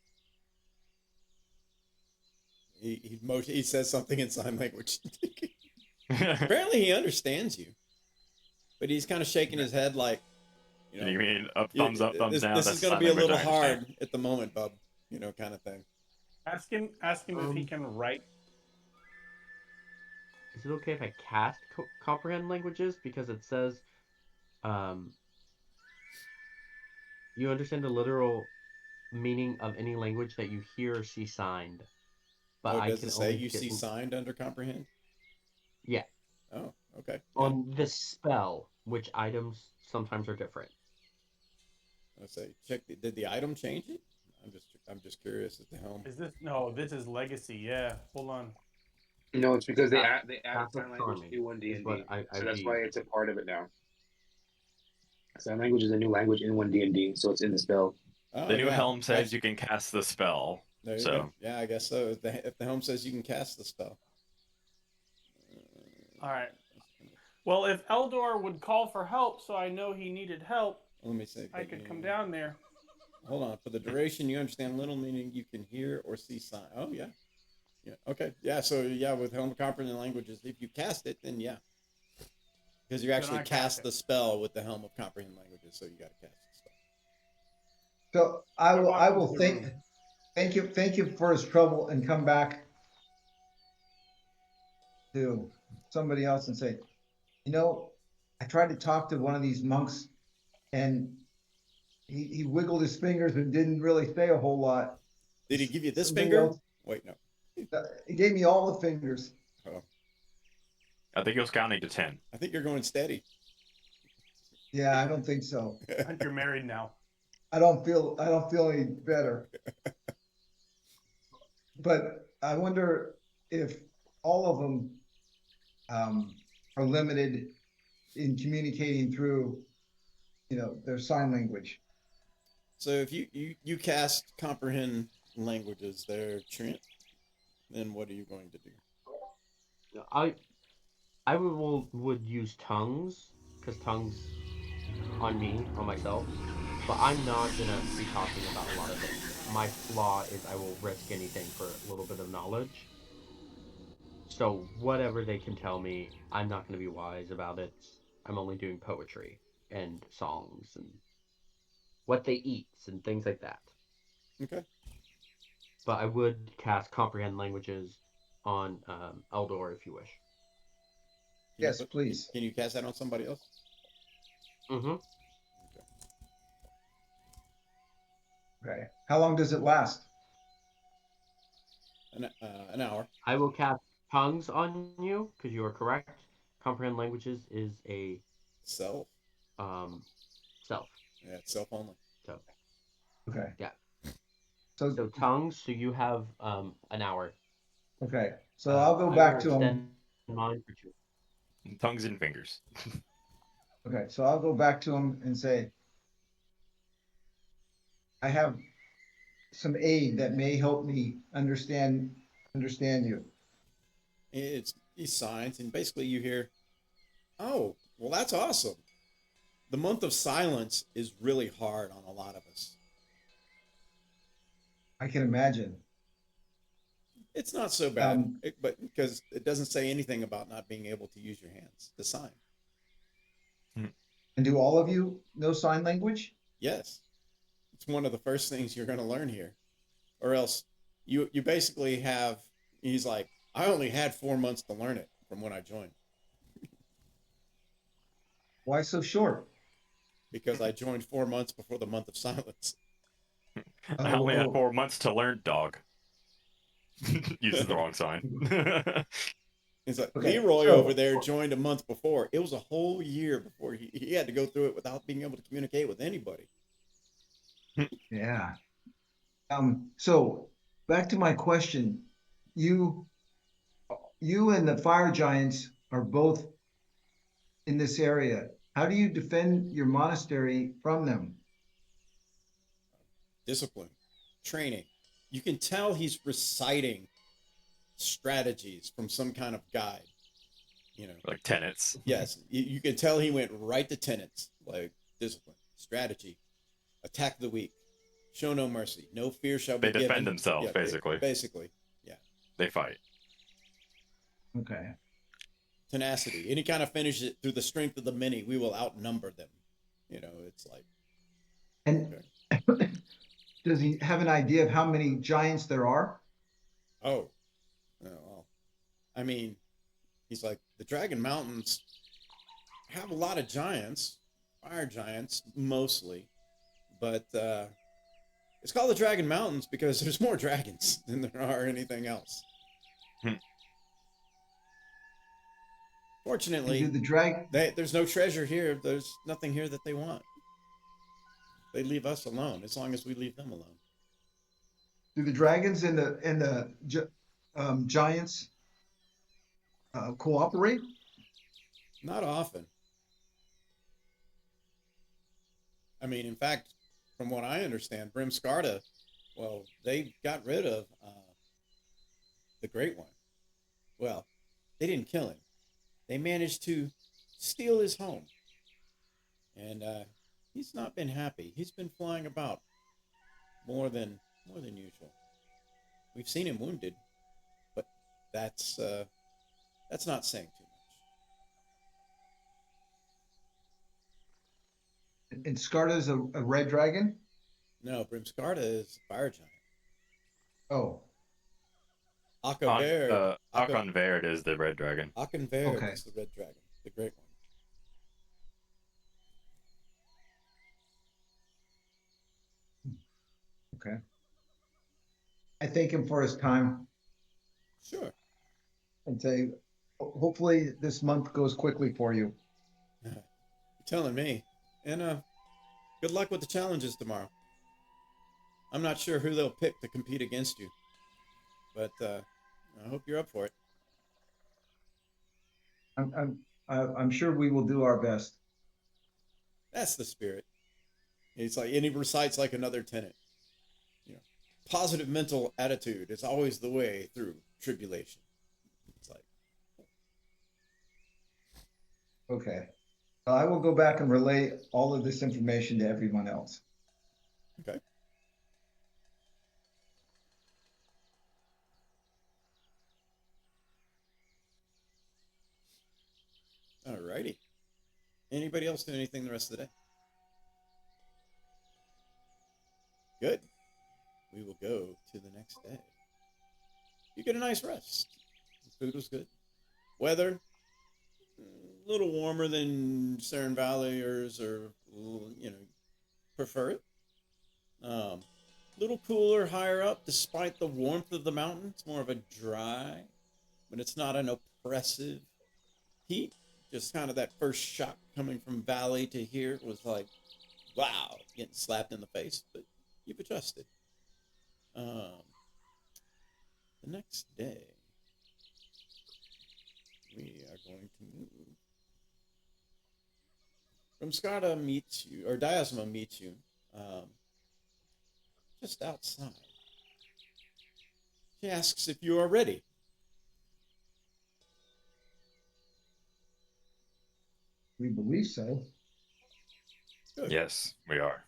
Speaker 3: He says something in sign language. Apparently, he understands you, but he's kind of shaking his head like,
Speaker 2: You mean thumbs up, thumbs down?
Speaker 3: This
Speaker 2: That's
Speaker 3: is going to
Speaker 2: sign
Speaker 3: be a
Speaker 2: language,
Speaker 3: little
Speaker 2: I understand.
Speaker 3: hard at the moment, bub. Kind of thing.
Speaker 5: Ask him if he can write.
Speaker 7: Is it okay if I cast comprehend languages? Because it says, you understand the literal meaning of any language that you hear or see signed. But I
Speaker 3: does
Speaker 7: can
Speaker 3: it say
Speaker 7: only
Speaker 3: you
Speaker 7: get
Speaker 3: see signed under comprehend?
Speaker 7: Yeah.
Speaker 3: Oh, okay.
Speaker 7: On the spell, which items sometimes are different.
Speaker 3: Let's say check. Did the item change it? I'm just curious at the helm.
Speaker 5: Is this no? This is legacy. Yeah. Hold on.
Speaker 8: No, it's because they added
Speaker 7: Passive
Speaker 8: sign language
Speaker 7: charming
Speaker 8: to 1D
Speaker 7: is
Speaker 8: and
Speaker 7: what
Speaker 8: D,
Speaker 7: I
Speaker 8: so that's
Speaker 7: read.
Speaker 8: why it's a part of it now. Sign language is a new language in 1D and D, so it's in the spell.
Speaker 3: Oh,
Speaker 2: The new
Speaker 3: yeah.
Speaker 2: helm says you can cast the spell.
Speaker 3: There you
Speaker 2: So-
Speaker 3: go. Yeah, I guess so. If the helm says you can cast the spell.
Speaker 5: All right. Well, if Eldor would call for help, so I know he needed help,
Speaker 3: Let me see.
Speaker 5: I could come down there.
Speaker 3: Hold on. For the duration, you understand little, meaning you can hear or see sign. Oh, yeah. Yeah. Okay. Yeah. So, yeah, with Helm of Comprehend Languages, if you cast it, then yeah. Because you actually
Speaker 5: I cast
Speaker 3: cast
Speaker 5: it.
Speaker 3: the spell with the Helm of Comprehend Languages, so you got to cast the spell.
Speaker 6: So I will
Speaker 5: walk into the
Speaker 6: thank you for his trouble and come back to somebody else and say, I tried to talk to one of these monks and he wiggled his fingers and didn't really say a whole lot.
Speaker 3: Did he give you this
Speaker 6: Somebody
Speaker 3: finger?
Speaker 6: else-
Speaker 3: Wait, no.
Speaker 6: He gave me all the fingers.
Speaker 3: Oh,
Speaker 2: I think he was counting to 10.
Speaker 3: I think you're going steady.
Speaker 6: Yeah, I don't think so.
Speaker 5: I think you're married now.
Speaker 6: I don't feel any better. But I wonder if all of them are limited in communicating through, their sign language.
Speaker 3: So if you cast Comprehend Languages there, Trent, then what are you going to do?
Speaker 7: I would use tongues because tongues on me, on myself, but I'm not gonna be talking about a lot of things. My flaw is I will risk anything for a little bit of knowledge. So whatever they can tell me, I'm not gonna be wise about it. I'm only doing poetry and songs and what they eat and things like that.
Speaker 3: Okay.
Speaker 7: But I would cast comprehend languages on Eldor if you wish.
Speaker 6: Yes, please.
Speaker 3: Can you cast that on somebody else?
Speaker 7: Mm-hmm.
Speaker 6: Okay. How long does it last?
Speaker 3: An hour.
Speaker 7: I will cast tongues on you because you are correct. Comprehend languages is a
Speaker 3: Self.
Speaker 7: self.
Speaker 3: Yeah, it's self only.
Speaker 7: So
Speaker 6: Okay.
Speaker 7: yeah.
Speaker 6: So,
Speaker 7: So tongues. So you have an hour.
Speaker 6: okay. So I'll go back to him.
Speaker 7: extend mine for 2.
Speaker 2: Tongues and fingers.
Speaker 6: Okay, so I'll go back to him and say, I have some aid that may help me understand you.
Speaker 3: It's these signs, and basically you hear, "Oh, well, that's awesome." The month of silence is really hard on a lot of us.
Speaker 6: I can imagine.
Speaker 3: It's not so bad,
Speaker 6: Um,
Speaker 3: but because it doesn't say anything about not being able to use your hands to sign.
Speaker 6: And do all of you know sign language?
Speaker 3: Yes, it's one of the first things you're going to learn here, or else you basically have. He's like, I only had 4 months to learn it from when I joined
Speaker 6: Why so short?
Speaker 3: because I joined 4 months before the month of silence.
Speaker 2: I only had
Speaker 6: Oh.
Speaker 2: 4 months to learn dog. Uses the wrong sign.
Speaker 3: It's like
Speaker 6: Okay,
Speaker 3: Leroy
Speaker 6: so-
Speaker 3: over there joined a month before. It was a whole year before he had to go through it without being able to communicate with anybody.
Speaker 6: Yeah. So back to my question, you and the fire giants are both in this area. How do you defend your monastery from them?
Speaker 3: Discipline, training. You can tell he's reciting strategies from some kind of guide. You know,
Speaker 2: Like tenants.
Speaker 3: yes, you can tell he went right to tenets like discipline, strategy, attack the weak, show no mercy, no fear shall be
Speaker 2: They
Speaker 3: given.
Speaker 2: defend themselves,
Speaker 3: Yeah,
Speaker 2: basically.
Speaker 3: Basically, yeah.
Speaker 2: They fight.
Speaker 6: Okay.
Speaker 3: Tenacity. Any kind of finish it through the strength of the many, we will outnumber them. You know, it's like.
Speaker 6: And does he have an idea of how many giants there are?
Speaker 3: Oh, well, I mean, he's like, the Dragon Mountains have a lot of giants, fire giants mostly, but it's called the Dragon Mountains because there's more dragons than there are anything else. Fortunately,
Speaker 6: And do the
Speaker 3: there's no treasure here. There's nothing here that they want. They leave us alone as long as we leave them alone.
Speaker 6: do the dragons and the giants cooperate?
Speaker 3: Not often. I mean, in fact, from what I understand, Brimskarda, well, they got rid of the Great One. Well, they didn't kill him. They managed to steal his home. And he's not been happy. He's been flying about more than usual. We've seen him wounded, but that's not saying too much.
Speaker 6: And Skarta's a red dragon?
Speaker 3: No, Brimskarda is a fire giant.
Speaker 6: Oh,
Speaker 3: Akaverd.
Speaker 2: Akon Verd is the red dragon.
Speaker 3: Akenverd
Speaker 6: Okay.
Speaker 3: is the red dragon, the great one.
Speaker 6: okay. I thank him for his time
Speaker 3: Sure.
Speaker 6: and say, hopefully this month goes quickly for you.
Speaker 3: You're telling me. And good luck with the challenges tomorrow. I'm not sure who they'll pick to compete against you, but I hope you're up for it.
Speaker 6: I'm sure we will do our best.
Speaker 3: That's the spirit. It's like, and he recites like another tenet. You know, positive mental attitude is always the way through tribulation. It's like,
Speaker 6: Okay. I will go back and relay all of this information to everyone else.
Speaker 3: Okay. Alrighty. Anybody else do anything the rest of the day? Good. We will go to the next day. You get a nice rest. The food was good. Weather, a little warmer than Saren Valleyers, or prefer it. Little cooler higher up, despite the warmth of the mountain. It's more of a dry, but it's not an oppressive heat. Just kind of that first shock coming from valley to here was like, wow, getting slapped in the face, but you've adjusted. The next day, we are going to move. Rumskada meets you, or Diasma meets you, just outside. She asks if you are ready.
Speaker 6: We believe so.
Speaker 3: Good.
Speaker 2: Yes, we are.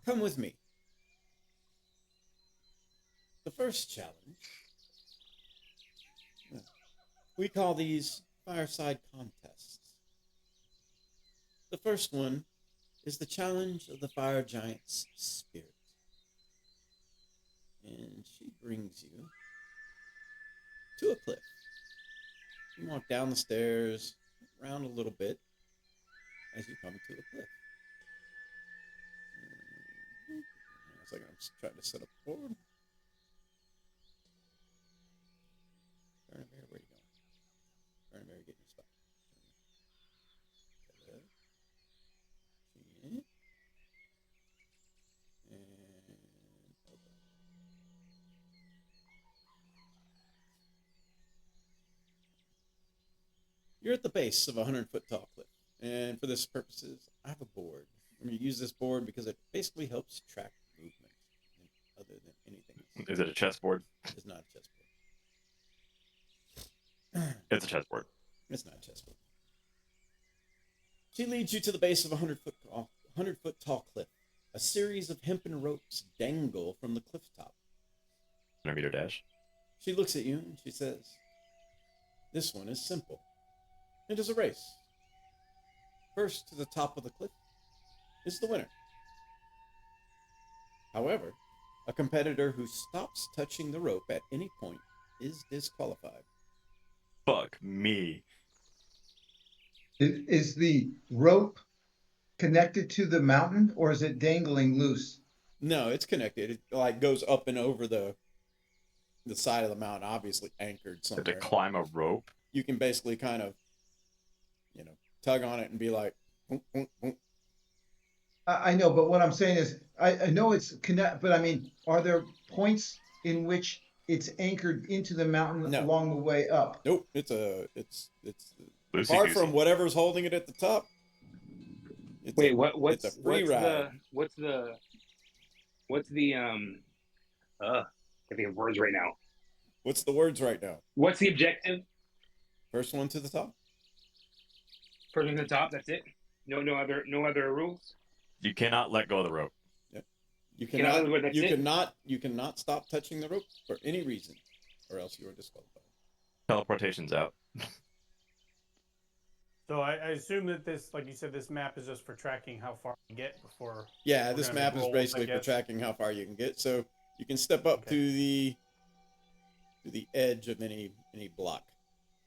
Speaker 3: Come with me. The first challenge, we call these fireside contests. The first one is the challenge of the fire giant's spirit. And she brings you to a cliff. You walk down the stairs, around a little bit, as you come to a cliff. It's like I'm just trying to set up a board. Burn Bear, where are you going? Burn Bear, get in your spot. Hello. And open. You're at the base of a 100-foot tall cliff. And for this purposes, I have a board. I'm going to use this board because it basically helps track movement other than anything else.
Speaker 2: Is it a chessboard?
Speaker 3: It's not a chessboard.
Speaker 2: It's a chessboard.
Speaker 3: It's not a chessboard. She leads you to the base of a 100-foot tall cliff. A series of hempen ropes dangle from the cliff top.
Speaker 2: 100-meter dash.
Speaker 3: She looks at you and she says, "This one is simple. It is a race. First to the top of the cliff is the winner. However, a competitor who stops touching the rope at any point is disqualified."
Speaker 2: Fuck me.
Speaker 6: Is the rope connected to the mountain, or is it dangling loose?
Speaker 3: No, it's connected. It like goes up and over the side of the mountain, obviously anchored
Speaker 2: To
Speaker 3: somewhere.
Speaker 2: climb a rope?
Speaker 3: You can basically kind of, tug on it and be like, "Boom, boom, boom."
Speaker 6: I know, but what I'm saying is, I know it's connect, but I mean, are there points in which it's anchored into the mountain
Speaker 3: No.
Speaker 6: along the way up?
Speaker 3: Nope, it's
Speaker 2: Loosey
Speaker 3: apart
Speaker 2: goosey.
Speaker 3: from whatever's holding it at the top. It's
Speaker 8: Wait,
Speaker 3: a,
Speaker 8: what's
Speaker 3: it's a free ride.
Speaker 8: what's the can't think of words right now.
Speaker 3: What's the words right now?
Speaker 8: What's the objective?
Speaker 3: First one to the top.
Speaker 8: First to the top. That's it. No other rules.
Speaker 2: You cannot let go of the rope.
Speaker 3: You
Speaker 8: In other
Speaker 3: cannot.
Speaker 8: words, that's
Speaker 3: You
Speaker 8: it?
Speaker 3: cannot stop touching the rope for any reason, or else you are disqualified.
Speaker 2: Teleportation's out.
Speaker 5: So I assume that this, like you said, this map is just for tracking how far you get before.
Speaker 3: Yeah,
Speaker 5: We're
Speaker 3: this
Speaker 5: gonna
Speaker 3: map
Speaker 5: make
Speaker 3: is
Speaker 5: rolls, I
Speaker 3: basically for
Speaker 5: guess.
Speaker 3: tracking how far you can get. So you can step up
Speaker 5: Okay.
Speaker 3: to the edge of any block.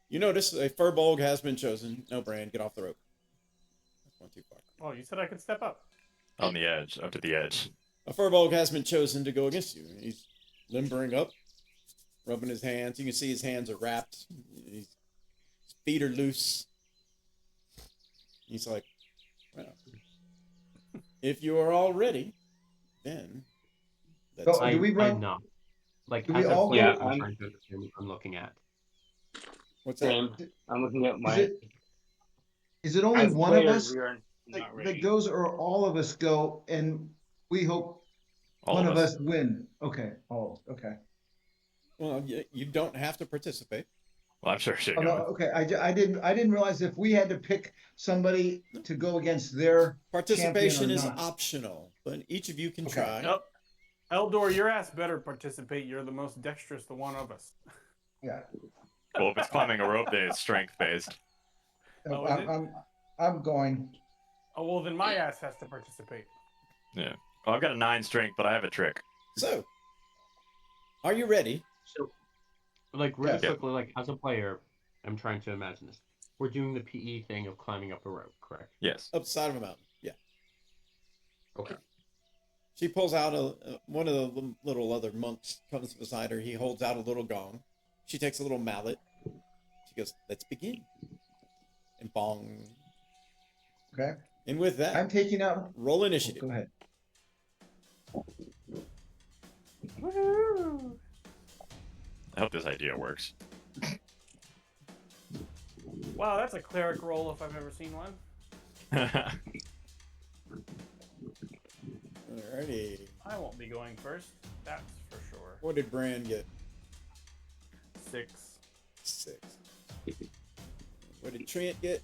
Speaker 3: You notice a Furbolg has been chosen. No, Brand, get off the rope. That's one too far.
Speaker 5: Oh, you said I could step up.
Speaker 2: On the edge, up to the edge.
Speaker 3: A Furbolg has been chosen to go against you. He's limbering up, rubbing his hands. You can see his hands are wrapped. His feet are loose. He's like, well, if you are all ready, then let's
Speaker 6: Oh, do we run-
Speaker 7: I'm not. Like,
Speaker 6: do we
Speaker 7: as a
Speaker 6: all
Speaker 7: player,
Speaker 8: go-
Speaker 7: I'm trying to understand what I'm looking at.
Speaker 3: what's that?
Speaker 8: Same. I'm looking at my.
Speaker 6: Is it only
Speaker 8: as
Speaker 6: one of
Speaker 8: players,
Speaker 6: us
Speaker 8: we are not ready.
Speaker 6: that goes, or all of us go, and we hope
Speaker 2: All
Speaker 6: one
Speaker 2: of
Speaker 6: of
Speaker 2: us.
Speaker 6: us win? Okay. Oh, okay.
Speaker 3: Well, you don't have to participate.
Speaker 2: Well, I'm sure she'll
Speaker 6: Oh, no,
Speaker 2: go.
Speaker 6: okay, I didn't realize if we had to pick somebody to go against their
Speaker 3: Participation
Speaker 6: champion or
Speaker 3: is
Speaker 6: not.
Speaker 3: optional, but each of you can
Speaker 6: Okay.
Speaker 3: try.
Speaker 5: Nope. Eldor, your ass better participate. You're the most dexterous, the one of us.
Speaker 6: Yeah.
Speaker 2: Well, if it's climbing a rope, then it's strength based.
Speaker 5: Oh, is it?
Speaker 6: I'm going.
Speaker 5: Oh, well, then my ass has to participate.
Speaker 2: Yeah. Well, I've got a 9 strength, but I have a trick.
Speaker 3: So, are you ready?
Speaker 7: So, like, really
Speaker 6: Yes.
Speaker 7: quickly, like, as a player, I'm trying to imagine this. We're doing the PE thing of climbing up a rope, correct?
Speaker 2: Yes.
Speaker 3: Up the side of a mountain. Yeah.
Speaker 7: Okay.
Speaker 3: She pulls out one of the little other monks comes beside her. He holds out a little gong. She takes a little mallet. She goes, "Let's begin." And bong.
Speaker 6: Okay.
Speaker 3: And with that,
Speaker 6: I'm taking out.
Speaker 3: roll
Speaker 6: Oh,
Speaker 3: initiative.
Speaker 6: go ahead.
Speaker 2: I hope this idea works.
Speaker 5: Wow, that's a cleric roll if I've ever seen one.
Speaker 3: Alrighty.
Speaker 5: I won't be going first. That's for sure.
Speaker 3: What did Bran get?
Speaker 5: 6.
Speaker 3: 6. What did Trent get?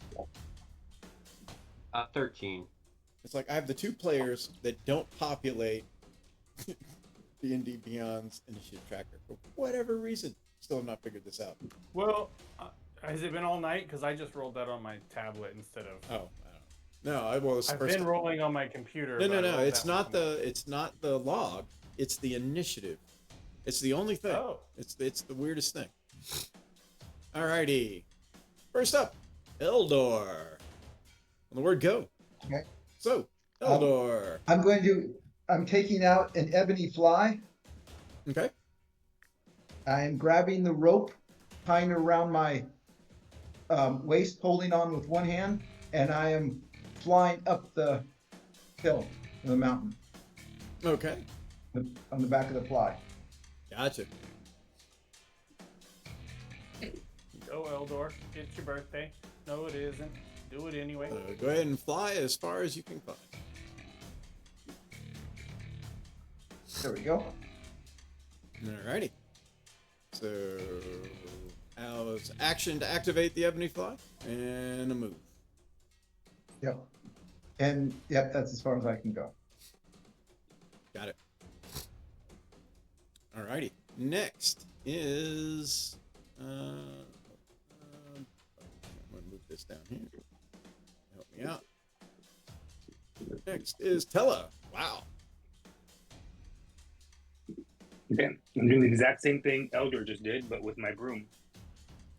Speaker 7: 13.
Speaker 3: It's like I have the 2 players that don't populate D&D Beyond's initiative tracker for whatever reason. Still have not figured this out.
Speaker 5: Well, has it been all night? Because I just rolled that on my tablet instead of.
Speaker 3: Oh, I don't know. No, well, it's the
Speaker 5: I've
Speaker 3: first
Speaker 5: been
Speaker 3: time.
Speaker 5: rolling on my computer.
Speaker 3: No,
Speaker 5: but I rolled
Speaker 3: it's
Speaker 5: that
Speaker 3: not
Speaker 5: one.
Speaker 3: it's not the log. It's the initiative. It's the only thing.
Speaker 5: Oh.
Speaker 3: It's the weirdest thing. Alrighty. First up, Eldor. On the word go.
Speaker 6: Okay.
Speaker 3: So, Eldor.
Speaker 6: I'm taking out an ebony fly.
Speaker 3: Okay.
Speaker 6: I am grabbing the rope, tying it around my waist, holding on with one hand, and I am flying up the hill, the mountain,
Speaker 3: Okay.
Speaker 6: on the back of the fly.
Speaker 3: Gotcha.
Speaker 5: Go, Eldor. It's your birthday. No, it isn't. Do it anyway.
Speaker 3: Go ahead and fly as far as you can fly.
Speaker 6: There we go.
Speaker 3: Alrighty. So, Al's action to activate the ebony fly, and a move.
Speaker 6: Yep. And yep, that's as far as I can go.
Speaker 3: Got it. Alrighty. Next is I'm gonna move this down here. Help me out. Next is Tella. Wow.
Speaker 8: Okay, I'm doing the exact same thing Elder just did, but with my broom.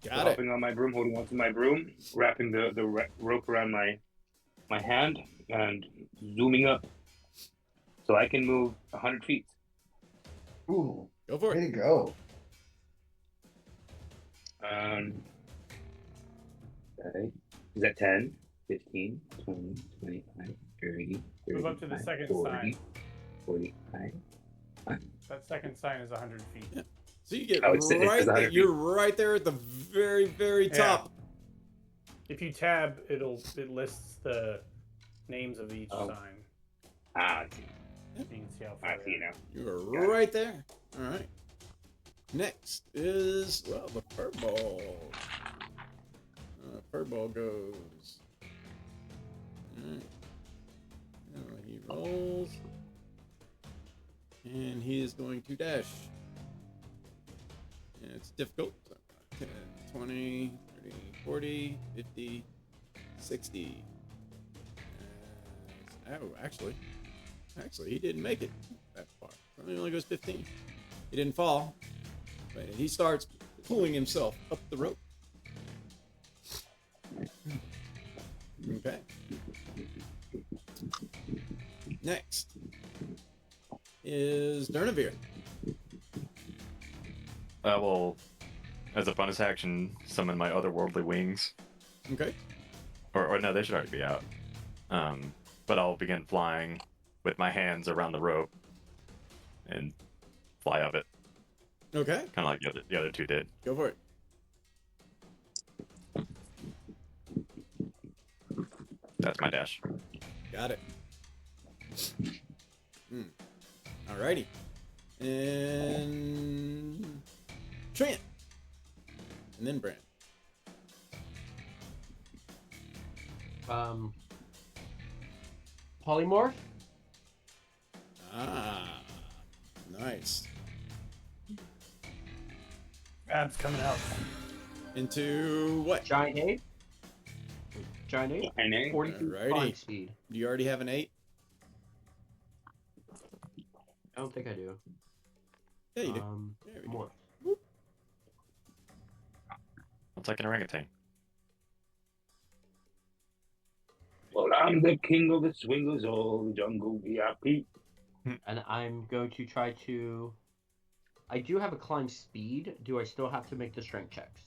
Speaker 3: Got it.
Speaker 8: Hopping on my broom, holding onto my broom, wrapping the rope around my hand, and zooming up, so I can move 100 feet.
Speaker 6: Ooh,
Speaker 3: Go for
Speaker 6: way
Speaker 3: it.
Speaker 6: to go.
Speaker 8: Okay. Is that 10, 15, 20, 25, 30,
Speaker 5: Move up to the
Speaker 8: 35,
Speaker 5: second
Speaker 8: 40,
Speaker 5: sign.
Speaker 8: 45.
Speaker 5: That second sign is 100 feet.
Speaker 3: Yeah. So you get
Speaker 8: Oh, it's
Speaker 3: right
Speaker 8: 100
Speaker 3: there.
Speaker 8: feet.
Speaker 3: You're right there at the very, very
Speaker 5: Yeah.
Speaker 3: top.
Speaker 5: If you tab, it lists the names of each
Speaker 8: Oh.
Speaker 5: sign.
Speaker 8: I see.
Speaker 5: You can see how far.
Speaker 8: I
Speaker 5: they
Speaker 8: see
Speaker 5: are.
Speaker 8: now.
Speaker 3: You are
Speaker 8: Got it.
Speaker 3: right there. All right. Next is, well, the furball. Furball goes. All right. Now he rolls. And he is going to dash. And it's difficult. 10, 20, 30, 40, 50, 60. Oh, actually, he didn't make it that far. He only goes 15. He didn't fall, but he starts pulling himself up the rope. Okay. Next is Durnavir.
Speaker 2: I will, as a bonus action, summon my otherworldly wings.
Speaker 3: Okay.
Speaker 2: Or no, they should already be out. But I'll begin flying with my hands around the rope and fly up it,
Speaker 3: Okay.
Speaker 2: kind of like the other two did.
Speaker 3: Go for it.
Speaker 2: That's my dash.
Speaker 3: Got it. Alrighty. And Trent. And then Brand.
Speaker 7: Polymorph?
Speaker 3: Ah, nice.
Speaker 5: Abs coming out.
Speaker 3: Into what?
Speaker 7: Giant ape? Giant ape?
Speaker 8: I know.
Speaker 7: 40 feet
Speaker 3: Alrighty.
Speaker 7: flying speed.
Speaker 3: Do you already have an 8?
Speaker 7: I don't think I do.
Speaker 3: Yeah, you do. There we go.
Speaker 7: Morph.
Speaker 2: It's like an orangutan.
Speaker 8: Well, I'm the king of the swingers, all jungle VIP.
Speaker 7: And I'm going to try to. I do have a climb speed. Do I still have to make the strength checks?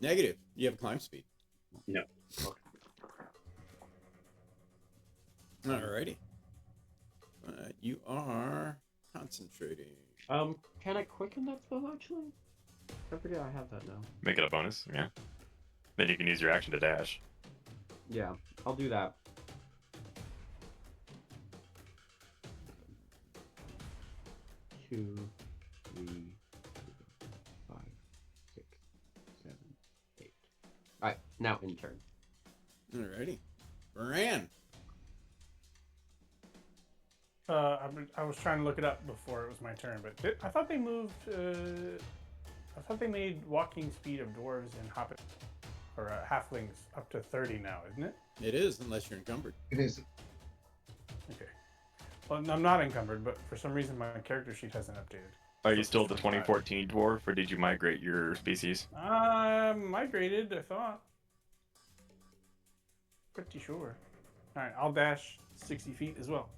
Speaker 3: Negative. You have climb speed.
Speaker 8: No.
Speaker 3: Alrighty. You are concentrating.
Speaker 7: Can I quicken that spell actually? I forget I have that now.
Speaker 2: Make it a bonus, yeah. Then you can use your action to dash.
Speaker 7: Yeah, I'll do that. Two, three, four, 5, 6, 7, 8. Alright, now in turn.
Speaker 3: Alrighty. Bran.
Speaker 5: I was trying to look it up before it was my turn, but I thought they moved. I thought they made walking speed of dwarves and hobbits or halflings up to 30 now, isn't it?
Speaker 3: It is, unless you're encumbered.
Speaker 6: It is.
Speaker 5: Okay. Well, I'm not encumbered, but for some reason my character sheet hasn't updated.
Speaker 2: Are you still the 2014 dwarf, or did you migrate your species?
Speaker 5: Migrated, I thought. Pretty sure. All right, I'll dash 60 feet as well.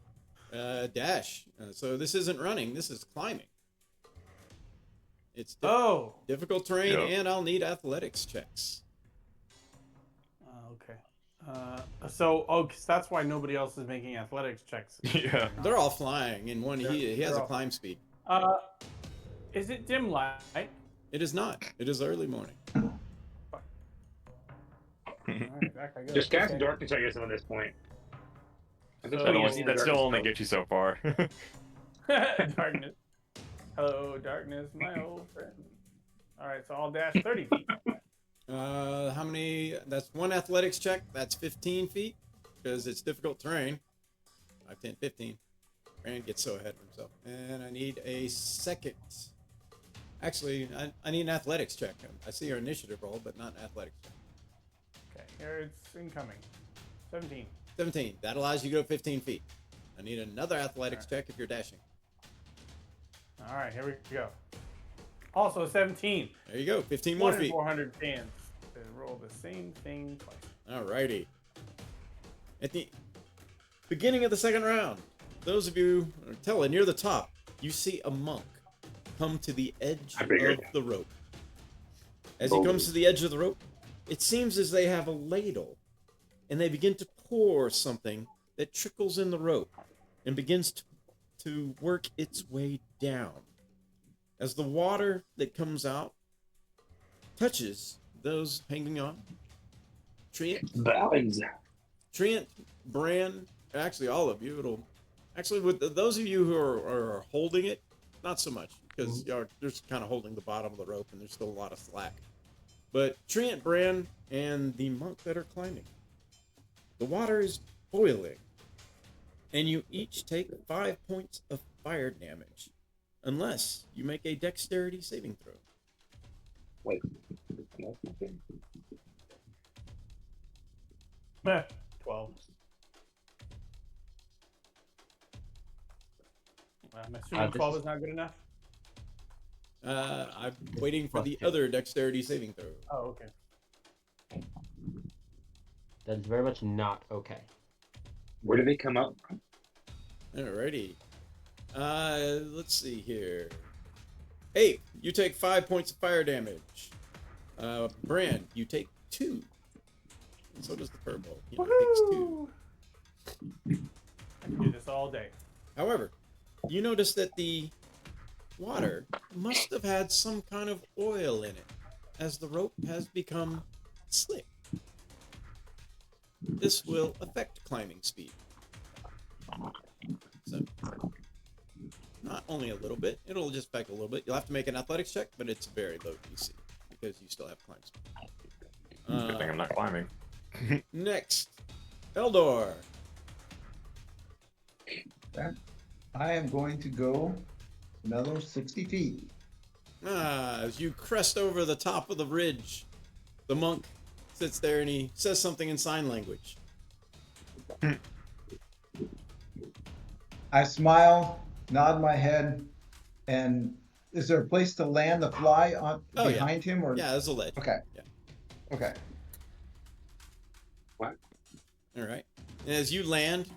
Speaker 3: Dash. So this isn't running, this is climbing. It's
Speaker 5: Oh.
Speaker 3: difficult terrain,
Speaker 2: Yep.
Speaker 3: and I'll need athletics checks.
Speaker 5: Okay. Cause that's why nobody else is making athletics checks.
Speaker 2: Yeah.
Speaker 3: They're all flying, and one he has
Speaker 5: they're
Speaker 3: a
Speaker 5: all-
Speaker 3: climb speed.
Speaker 5: Is it dim light?
Speaker 3: It is not. It is early morning.
Speaker 5: All right, back I go.
Speaker 8: Just cast
Speaker 5: Okay.
Speaker 8: darkness, I guess, at this point. At this
Speaker 5: So-
Speaker 8: point, you
Speaker 5: Oh,
Speaker 8: just need
Speaker 2: That still
Speaker 8: darkness
Speaker 2: only
Speaker 8: spells.
Speaker 2: gets you so far.
Speaker 5: Darkness. Hello, darkness, my old friend. All right, so I'll dash 30 feet.
Speaker 3: How many? That's one athletics check. That's 15 feet, because it's difficult terrain. 5, 10, 15. Brand gets so ahead of himself. And I need a second. Actually, I need an athletics check. I see your initiative roll, but not an athletics check.
Speaker 5: Okay, here it's incoming. 17.
Speaker 3: 17. That allows you to go 15 feet. I need another athletics check if you're dashing.
Speaker 5: All right, here we go. Also 17.
Speaker 3: There you go. 15 more feet.
Speaker 5: 400 chance to roll the same thing twice.
Speaker 3: Alrighty. At the beginning of the second round, those of you near the top, you see a monk come to the edge
Speaker 8: I
Speaker 3: of
Speaker 8: figured.
Speaker 3: the rope. As he comes to the edge of the rope, it seems as they have a ladle, and they begin to pour something that trickles in the rope and begins to work its way down. As the water that comes out touches those hanging on,
Speaker 8: Balance.
Speaker 3: Trent, Bran, actually all of you, it'll actually with those of you who are holding it, not so much, because you're just kind of holding the bottom of the rope and there's still a lot of slack. But Trent, Bran, and the monk that are climbing, the water is boiling, and you each take 5 points of fire damage, unless you make a dexterity saving throw.
Speaker 8: Wait. No, okay.
Speaker 5: 12. I'm assuming
Speaker 7: this
Speaker 5: 12
Speaker 7: is-
Speaker 5: is not good enough.
Speaker 3: I'm waiting for the
Speaker 7: Okay.
Speaker 3: other dexterity saving throw.
Speaker 5: Oh, okay.
Speaker 7: That is very much not okay.
Speaker 8: Where do they come up?
Speaker 3: Alrighty. Let's see here. 8, you take 5 points of fire damage. Bran, you take 2. And so does the purple. He takes 2.
Speaker 5: I can do this all day.
Speaker 3: However, you notice that the water must have had some kind of oil in it, as the rope has become slick. This will affect climbing speed. So, not only a little bit, it'll just affect a little bit. You'll have to make an athletics check, but it's very low DC, because you still have climb speed.
Speaker 2: Good thing I'm not climbing.
Speaker 3: Next, Eldor.
Speaker 6: I am going to go another 60 feet.
Speaker 3: As you crest over the top of the ridge, the monk sits there and he says something in sign language.
Speaker 6: I smile, nod my head, and is there a place to land the fly on
Speaker 3: Oh, yeah.
Speaker 6: behind him? Or
Speaker 3: Yeah, there's a ledge.
Speaker 6: Okay.
Speaker 3: Yeah.
Speaker 6: Okay.
Speaker 8: What?
Speaker 3: All right. And as you land,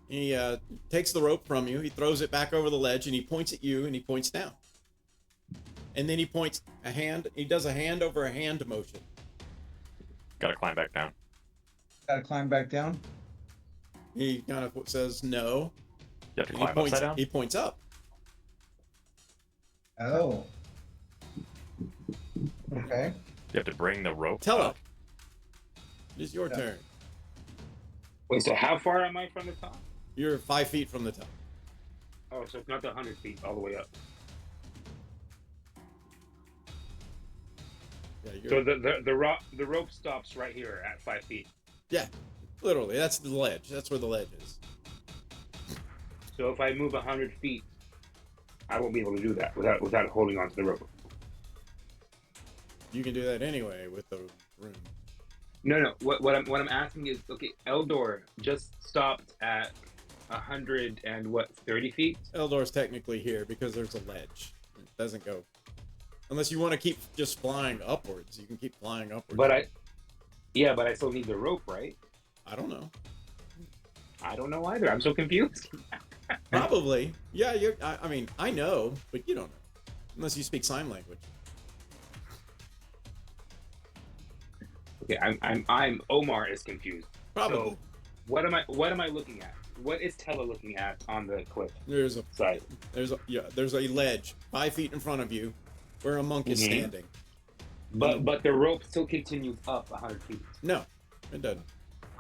Speaker 3: he takes the rope from you. He throws it back over the ledge and he points at you and he points down. And then he points a hand. He does a hand over a hand motion.
Speaker 2: Gotta climb back down.
Speaker 6: Gotta climb back down.
Speaker 3: He kind of says no.
Speaker 2: You have to
Speaker 3: And
Speaker 2: climb upside down?
Speaker 3: he points up.
Speaker 6: Oh. Okay.
Speaker 2: You have to bring the rope
Speaker 3: Tell
Speaker 2: up.
Speaker 3: It is your
Speaker 6: Yeah.
Speaker 3: turn.
Speaker 8: Wait, so how far am I from the top?
Speaker 3: You're 5 feet from the top.
Speaker 8: Oh, so it's not the 100 feet all the way up.
Speaker 3: Yeah,
Speaker 8: So the rope stops right here at 5 feet.
Speaker 3: yeah, literally. That's the ledge. That's where the ledge is.
Speaker 8: So if I move 100 feet, I won't be able to do that without holding onto the rope.
Speaker 3: You can do that anyway with the room.
Speaker 8: No. What I'm asking is, okay, Eldor just stopped at 30 feet.
Speaker 3: Eldor's technically here because there's a ledge. It doesn't go unless you want to keep just flying upwards. You can keep flying upwards.
Speaker 8: But I still need the rope, right?
Speaker 3: I don't know.
Speaker 8: I don't know either. I'm so confused.
Speaker 3: Probably. Yeah. I mean, I know, but you don't know unless you speak sign language.
Speaker 8: Okay, I'm Omar is confused.
Speaker 3: Probably.
Speaker 8: So what am I looking at? What is Tella looking at on the cliff
Speaker 3: There's a
Speaker 8: side?
Speaker 3: there's a ledge 5 feet in front of you where a monk is
Speaker 8: Mhm.
Speaker 3: standing.
Speaker 8: But the rope still continues up 100 feet.
Speaker 3: No, it doesn't.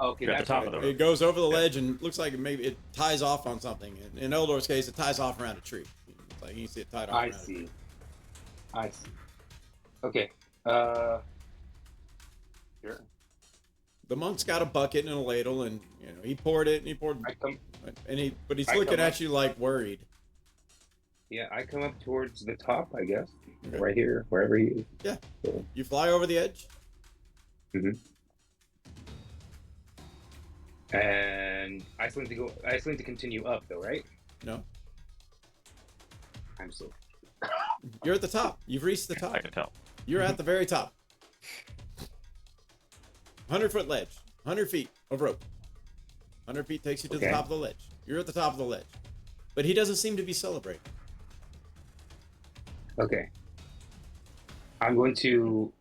Speaker 8: Okay,
Speaker 2: You're at
Speaker 8: that's
Speaker 2: the top
Speaker 8: what
Speaker 2: of
Speaker 8: I-
Speaker 2: the
Speaker 3: It goes over the ledge and looks like maybe it ties off on something. In Eldor's case, it ties off around a tree. It's like you see it tied off.
Speaker 8: I
Speaker 3: around a
Speaker 8: see.
Speaker 3: tree.
Speaker 8: I see. Okay. Sure.
Speaker 3: The monk's got a bucket and a ladle, and he poured it and he poured,
Speaker 8: I come.
Speaker 3: but he's
Speaker 8: I
Speaker 3: looking
Speaker 8: come
Speaker 3: at
Speaker 8: up.
Speaker 3: you like worried.
Speaker 8: Yeah, I come up towards the top, I guess.
Speaker 3: Okay.
Speaker 8: Right here, wherever he is.
Speaker 3: Yeah.
Speaker 8: Cool.
Speaker 3: You fly over the edge.
Speaker 8: And I still need to continue up, though, right?
Speaker 3: No,
Speaker 8: I'm so.
Speaker 3: you're at the top. You've reached the top.
Speaker 2: I can tell.
Speaker 3: You're at the very top. 100-foot ledge. 100 feet of rope. 100 feet takes you to the
Speaker 8: Okay.
Speaker 3: top of the ledge. You're at the top of the ledge. But he doesn't seem to be celebrating.
Speaker 8: Okay. I'm going to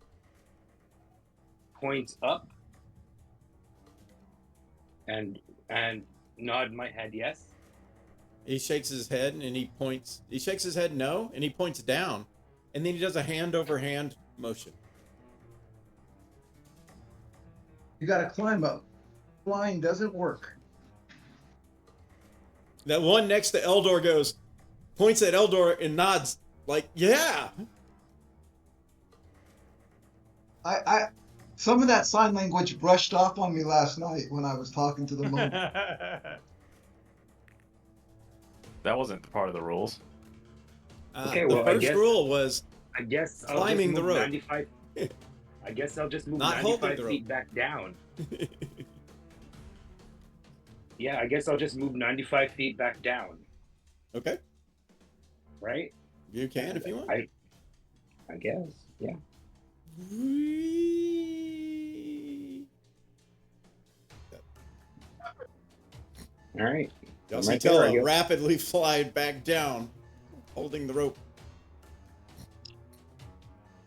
Speaker 8: point up and nod my head yes.
Speaker 3: He shakes his head and he points. He shakes his head no, and he points down. And then he does a hand over hand motion.
Speaker 6: You gotta climb up. Flying doesn't work.
Speaker 3: That one next to Eldor goes, points at Eldor and nods like, yeah.
Speaker 6: I some of that sign language brushed off on me last night when I was talking to the monk.
Speaker 2: That wasn't part of the rules.
Speaker 8: Okay,
Speaker 3: The
Speaker 8: well, I
Speaker 3: first
Speaker 8: guess-
Speaker 3: rule was
Speaker 8: I guess I'll
Speaker 3: Climbing
Speaker 8: just
Speaker 3: the
Speaker 8: move
Speaker 3: rope.
Speaker 8: 95. I guess I'll just move
Speaker 3: Not holding
Speaker 8: 95
Speaker 3: the
Speaker 8: feet
Speaker 3: rope.
Speaker 8: back down. Yeah, I guess I'll just move 95 feet back down,
Speaker 3: okay.
Speaker 8: right?
Speaker 3: You can if you want.
Speaker 8: I guess, yeah. All right.
Speaker 3: Y'all
Speaker 8: I'm
Speaker 3: see
Speaker 8: right there, I
Speaker 3: Tella
Speaker 8: guess.
Speaker 3: rapidly fly back down, holding the rope.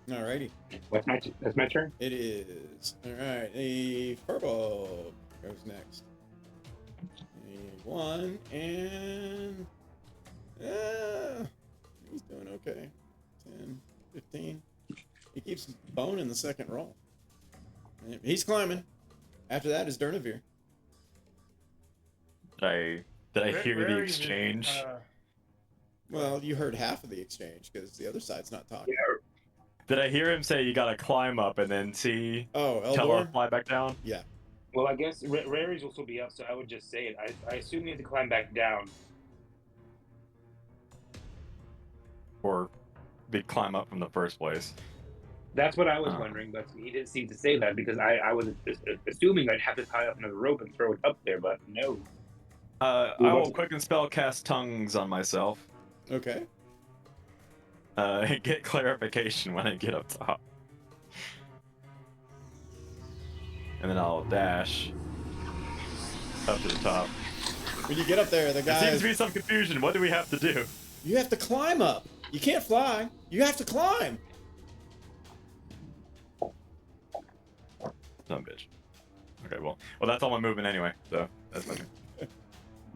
Speaker 3: Alrighty.
Speaker 8: That's my turn.
Speaker 3: It is. Alright, the purple goes next. The one, and he's doing okay. 10, 15. He keeps boning the second roll. And he's climbing. After that is Durnavir.
Speaker 2: Did I hear
Speaker 5: Where
Speaker 2: the
Speaker 5: are you?
Speaker 2: exchange?
Speaker 3: Well, you heard half of the exchange because the other side's not talking.
Speaker 2: Did I hear him say you gotta climb up and then see
Speaker 3: Oh,
Speaker 2: Tella
Speaker 3: Eldor?
Speaker 2: fly back down?
Speaker 3: Yeah.
Speaker 4: Well, I guess Rary's will still be up, so I would just say it. I assume you have to climb back down.
Speaker 2: Or they climb up from the first place.
Speaker 4: That's what I was wondering, but he didn't seem to say that because I was assuming I'd have to tie up another rope and throw it up there, but no.
Speaker 2: I will quicken spell cast tongues on myself.
Speaker 3: Okay.
Speaker 2: Get clarification when I get up top. And then I'll dash up to the top.
Speaker 3: When you get up there, the
Speaker 2: There seems
Speaker 3: guy.
Speaker 2: to be some confusion. What do we have to do?
Speaker 3: You have to climb up. You can't fly. You have to climb.
Speaker 2: Son of a bitch. Okay, well, that's all my movement anyway, so that's my turn.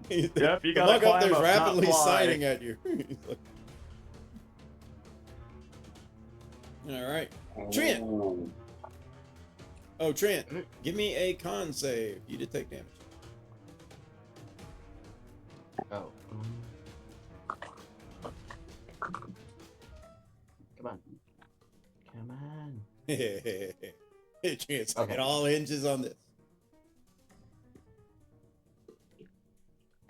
Speaker 3: Yep,
Speaker 2: Yep, you
Speaker 3: the
Speaker 2: gotta
Speaker 3: mug up there's
Speaker 2: climb up,
Speaker 3: rapidly
Speaker 2: not fly.
Speaker 3: sighting at you. He's like- All right. Trent. Oh, Trent, give me a con save. You did take damage.
Speaker 7: Oh. Come on. Come on.
Speaker 3: Trent's
Speaker 7: Okay.
Speaker 3: it all hinges on this.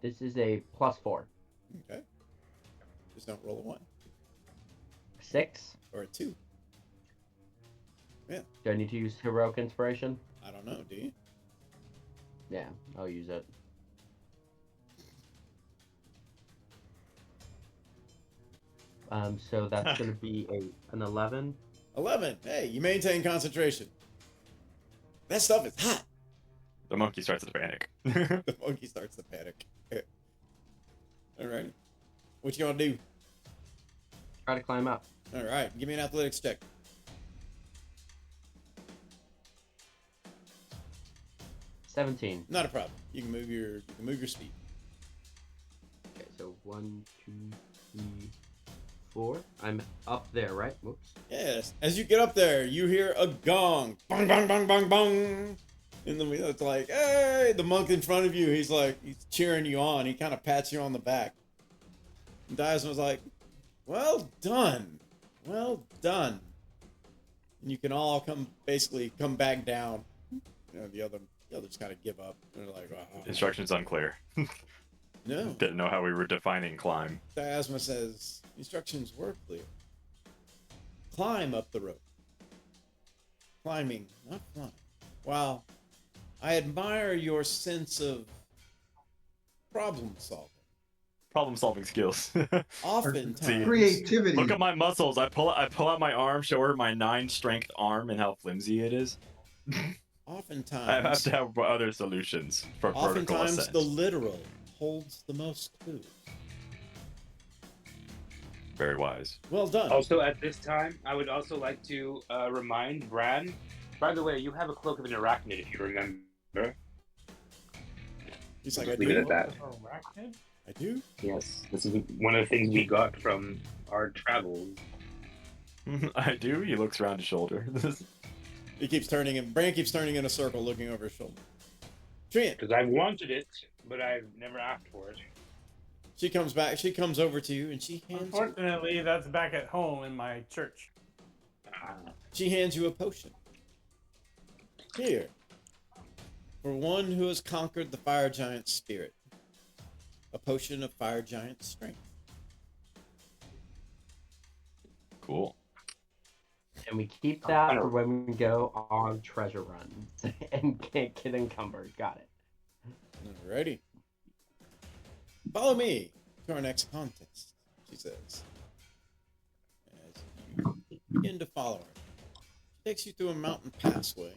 Speaker 7: This is a +4.
Speaker 3: Okay. Just don't roll a 1
Speaker 7: 6.
Speaker 3: or a 2.
Speaker 7: Do I need to use heroic inspiration?
Speaker 3: I don't know. Do you?
Speaker 7: Yeah, I'll use it. So that's gonna be an 11.
Speaker 3: 11. Hey, you maintain concentration. That stuff is hot.
Speaker 2: The monkey starts to panic.
Speaker 3: The monkey starts to panic. All right. What you gonna do?
Speaker 7: Try to climb up.
Speaker 3: All right. Give me an athletics check.
Speaker 7: $17.
Speaker 3: Not a problem. You can move your speed.
Speaker 7: Okay, so 1, 2, 3, 4. I'm up there, right? Whoops.
Speaker 3: Yes. As you get up there, you hear a gong. Bong, bong, bong, bong, bong. And then it's like, hey, the monk in front of you, he's cheering you on. He kind of pats you on the back. And Dyson was like, well done. Well done. And you can all come back down. You know, the others kind of give up. They're like, oh.
Speaker 2: Instructions unclear.
Speaker 3: No.
Speaker 2: Didn't know how we were defining climb.
Speaker 3: Diasma says, instructions were clear. Climb up the rope. Climbing, not flying. Wow. I admire your sense of problem solving.
Speaker 2: Problem-solving skills.
Speaker 3: Oftentimes,
Speaker 2: See.
Speaker 6: Creativity.
Speaker 2: Look at my muscles. I pull out my arm, show her my 9 strength arm and how flimsy it is. I have
Speaker 3: oftentimes,
Speaker 2: to have other solutions for vertical
Speaker 3: oftentimes
Speaker 2: ascent.
Speaker 3: the literal holds the most clues.
Speaker 2: Very wise.
Speaker 3: Well done.
Speaker 4: Also, at this time, I would also like to remind Bran. By the way, you have a cloak of an arachnid, if you remember.
Speaker 3: He's like, I
Speaker 4: Leave it
Speaker 3: do.
Speaker 4: at that.
Speaker 5: Arachnid?
Speaker 3: I do.
Speaker 4: Yes, this is one of the things we got from our travels.
Speaker 2: I do. He looks around his shoulder.
Speaker 3: He keeps turning, and Bran keeps turning in a circle, looking over his shoulder. Trent,
Speaker 4: Because I've wanted it, but I've never asked for it.
Speaker 3: she comes back. She comes over to you, and she hands
Speaker 5: Unfortunately, that's back at home in my church.
Speaker 3: you a potion. Here, for one who has conquered the fire giant's spirit, a potion of fire giant strength.
Speaker 2: Cool.
Speaker 7: And we keep that for when we go on treasure runs and can't get encumbered. Got it.
Speaker 3: Alrighty. Follow me to our next contest, she says. As you begin to follow her. She takes you through a mountain passway.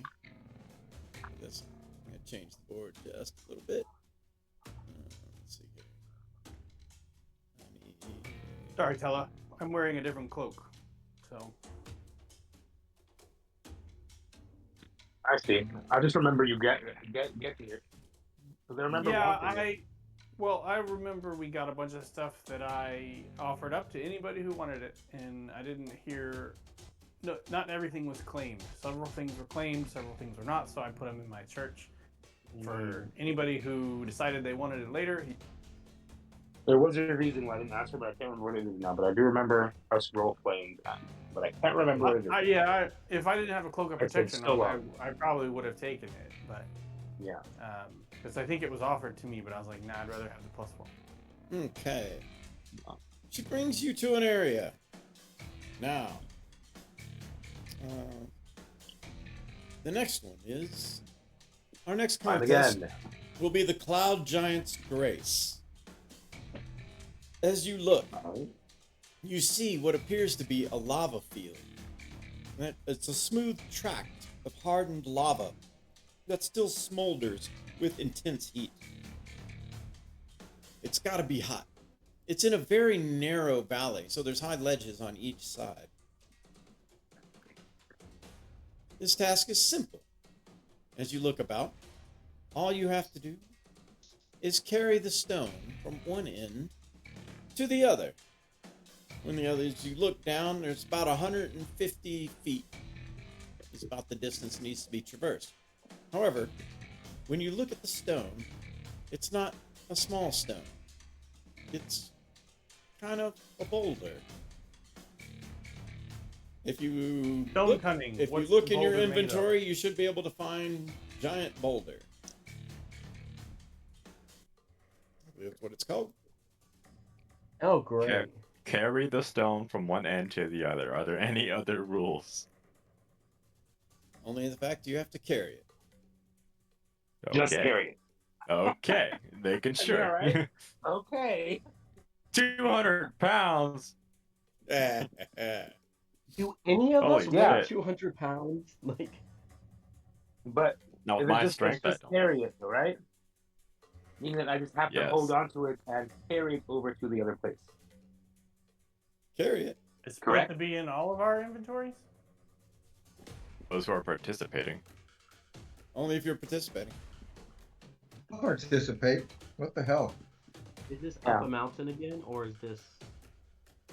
Speaker 3: I'm going to change the board just a little bit. Let's see here. I need...
Speaker 5: Sorry, Tella. I'm wearing a different cloak. So.
Speaker 4: I see. I just remember you get here. Because I remember wanting it.
Speaker 5: I remember we got a bunch of stuff that I offered up to anybody who wanted it, and I didn't hear. No, not everything was claimed. Several things were claimed, several things were not. So I put them in my church for anybody who decided they wanted it later.
Speaker 4: There was a reason why I didn't ask her, but I can't remember what it is now. But I do remember us role playing that. But I can't remember what it is.
Speaker 5: If I didn't have a cloak of
Speaker 4: I said
Speaker 5: protection,
Speaker 4: so long.
Speaker 5: I probably would have taken it. But
Speaker 8: Yeah.
Speaker 5: Because I think it was offered to me, but I was like, nah, I'd rather have the +1.
Speaker 3: Okay. She brings you to an area. Now, the next one is our next
Speaker 8: Time
Speaker 3: contest
Speaker 8: again.
Speaker 3: will be the Cloud Giant's Grace. As you look, you see what appears to be a lava field. It's a smooth tract of hardened lava that still smolders with intense heat. It's got to be hot. It's in a very narrow valley, so there's high ledges on each side. This task is simple. As you look about, all you have to do is carry the stone from one end to the other. When the other, as you look down, there's about 150 feet. Is about the distance that needs to be traversed. However, when you look at the stone, it's not a small stone. It's kind of a boulder. If you
Speaker 5: Stone
Speaker 3: look,
Speaker 5: cunning.
Speaker 3: if you
Speaker 5: What's
Speaker 3: look
Speaker 5: the
Speaker 3: in your
Speaker 5: boulder made of?
Speaker 3: inventory, you should be able to find giant boulder. That's what it's called.
Speaker 7: Oh, great.
Speaker 2: Carry the stone from one end to the other. Are there any other rules?
Speaker 3: Only the fact you have to carry it.
Speaker 8: Just
Speaker 2: Okay.
Speaker 8: carry
Speaker 2: Okay, making sure.
Speaker 8: right? it. Okay.
Speaker 2: 200 pounds.
Speaker 7: Do any of us
Speaker 2: Holy
Speaker 7: weigh
Speaker 2: shit.
Speaker 7: 200 pounds? Like,
Speaker 8: But
Speaker 2: No, with
Speaker 8: if
Speaker 2: my
Speaker 8: it's
Speaker 2: strength, I
Speaker 8: just
Speaker 2: don't.
Speaker 8: carry it, though, right? Meaning that I just have to
Speaker 2: Yes.
Speaker 8: hold on to it and carry it over to the other place.
Speaker 3: Carry it.
Speaker 5: It's supposed
Speaker 8: Correct.
Speaker 5: to be in all of our inventories?
Speaker 2: Those who are participating.
Speaker 3: Only if you're participating.
Speaker 6: I'll participate. What the hell?
Speaker 7: is this
Speaker 8: Yeah.
Speaker 7: up a mountain again, or is this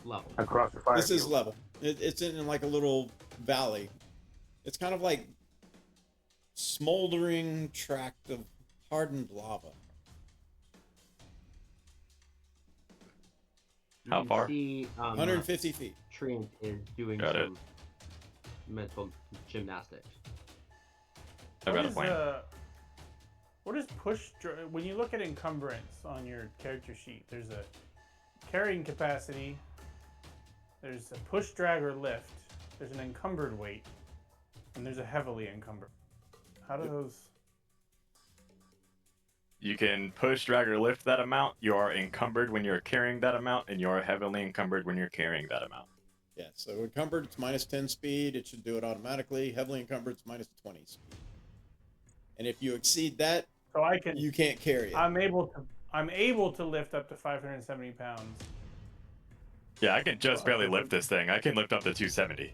Speaker 7: level?
Speaker 8: Across the fire
Speaker 3: This is
Speaker 8: field.
Speaker 3: level. It's in like a little valley. It's kind of like smoldering tract of hardened lava.
Speaker 7: You
Speaker 2: How
Speaker 7: can
Speaker 2: far?
Speaker 7: See,
Speaker 3: 150 feet.
Speaker 7: Trent is doing
Speaker 2: Got it.
Speaker 7: some mental gymnastics.
Speaker 2: I've got a
Speaker 5: What is,
Speaker 2: plan.
Speaker 5: what is when you look at encumbrance on your character sheet, there's a carrying capacity, there's a push, drag, or lift, there's an encumbered weight, and there's a heavily encumbered. How do those...
Speaker 2: You can push, drag, or lift that amount. You are encumbered when you're carrying that amount, and you are heavily encumbered when you're carrying that amount.
Speaker 3: Yeah, so encumbered, it's minus 10 speed. It should do it automatically. Heavily encumbered, it's minus 20 speed. And if you exceed that,
Speaker 5: So I can...
Speaker 3: you can't carry it.
Speaker 5: I'm able to lift up to 570 pounds.
Speaker 2: Yeah, I can just barely lift this thing. I can lift up to 270.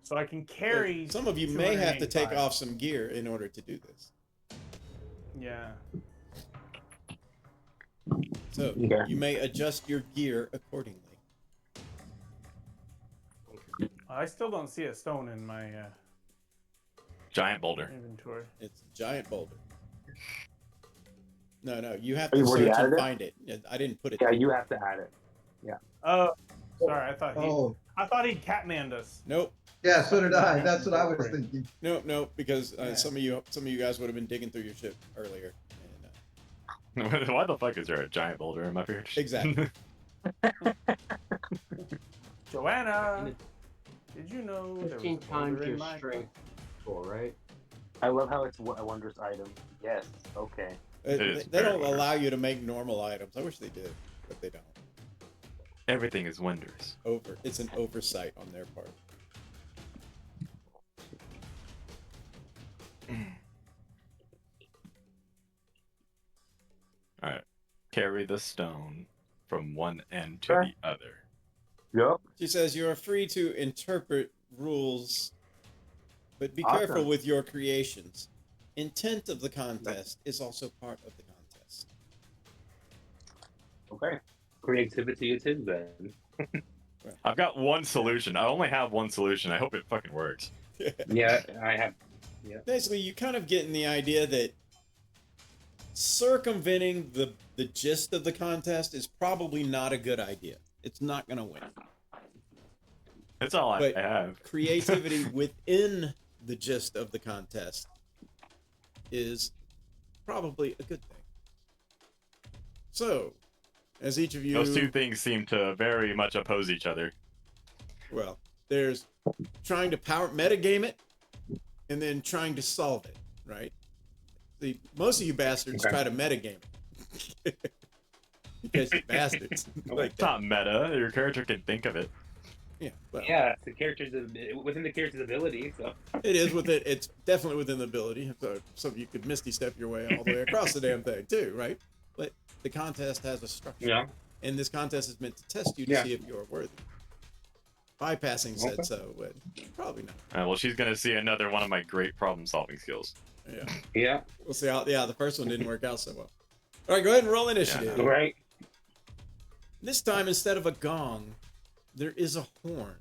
Speaker 5: So I can carry...
Speaker 3: Some of you may have to take
Speaker 5: 285.
Speaker 3: off some gear in order to do this.
Speaker 5: Yeah.
Speaker 3: So
Speaker 8: Okay.
Speaker 3: you may adjust your gear accordingly.
Speaker 5: I still don't see a stone in my
Speaker 2: Giant boulder.
Speaker 5: inventory.
Speaker 3: It's a giant boulder. No, you have
Speaker 8: Oh,
Speaker 3: to
Speaker 8: you've already
Speaker 3: search and
Speaker 8: added it?
Speaker 3: find it. I didn't put it.
Speaker 8: Yeah,
Speaker 3: there.
Speaker 8: you have to add it.
Speaker 5: Oh, sorry.
Speaker 6: Oh,
Speaker 5: I thought he Catmanned us.
Speaker 3: Nope.
Speaker 6: yeah, so did I. That's what I was thinking.
Speaker 3: Nope, because
Speaker 5: Yeah.
Speaker 3: some of you guys would have been digging through your ship earlier. And,
Speaker 2: Why the fuck is there a giant boulder in my beard?
Speaker 3: Exactly.
Speaker 5: Joanna, did you know there was
Speaker 7: 15
Speaker 5: a boulder
Speaker 7: times
Speaker 5: in
Speaker 7: your
Speaker 5: my
Speaker 7: strength score, right?
Speaker 8: I love how it's a wondrous item. Yes. Okay.
Speaker 2: is
Speaker 3: they
Speaker 2: very
Speaker 3: don't
Speaker 2: wonderful.
Speaker 3: allow you to make normal items. I wish they did, but they don't.
Speaker 2: Everything is wondrous.
Speaker 3: It's an oversight on their part.
Speaker 2: Alright. Carry the stone from one end to
Speaker 8: Sure.
Speaker 2: the other.
Speaker 8: Yep.
Speaker 3: She says you are free to interpret rules, but be
Speaker 8: Awesome.
Speaker 3: careful with your creations. Intent of the contest is also part of the contest.
Speaker 8: Okay. Creativity it is then.
Speaker 2: I've got one solution. I only have one solution. I hope it fucking works.
Speaker 8: Yeah, I have.
Speaker 3: Basically, you kind of getting the idea that circumventing the gist of the contest is probably not a good idea. It's not going to win.
Speaker 2: That's all I
Speaker 3: But
Speaker 2: have.
Speaker 3: Creativity within the gist of the contest is probably a good thing. So, as each of you,
Speaker 2: Those two things seem to very much oppose each other.
Speaker 3: well, there's trying to metagame it, and then trying to solve it, right? Most of you bastards
Speaker 8: Okay.
Speaker 3: try to metagame it. Because you bastards. Like
Speaker 2: It's not meta. Your character can think of it.
Speaker 3: yeah, well,
Speaker 8: Yeah, it's the character's within the character's ability. So
Speaker 3: it is with it. It's definitely within the ability. So you could misty step your way all the way across the damn thing too, right? But the contest has a structure,
Speaker 8: yeah,
Speaker 3: and this contest is meant to test you to
Speaker 8: Yeah.
Speaker 3: see if you're worthy. Bypassing said
Speaker 8: Okay.
Speaker 3: so, but probably not.
Speaker 2: Well, she's gonna see another one of my great problem-solving skills.
Speaker 3: Yeah,
Speaker 8: yeah,
Speaker 3: we'll see how. Yeah, the first one didn't work out so well. All right, go ahead and roll initiative.
Speaker 8: right.
Speaker 3: This time, instead of a gong, there is a horn.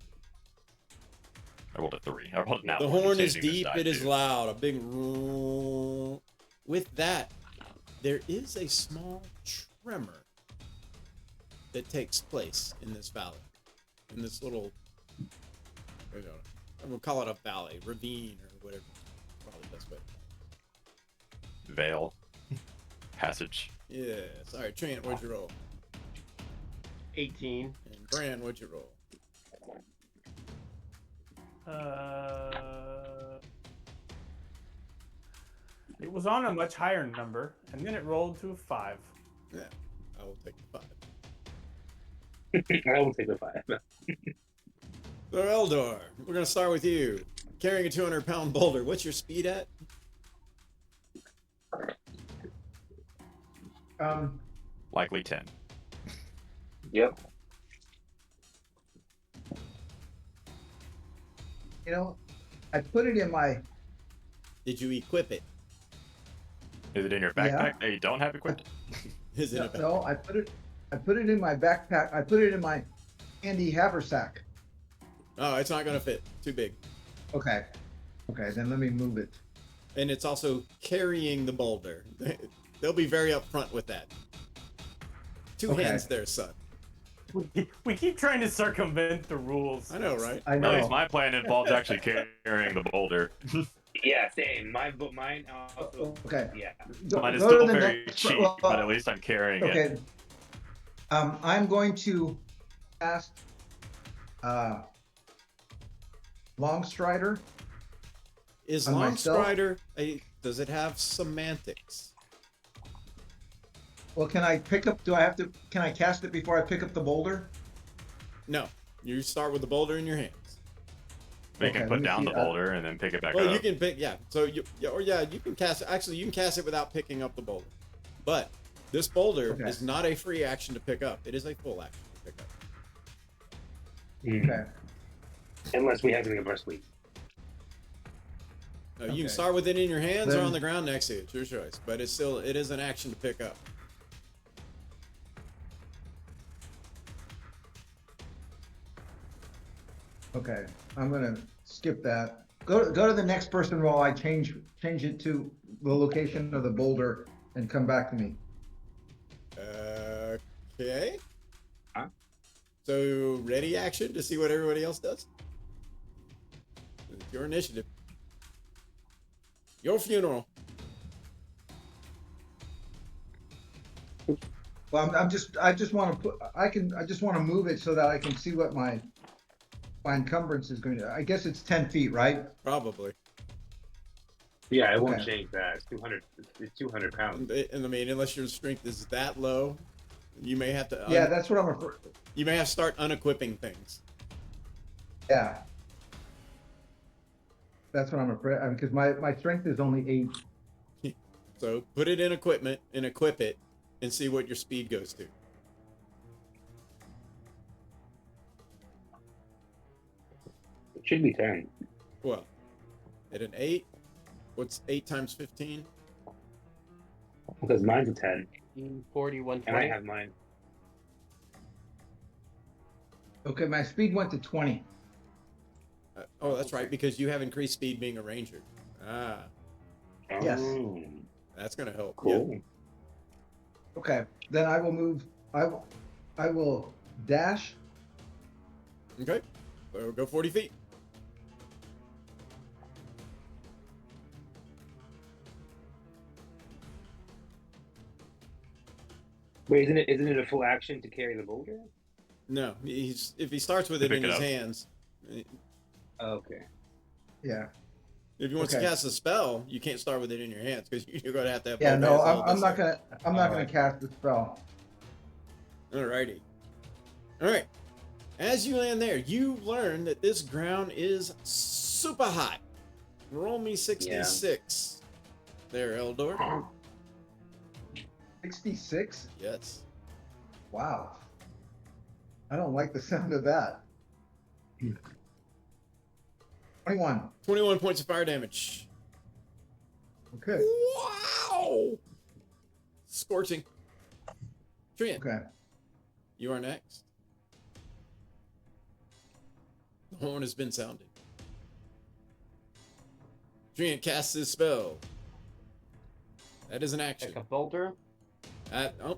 Speaker 2: I rolled a 3. I rolled an
Speaker 3: The
Speaker 2: outward,
Speaker 3: horn is
Speaker 2: changing this
Speaker 3: deep,
Speaker 2: die,
Speaker 3: it is
Speaker 2: too.
Speaker 3: loud, a big roar. With that, there is a small tremor that takes place in this valley. In this little, I don't know, I'm gonna call it a valley, ravine, or whatever. Probably the best way.
Speaker 2: Veil. Passage.
Speaker 3: Yes. All right, Trent, what'd you roll?
Speaker 7: 18.
Speaker 3: And Bran, what'd you roll?
Speaker 5: It was on a much higher number, and then it rolled to a 5.
Speaker 3: Yeah, I will take the 5.
Speaker 8: I will take the 5.
Speaker 3: So Eldor, we're gonna start with you. Carrying a 200-pound boulder. What's your speed at?
Speaker 2: Likely 10.
Speaker 8: Yep.
Speaker 6: You know, I put it in my,
Speaker 3: Did you equip it?
Speaker 2: Is it in your backpack that you don't have equipped?
Speaker 3: Is it
Speaker 6: no,
Speaker 3: a
Speaker 6: no, I put it in my backpack. I put it in my handy haversack.
Speaker 3: Oh, it's not gonna fit. Too big.
Speaker 6: Okay. Okay, then let me move it.
Speaker 3: And it's also carrying the boulder. They'll be very upfront with that. Two
Speaker 6: Okay.
Speaker 3: hands there, son.
Speaker 5: We keep trying to circumvent the rules.
Speaker 3: I know, right?
Speaker 6: I
Speaker 2: At
Speaker 6: know.
Speaker 2: least my plan involves actually carrying the boulder.
Speaker 8: Yeah, same. Mine also.
Speaker 6: Okay.
Speaker 8: Yeah.
Speaker 2: Mine is
Speaker 6: Go to
Speaker 2: still
Speaker 6: the
Speaker 2: very
Speaker 6: next-
Speaker 2: cheap,
Speaker 6: well,
Speaker 2: but at least I'm carrying it.
Speaker 6: Okay. I'm going to cast Longstrider.
Speaker 3: Is
Speaker 6: On myself?
Speaker 3: Longstrider does it have semantics?
Speaker 6: Well, can I pick up? Can I cast it before I pick up the boulder?
Speaker 3: No. You start with the boulder in your hands.
Speaker 2: They
Speaker 6: Okay,
Speaker 2: can
Speaker 6: let
Speaker 2: put
Speaker 6: me
Speaker 2: down
Speaker 6: see,
Speaker 2: the boulder and then pick it back
Speaker 3: Well,
Speaker 2: up.
Speaker 3: you can pick, yeah. So you can cast it. Actually, you can cast it without picking up the boulder. But this boulder
Speaker 6: Okay.
Speaker 3: is not a free action to pick up. It is a full action to pick up.
Speaker 6: Okay.
Speaker 8: Unless we have something up our sleeve.
Speaker 3: No, you
Speaker 6: Okay.
Speaker 3: can start with it in your hands or
Speaker 6: Then-
Speaker 3: on the ground next to you. It's your choice. But it is an action to pick up.
Speaker 6: Okay. I'm gonna skip that. Go to the next person while I change it to the location of the boulder and come back to me.
Speaker 3: Okay.
Speaker 8: Huh?
Speaker 3: So ready action to see what everybody else does. It's your initiative. Your funeral.
Speaker 6: Well, I just want to I just want to move it so that I can see what my encumbrance is going to. I guess it's 10 feet, right?
Speaker 3: Probably.
Speaker 8: Yeah, it won't
Speaker 6: Okay.
Speaker 8: change that. It's 200. It's 200 pounds.
Speaker 3: And I mean, unless your strength is that low, you may have to.
Speaker 6: Yeah, that's what I'm afraid.
Speaker 3: You may have to start unequipping things.
Speaker 6: Yeah. That's what I'm afraid, because my strength is only 8.
Speaker 3: So put it in equipment and equip it, and see what your speed goes to.
Speaker 8: It should be 10.
Speaker 3: Well, at an 8, what's 8 times 15?
Speaker 8: Because mine's a 10,
Speaker 7: 41,
Speaker 8: and I
Speaker 7: 20.
Speaker 8: have mine.
Speaker 6: Okay, my speed went to 20.
Speaker 3: Oh, that's right, because you have increased speed being a ranger. Ah,
Speaker 6: Yes.
Speaker 8: Oh,
Speaker 3: that's gonna help.
Speaker 8: cool.
Speaker 6: Okay, then I will move. I will dash.
Speaker 3: Yeah. Okay. So go 40 feet.
Speaker 4: Wait, isn't it a full action to carry the boulder?
Speaker 3: No, if he starts with it
Speaker 2: Pick
Speaker 3: in
Speaker 2: it
Speaker 3: his
Speaker 2: up.
Speaker 3: hands.
Speaker 4: Okay.
Speaker 6: Yeah.
Speaker 3: If you want to
Speaker 6: Okay.
Speaker 3: cast a spell, you can't start with it in your hands because you're going to have
Speaker 6: Yeah,
Speaker 3: both
Speaker 6: no,
Speaker 3: hands
Speaker 6: I'm,
Speaker 3: held
Speaker 6: I'm
Speaker 3: this
Speaker 6: not
Speaker 3: way.
Speaker 6: gonna, I'm not gonna
Speaker 3: Alright.
Speaker 6: cast the spell.
Speaker 3: Alrighty. Alright. As you land there, you learn that this ground is super hot. Roll me 66. There, Eldor.
Speaker 6: 66?
Speaker 3: Yes.
Speaker 6: Wow. I don't like the sound of that. 21.
Speaker 3: 21 points of fire damage.
Speaker 6: Okay.
Speaker 3: Wow! Scorching. Trian,
Speaker 6: Okay.
Speaker 3: you are next. The horn has been sounded. Trian casts his spell. That is an action.
Speaker 7: Like a boulder.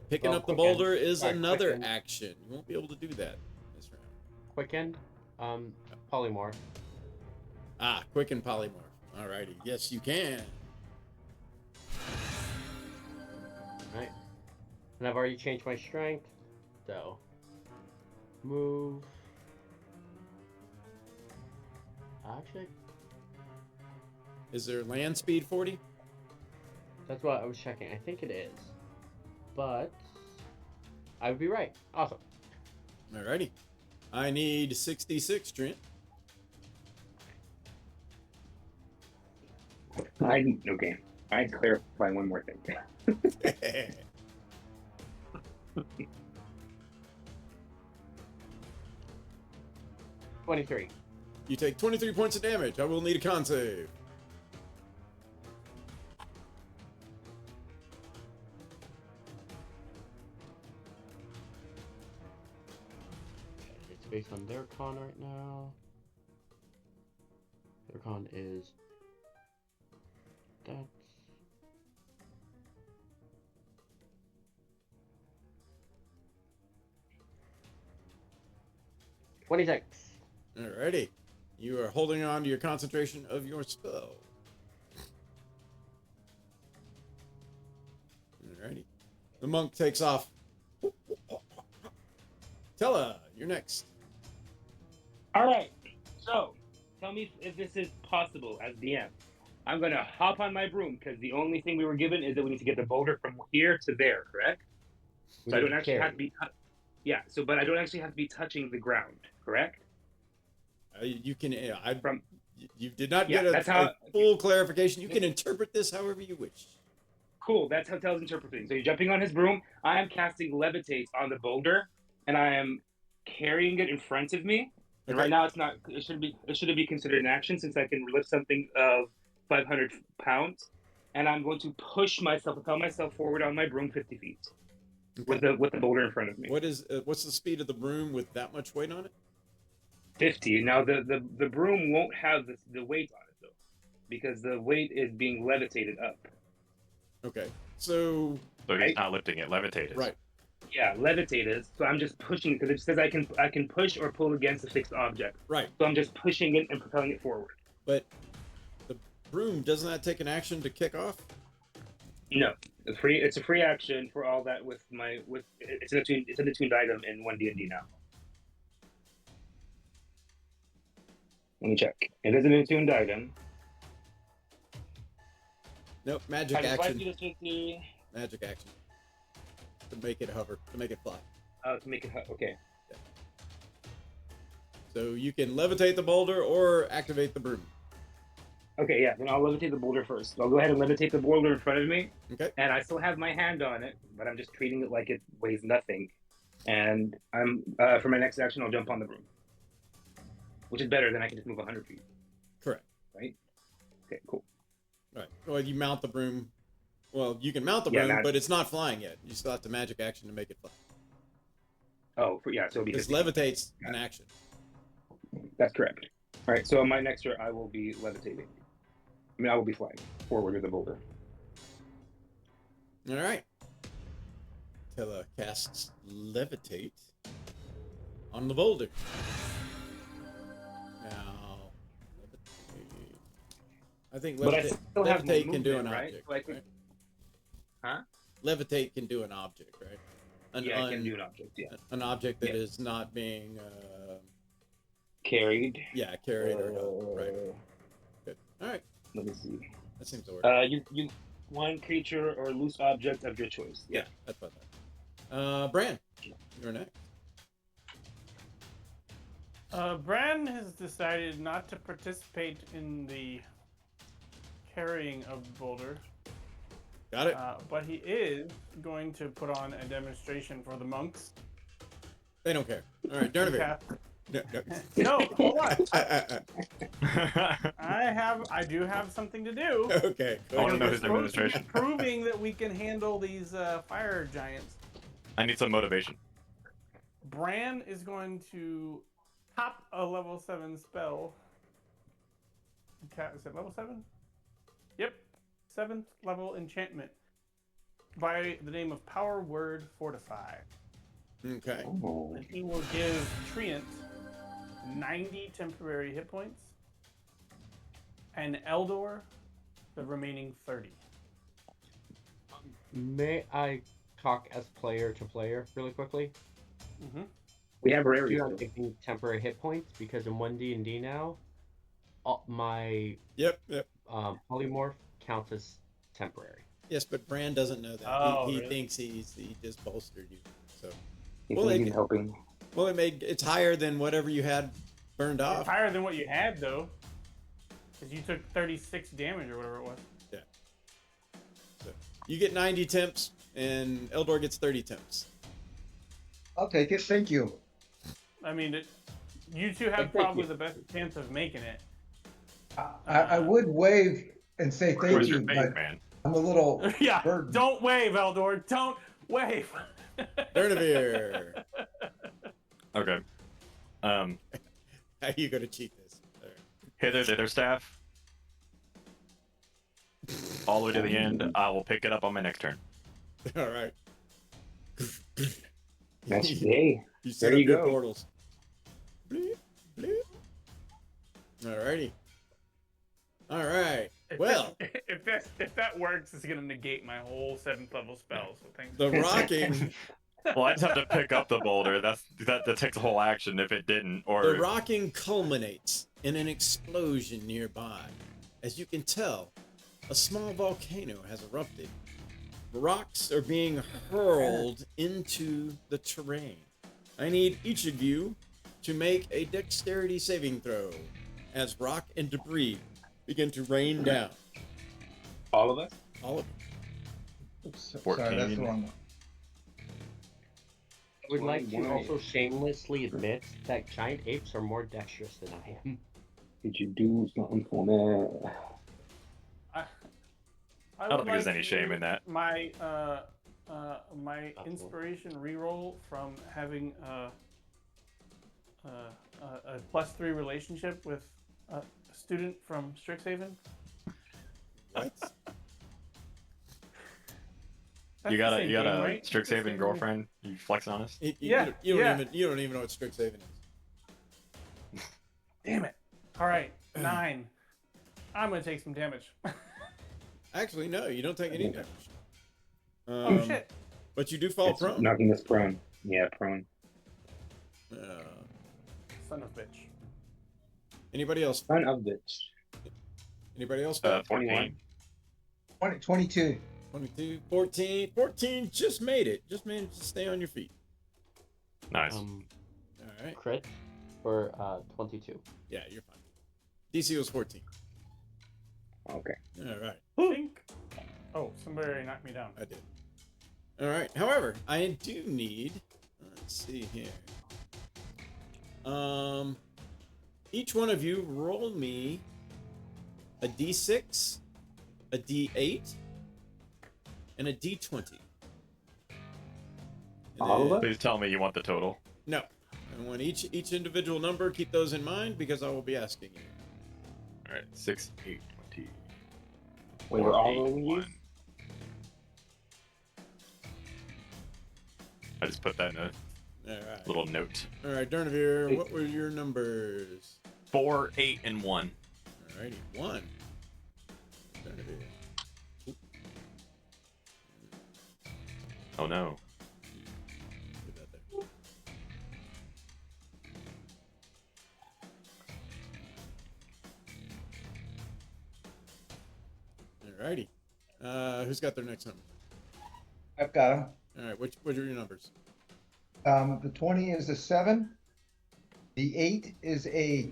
Speaker 3: Picking
Speaker 7: Oh,
Speaker 3: up the
Speaker 7: quicken.
Speaker 3: boulder is
Speaker 7: Sorry,
Speaker 3: another
Speaker 7: quicken.
Speaker 3: action. You won't be able to do that this round.
Speaker 7: Quickened. Polymorph.
Speaker 3: Quicken polymorph. Alrighty. Yes, you can.
Speaker 7: Right. And I've already changed my strength. So. Move. Actually,
Speaker 3: Is there land speed 40?
Speaker 7: that's what I was checking. I think it is. But I would be right. Awesome.
Speaker 3: Alrighty. I need 66, Trent.
Speaker 8: Okay. I'd clarify one more thing.
Speaker 7: 23.
Speaker 3: You take 23 points of damage. I will need a con save.
Speaker 7: It's based on their con right now. Their con is that. $26.
Speaker 3: Alrighty. You are holding on to your concentration of your spell. Alrighty. The monk takes off. Tella, you're next.
Speaker 4: All right. So, tell me if this is possible as DM. I'm gonna hop on my broom because the only thing we were given is that we need to get the boulder from here to there. Correct? So I don't actually have to be. Yeah. So, but I don't actually have to be touching the ground. Correct?
Speaker 3: You can.
Speaker 4: From
Speaker 3: You did not
Speaker 4: Yeah,
Speaker 3: get
Speaker 4: that's
Speaker 3: a
Speaker 4: how-
Speaker 3: full clarification. You can interpret this however you wish.
Speaker 4: Cool. That's how Tell's interpreting. So you're jumping on his broom. I am casting levitate on the boulder, and I am carrying it in front of me. And
Speaker 3: Okay.
Speaker 4: right now, it's not. It shouldn't be considered an action since I can lift something of 500 pounds, and I'm going to propel myself forward on my broom 50 feet with the boulder in front of me.
Speaker 3: What's the speed of the broom with that much weight on it?
Speaker 4: 50. Now the broom won't have the weight on it though, because the weight is being levitated up.
Speaker 3: Okay. So
Speaker 2: So he's
Speaker 4: Right.
Speaker 2: not lifting it, levitated.
Speaker 3: right.
Speaker 4: Yeah, levitated. So I'm just pushing because it says I can push or pull against a fixed object.
Speaker 3: Right.
Speaker 4: So I'm just pushing it and propelling it forward.
Speaker 3: But the broom, doesn't that take an action to kick off?
Speaker 4: No, it's a free action for all that it's an attuned item in 1D&D now. Let me check. It is an attuned item.
Speaker 3: Nope. Magic
Speaker 4: Times
Speaker 3: action.
Speaker 4: 5 feet is 50.
Speaker 3: Magic action. To make it hover. To make it fly.
Speaker 4: To make it okay.
Speaker 3: So you can levitate the boulder or activate the broom.
Speaker 4: Okay, yeah. Then I'll levitate the boulder first. So I'll go ahead and levitate the boulder in front of me,
Speaker 3: Okay.
Speaker 4: and I still have my hand on it, but I'm just treating it like it weighs nothing. And I'm for my next action, I'll jump on the broom, which is better than I can just move 100 feet.
Speaker 3: Correct.
Speaker 4: Right? Okay, cool.
Speaker 3: Right. Well, you mount the broom. Well, you can mount the
Speaker 4: Yeah,
Speaker 3: broom, but it's not flying yet. You still have to magic action to make it fly.
Speaker 4: Oh, yeah. So it'll be
Speaker 3: This
Speaker 4: 50.
Speaker 3: levitates an action.
Speaker 4: That's correct. All right. So on my next turn, I will be levitating. I mean, I will be flying forward with the boulder.
Speaker 3: All right. Tella casts levitate on the boulder. Now, levitate. I think
Speaker 4: But I
Speaker 3: levitate,
Speaker 4: still have
Speaker 3: levitate can do an
Speaker 4: movement, right?
Speaker 3: object.
Speaker 4: So I can-
Speaker 3: right?
Speaker 4: Huh?
Speaker 3: Levitate can do an object, right?
Speaker 8: I can do an object. Yeah,
Speaker 3: an object that
Speaker 8: Yeah.
Speaker 3: is not being
Speaker 8: carried.
Speaker 3: carried or held. Right. Good. All right.
Speaker 8: Let me see.
Speaker 3: That seems to work.
Speaker 8: You one creature or loose object of your choice.
Speaker 3: Yeah, that's what that. Bran, you're next.
Speaker 5: Bran has decided not to participate in the carrying of the boulder,
Speaker 3: Got it.
Speaker 5: but he is going to put on a demonstration for the monks.
Speaker 3: They don't care. All right, Durnavir.
Speaker 5: Yeah.
Speaker 3: No,
Speaker 5: No, hold on.
Speaker 3: no.
Speaker 5: I do have something to do.
Speaker 3: Okay.
Speaker 2: I want to know
Speaker 5: We're
Speaker 2: his
Speaker 5: supposed to be
Speaker 2: administration.
Speaker 5: proving that we can handle these fire giants.
Speaker 2: I need some motivation.
Speaker 5: Bran is going to pop a level 7 spell. Is it level 7? Yep. 7th level enchantment by the name of Power Word Fortify.
Speaker 3: Okay.
Speaker 8: Oh.
Speaker 5: And he will give Treant 90 temporary hit points and Eldor the remaining 30.
Speaker 7: May I talk as player to player really quickly?
Speaker 5: Mm-hmm.
Speaker 8: We have
Speaker 7: Do
Speaker 8: rarity.
Speaker 7: not give me temporary hit points because in 1D&D now, my
Speaker 3: Yep.
Speaker 7: polymorph counts as temporary.
Speaker 3: Yes, but Bran doesn't know that.
Speaker 5: Oh,
Speaker 3: he
Speaker 5: really?
Speaker 3: thinks he just bolstered you. So,
Speaker 8: You
Speaker 3: Well,
Speaker 8: think
Speaker 3: they
Speaker 8: he's
Speaker 3: can-
Speaker 8: helping?
Speaker 3: well, it's higher than whatever you had burned
Speaker 5: It's
Speaker 3: off.
Speaker 5: higher than what you had, though. Because you took 36 damage or whatever it was.
Speaker 3: So, you get 90 temps, and Eldor gets 30 temps.
Speaker 6: I'll take it. Thank you.
Speaker 5: I mean, you two have
Speaker 8: Thank
Speaker 5: probably
Speaker 8: you.
Speaker 5: the best chance of making it.
Speaker 6: I would wave and say thank
Speaker 2: Where's
Speaker 6: you,
Speaker 2: your faith,
Speaker 6: but
Speaker 2: man?
Speaker 6: I'm a little
Speaker 5: Yeah,
Speaker 6: burdened.
Speaker 5: don't wave, Eldor. Don't wave.
Speaker 3: Durnavir.
Speaker 2: Okay.
Speaker 3: How are you going to cheat this? All right.
Speaker 2: Hither, thither, staff. All the way to the end. I will pick it up on my next turn.
Speaker 3: All right.
Speaker 8: That's hey.
Speaker 3: You set
Speaker 8: There
Speaker 3: up
Speaker 8: you
Speaker 3: your
Speaker 8: go.
Speaker 3: portals. Bloop, bloop. Alrighty. All right. Well,
Speaker 5: if that works, it's gonna negate my whole 7th level spell. So thanks.
Speaker 3: the rocking,
Speaker 2: Well, I just have to pick up the boulder. That takes a whole action if it didn't.
Speaker 3: the
Speaker 2: Or
Speaker 3: rocking culminates in an explosion nearby. As you can tell, a small volcano has erupted. Rocks are being hurled into the terrain. I need each of you to make a dexterity saving throw as rock and debris begin to rain down.
Speaker 8: All of us.
Speaker 3: All of
Speaker 6: Sorry, that's the
Speaker 2: 14.
Speaker 6: wrong one.
Speaker 7: I would like to
Speaker 8: 21.
Speaker 7: also shamelessly admit that giant apes are more dexterous than I am.
Speaker 8: Did you do something for me?
Speaker 2: I don't think there's any shame in that.
Speaker 5: My my
Speaker 7: Absolutely.
Speaker 5: inspiration reroll from having a +3 relationship with a student from Strixhaven.
Speaker 3: What?
Speaker 5: That's
Speaker 2: you
Speaker 5: the
Speaker 2: got a
Speaker 5: same game, right?
Speaker 2: Strixhaven girlfriend? You flexing on us?
Speaker 5: Yeah, yeah.
Speaker 3: You don't even know what Strixhaven is.
Speaker 5: Damn it! All right, 9. I'm gonna take some damage.
Speaker 3: Actually, no, you don't take any damage.
Speaker 5: Oh shit!
Speaker 3: But you do fall
Speaker 8: It's
Speaker 3: prone.
Speaker 8: knocking us prone. Yeah, prone.
Speaker 5: Son of a bitch.
Speaker 3: Anybody else?
Speaker 8: Son of bitch.
Speaker 3: Anybody else?
Speaker 2: 14.
Speaker 6: 22.
Speaker 3: 22, 14. 14 just made it. Just managed to stay on your feet.
Speaker 2: Nice.
Speaker 3: All right.
Speaker 7: Crit for 22.
Speaker 3: Yeah, you're fine. DC was 14.
Speaker 8: Okay.
Speaker 3: All right.
Speaker 5: Think. Oh, somebody knocked me down.
Speaker 3: I did. All right. However, I do need. Let's see here. Each one of you roll me a D6, a D8, and a D20. And
Speaker 8: All of
Speaker 3: then-
Speaker 8: us?
Speaker 2: Please tell me you want the total.
Speaker 3: No. I want each individual number. Keep those in mind because I will be asking you.
Speaker 2: All right, 6, 8, 20.
Speaker 8: Wait, we're all
Speaker 2: 8,
Speaker 8: rolling you?
Speaker 2: 1. I just put that in a
Speaker 3: All right.
Speaker 2: little note.
Speaker 3: All right, Durnavir, what were your numbers?
Speaker 2: 4, 8, and 1.
Speaker 3: Alrighty, 1. Durnavir.
Speaker 2: Oh no.
Speaker 3: Alrighty. Who's got their next number?
Speaker 6: I've got them.
Speaker 3: All right, which are your numbers?
Speaker 6: The 20 is a 7. The 8 is a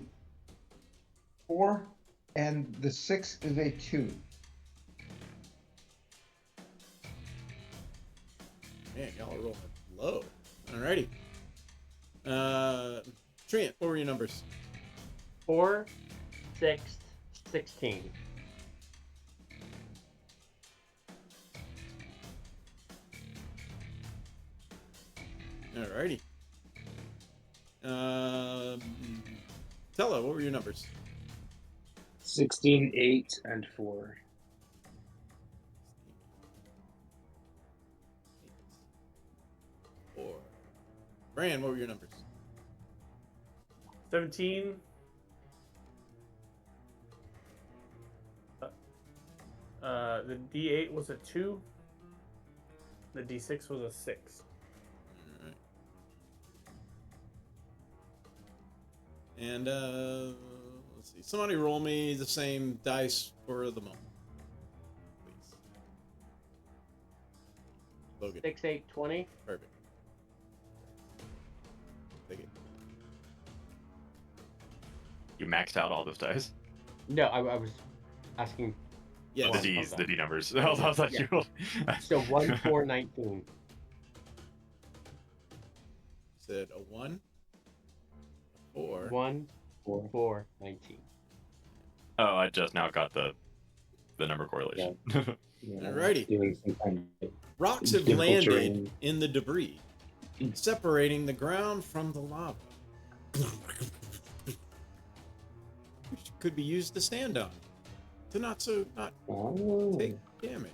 Speaker 6: 4. And the 6 is a 2.
Speaker 3: Man, y'all are rolling low. Alrighty. Trent, what were your numbers?
Speaker 7: 4, 6, 16.
Speaker 3: Alrighty. Tella, what were your numbers?
Speaker 8: 16, 8, and 4.
Speaker 3: 4. Bran, what were your numbers?
Speaker 5: 17. The D8 was a 2. The D6 was a 6.
Speaker 3: Alright. And let's see. Somebody roll me the same dice for the moment, please. Logan.
Speaker 7: 6, 8, 20.
Speaker 3: Perfect. Take it.
Speaker 2: You maxed out all those dice.
Speaker 7: No, I was asking.
Speaker 3: Yes.
Speaker 2: Oh, the D numbers. I was like,
Speaker 7: Yeah.
Speaker 2: you.
Speaker 7: So 1, 4, 19.
Speaker 3: Said a 1, a 4.
Speaker 7: 1, 4, 19.
Speaker 2: Oh, I just now got the number correlation.
Speaker 8: Yeah,
Speaker 3: Alrighty.
Speaker 8: Doing some kind of
Speaker 3: Rocks have
Speaker 8: difficult
Speaker 3: landed
Speaker 8: terrain.
Speaker 3: in the debris, separating the ground from the lava. Which could be used to stand on, to not
Speaker 8: Oh.
Speaker 3: take damage.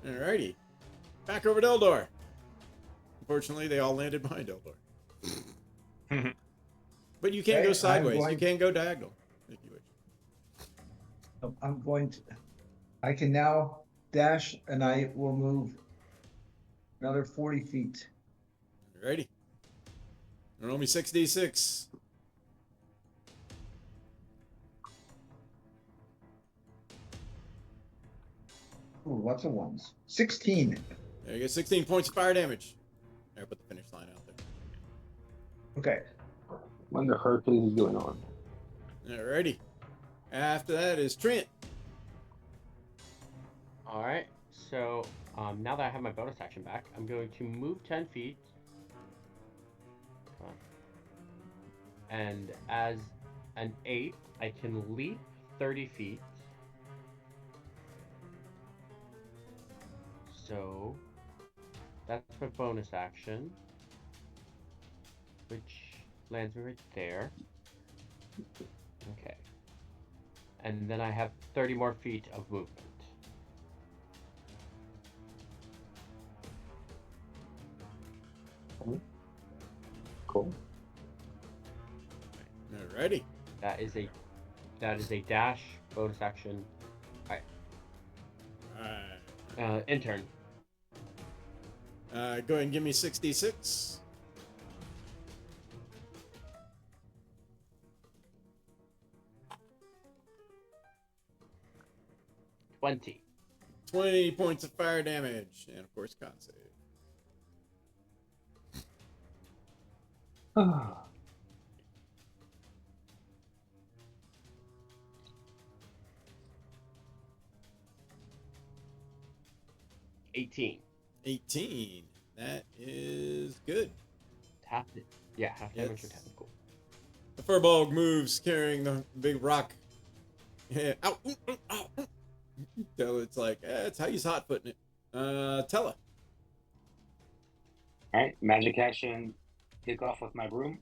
Speaker 3: Alrighty. Back over to Eldor. Unfortunately, they all landed behind Eldor. But you can't
Speaker 6: Okay,
Speaker 3: go
Speaker 6: I'm
Speaker 3: sideways.
Speaker 6: going-
Speaker 3: You can go diagonal, if you wish.
Speaker 6: I'm going to, I can now dash and I will move another 40 feet.
Speaker 3: Alrighty. Roll me 6d6.
Speaker 6: Ooh, lots of ones. 16.
Speaker 3: There you go, 16 points of fire damage. There, put the finish line out there.
Speaker 6: Okay.
Speaker 8: When the hurricane is going on.
Speaker 3: Alrighty. After that is Trent.
Speaker 7: All right. So now that I have my bonus action back, I'm going to move 10 feet. And as an 8, I can leap 30 feet. So that's my bonus action, which lands me right there. Okay. And then I have 30 more feet of movement.
Speaker 8: Cool.
Speaker 3: Alrighty.
Speaker 7: That is a dash bonus action.
Speaker 3: Alright.
Speaker 7: Intern.
Speaker 3: Go ahead and give me 6d6.
Speaker 7: $20.
Speaker 3: 20 points of fire damage. And of course, con save.
Speaker 8: Ah.
Speaker 7: 18.
Speaker 3: 18. That is good.
Speaker 7: Half damage or
Speaker 3: Yes.
Speaker 7: technical.
Speaker 3: The Furball moves carrying the big rock. Yeah. Ow, ooh, ooh, ow, ooh. So it's like, it's how he's hot putting it. Tella.
Speaker 8: Alright, magic action. Kick off with my broom.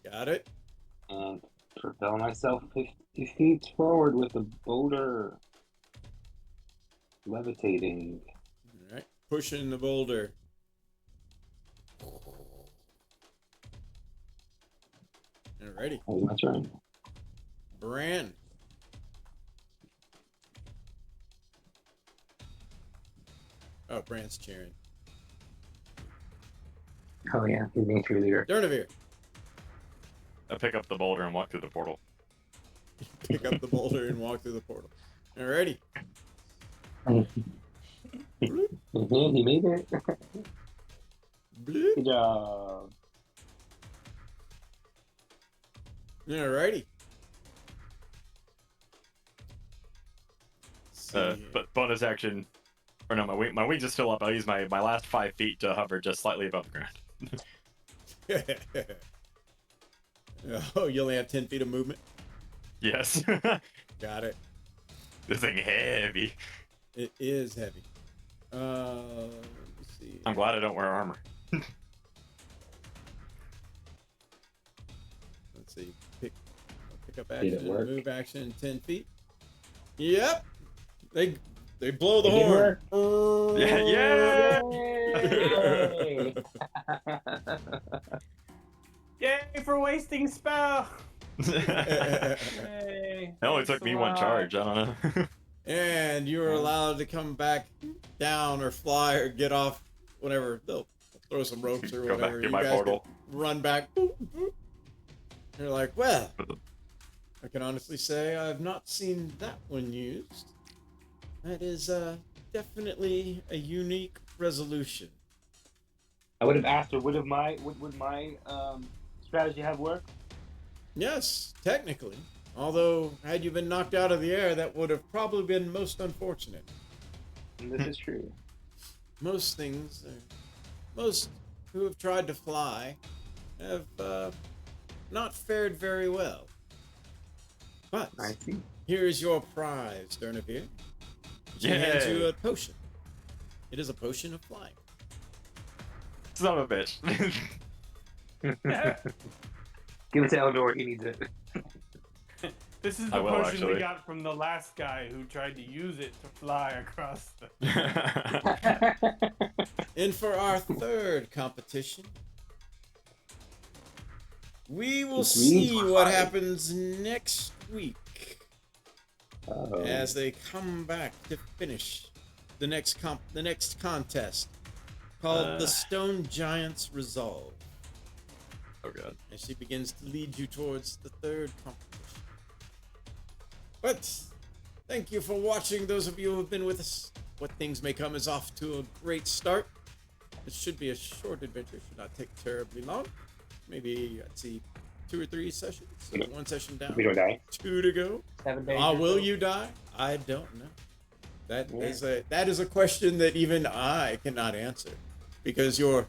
Speaker 3: Got it.
Speaker 8: And propel myself 50 feet forward with a boulder. Levitating.
Speaker 3: Alright. Pushing the boulder. Alrighty.
Speaker 8: That was my turn.
Speaker 3: Bran. Oh, Bran's cheering.
Speaker 8: Oh yeah, he's being cheerleader.
Speaker 3: Durnavir.
Speaker 2: I pick up the boulder and walk through the portal.
Speaker 3: Pick up the boulder and walk through the portal. Alrighty.
Speaker 8: He made it.
Speaker 3: Bloop.
Speaker 8: Good job.
Speaker 3: Alrighty.
Speaker 2: But bonus action, or no, my wings just fill up. I'll use my last 5 feet to hover just slightly above the ground.
Speaker 3: Oh, you only have 10 feet of movement?
Speaker 2: Yes.
Speaker 3: Got it.
Speaker 2: This thing heavy.
Speaker 3: It is heavy. Let's see.
Speaker 2: I'm glad I don't wear armor.
Speaker 3: Let's see. Pick up
Speaker 8: Did it
Speaker 3: action,
Speaker 8: work?
Speaker 3: move action 10 feet. Yep. They blow the
Speaker 8: It did
Speaker 3: horn.
Speaker 8: work.
Speaker 2: Yeah.
Speaker 5: Yay for wasting spell!
Speaker 2: It
Speaker 5: Yay.
Speaker 2: only took me one charge. I don't know.
Speaker 3: And you're allowed to come back down or fly or get off, whatever. They'll throw some ropes or
Speaker 2: Go back
Speaker 3: whatever.
Speaker 2: to
Speaker 3: You
Speaker 2: my
Speaker 3: guys
Speaker 2: portal.
Speaker 3: can run back. Boop, boop. You're like, well, I can honestly say I've not seen that one used. That is definitely a unique resolution.
Speaker 8: I would have asked her, would my strategy have worked?
Speaker 3: Yes, technically. Although, had you been knocked out of the air, that would have probably been most unfortunate.
Speaker 8: And this is true.
Speaker 3: Most things, most who have tried to fly, have not fared very well. But
Speaker 8: I see.
Speaker 3: here is your prize, Durnavir. She hands you
Speaker 2: Yay.
Speaker 3: a potion. It is a potion of flying.
Speaker 2: Son of a bitch.
Speaker 8: Give it to Eldor. He needs it.
Speaker 5: This is
Speaker 2: I
Speaker 5: the
Speaker 2: will,
Speaker 5: potion
Speaker 2: actually.
Speaker 5: we got from the last guy who tried to use it to fly across the.
Speaker 3: And for our third competition, we will see what happens next week
Speaker 8: Oh.
Speaker 3: as they come back to finish the next contest called the Stone Giants Resolve.
Speaker 2: Oh god.
Speaker 3: And she begins to lead you towards the third competition. But thank you for watching, those of you who have been with us. What Things May Come is off to a great start. It should be a short adventure, should not take terribly long. Maybe, I'd see 2 or 3 sessions. So 1 session down,
Speaker 8: We don't die.
Speaker 3: 2 to go.
Speaker 8: 7 days.
Speaker 3: Will you die? I don't know. That is a question that even I cannot answer, because your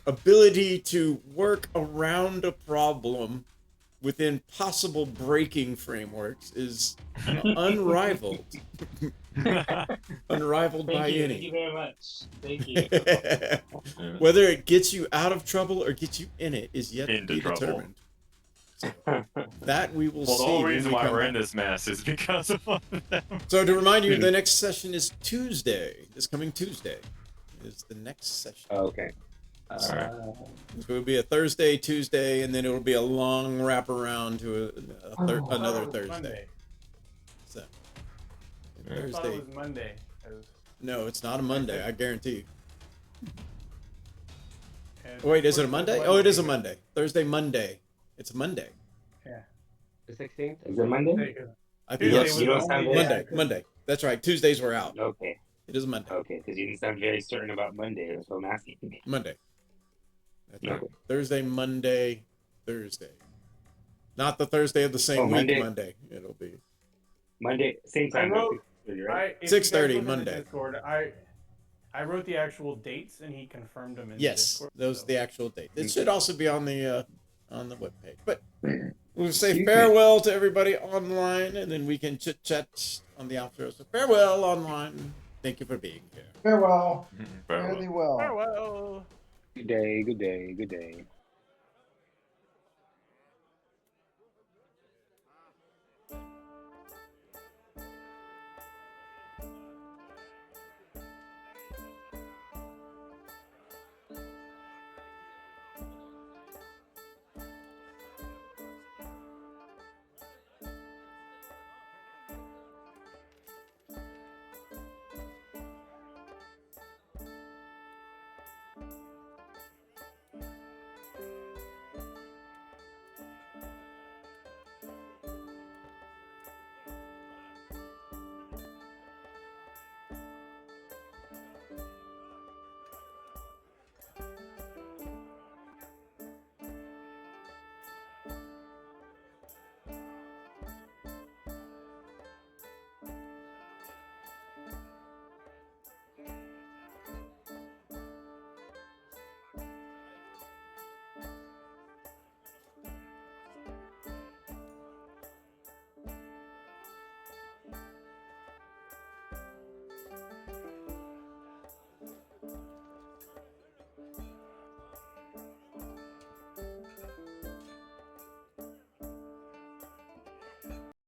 Speaker 3: ability to work around a problem within possible breaking frameworks is unrivaled. Unrivaled by
Speaker 8: Thank you.
Speaker 3: any.
Speaker 8: Thank you very much. Thank you.
Speaker 3: Whether it gets you out of trouble or gets you in it is yet to
Speaker 2: Into
Speaker 3: be
Speaker 2: trouble.
Speaker 3: determined. So, that we will
Speaker 2: Well, the
Speaker 3: see.
Speaker 2: whole
Speaker 3: when
Speaker 2: reason
Speaker 3: we
Speaker 2: why
Speaker 3: come
Speaker 2: we're
Speaker 3: back.
Speaker 2: in this mess is because of one of them.
Speaker 3: So to remind you, the next session is Tuesday. This coming Tuesday is the next session.
Speaker 8: Okay.
Speaker 2: Alright.
Speaker 3: So it'll be a Thursday, Tuesday, and then it'll be a long wraparound to another Thursday.
Speaker 5: Monday.
Speaker 3: So
Speaker 5: I thought it
Speaker 3: Thursday.
Speaker 5: was Monday.
Speaker 3: No, it's not a Monday. I guarantee you.
Speaker 5: And
Speaker 3: Oh, wait, is it a
Speaker 5: Monday?
Speaker 3: Monday? Oh, it is a Monday. Thursday, Monday. It's a Monday.
Speaker 5: Yeah.
Speaker 7: The 16th?
Speaker 8: Is it Monday?
Speaker 5: There you go.
Speaker 3: I think
Speaker 5: Tuesday
Speaker 3: yes.
Speaker 8: You don't
Speaker 5: was
Speaker 8: sound
Speaker 5: Monday.
Speaker 3: Monday. Monday. That's right. Tuesdays were out.
Speaker 8: Okay.
Speaker 3: It is a Monday.
Speaker 8: Okay. Because you didn't sound very certain about Monday. That's what I'm asking.
Speaker 3: Monday. That's right.
Speaker 8: Okay.
Speaker 3: Thursday, Monday, Thursday. Not the Thursday of the same
Speaker 8: Oh,
Speaker 3: week.
Speaker 8: Monday.
Speaker 3: Monday. It'll be.
Speaker 8: Monday, same time.
Speaker 5: I wrote-
Speaker 8: Right?
Speaker 5: if you guys
Speaker 3: 6:30
Speaker 5: look in the
Speaker 3: Monday.
Speaker 5: Discord, I wrote the actual dates and he confirmed them in the
Speaker 3: Yes,
Speaker 5: Discord.
Speaker 3: those
Speaker 5: so-
Speaker 3: are the actual date. It should also be on the webpage. But we'll say
Speaker 8: Excuse me.
Speaker 3: farewell to everybody online, and then we can chit chat on the outro. So farewell online. Thank you for being here.
Speaker 6: Farewell.
Speaker 2: Farewell.
Speaker 6: Fairly well.
Speaker 5: Farewell.
Speaker 8: Good day. Good day. Good day.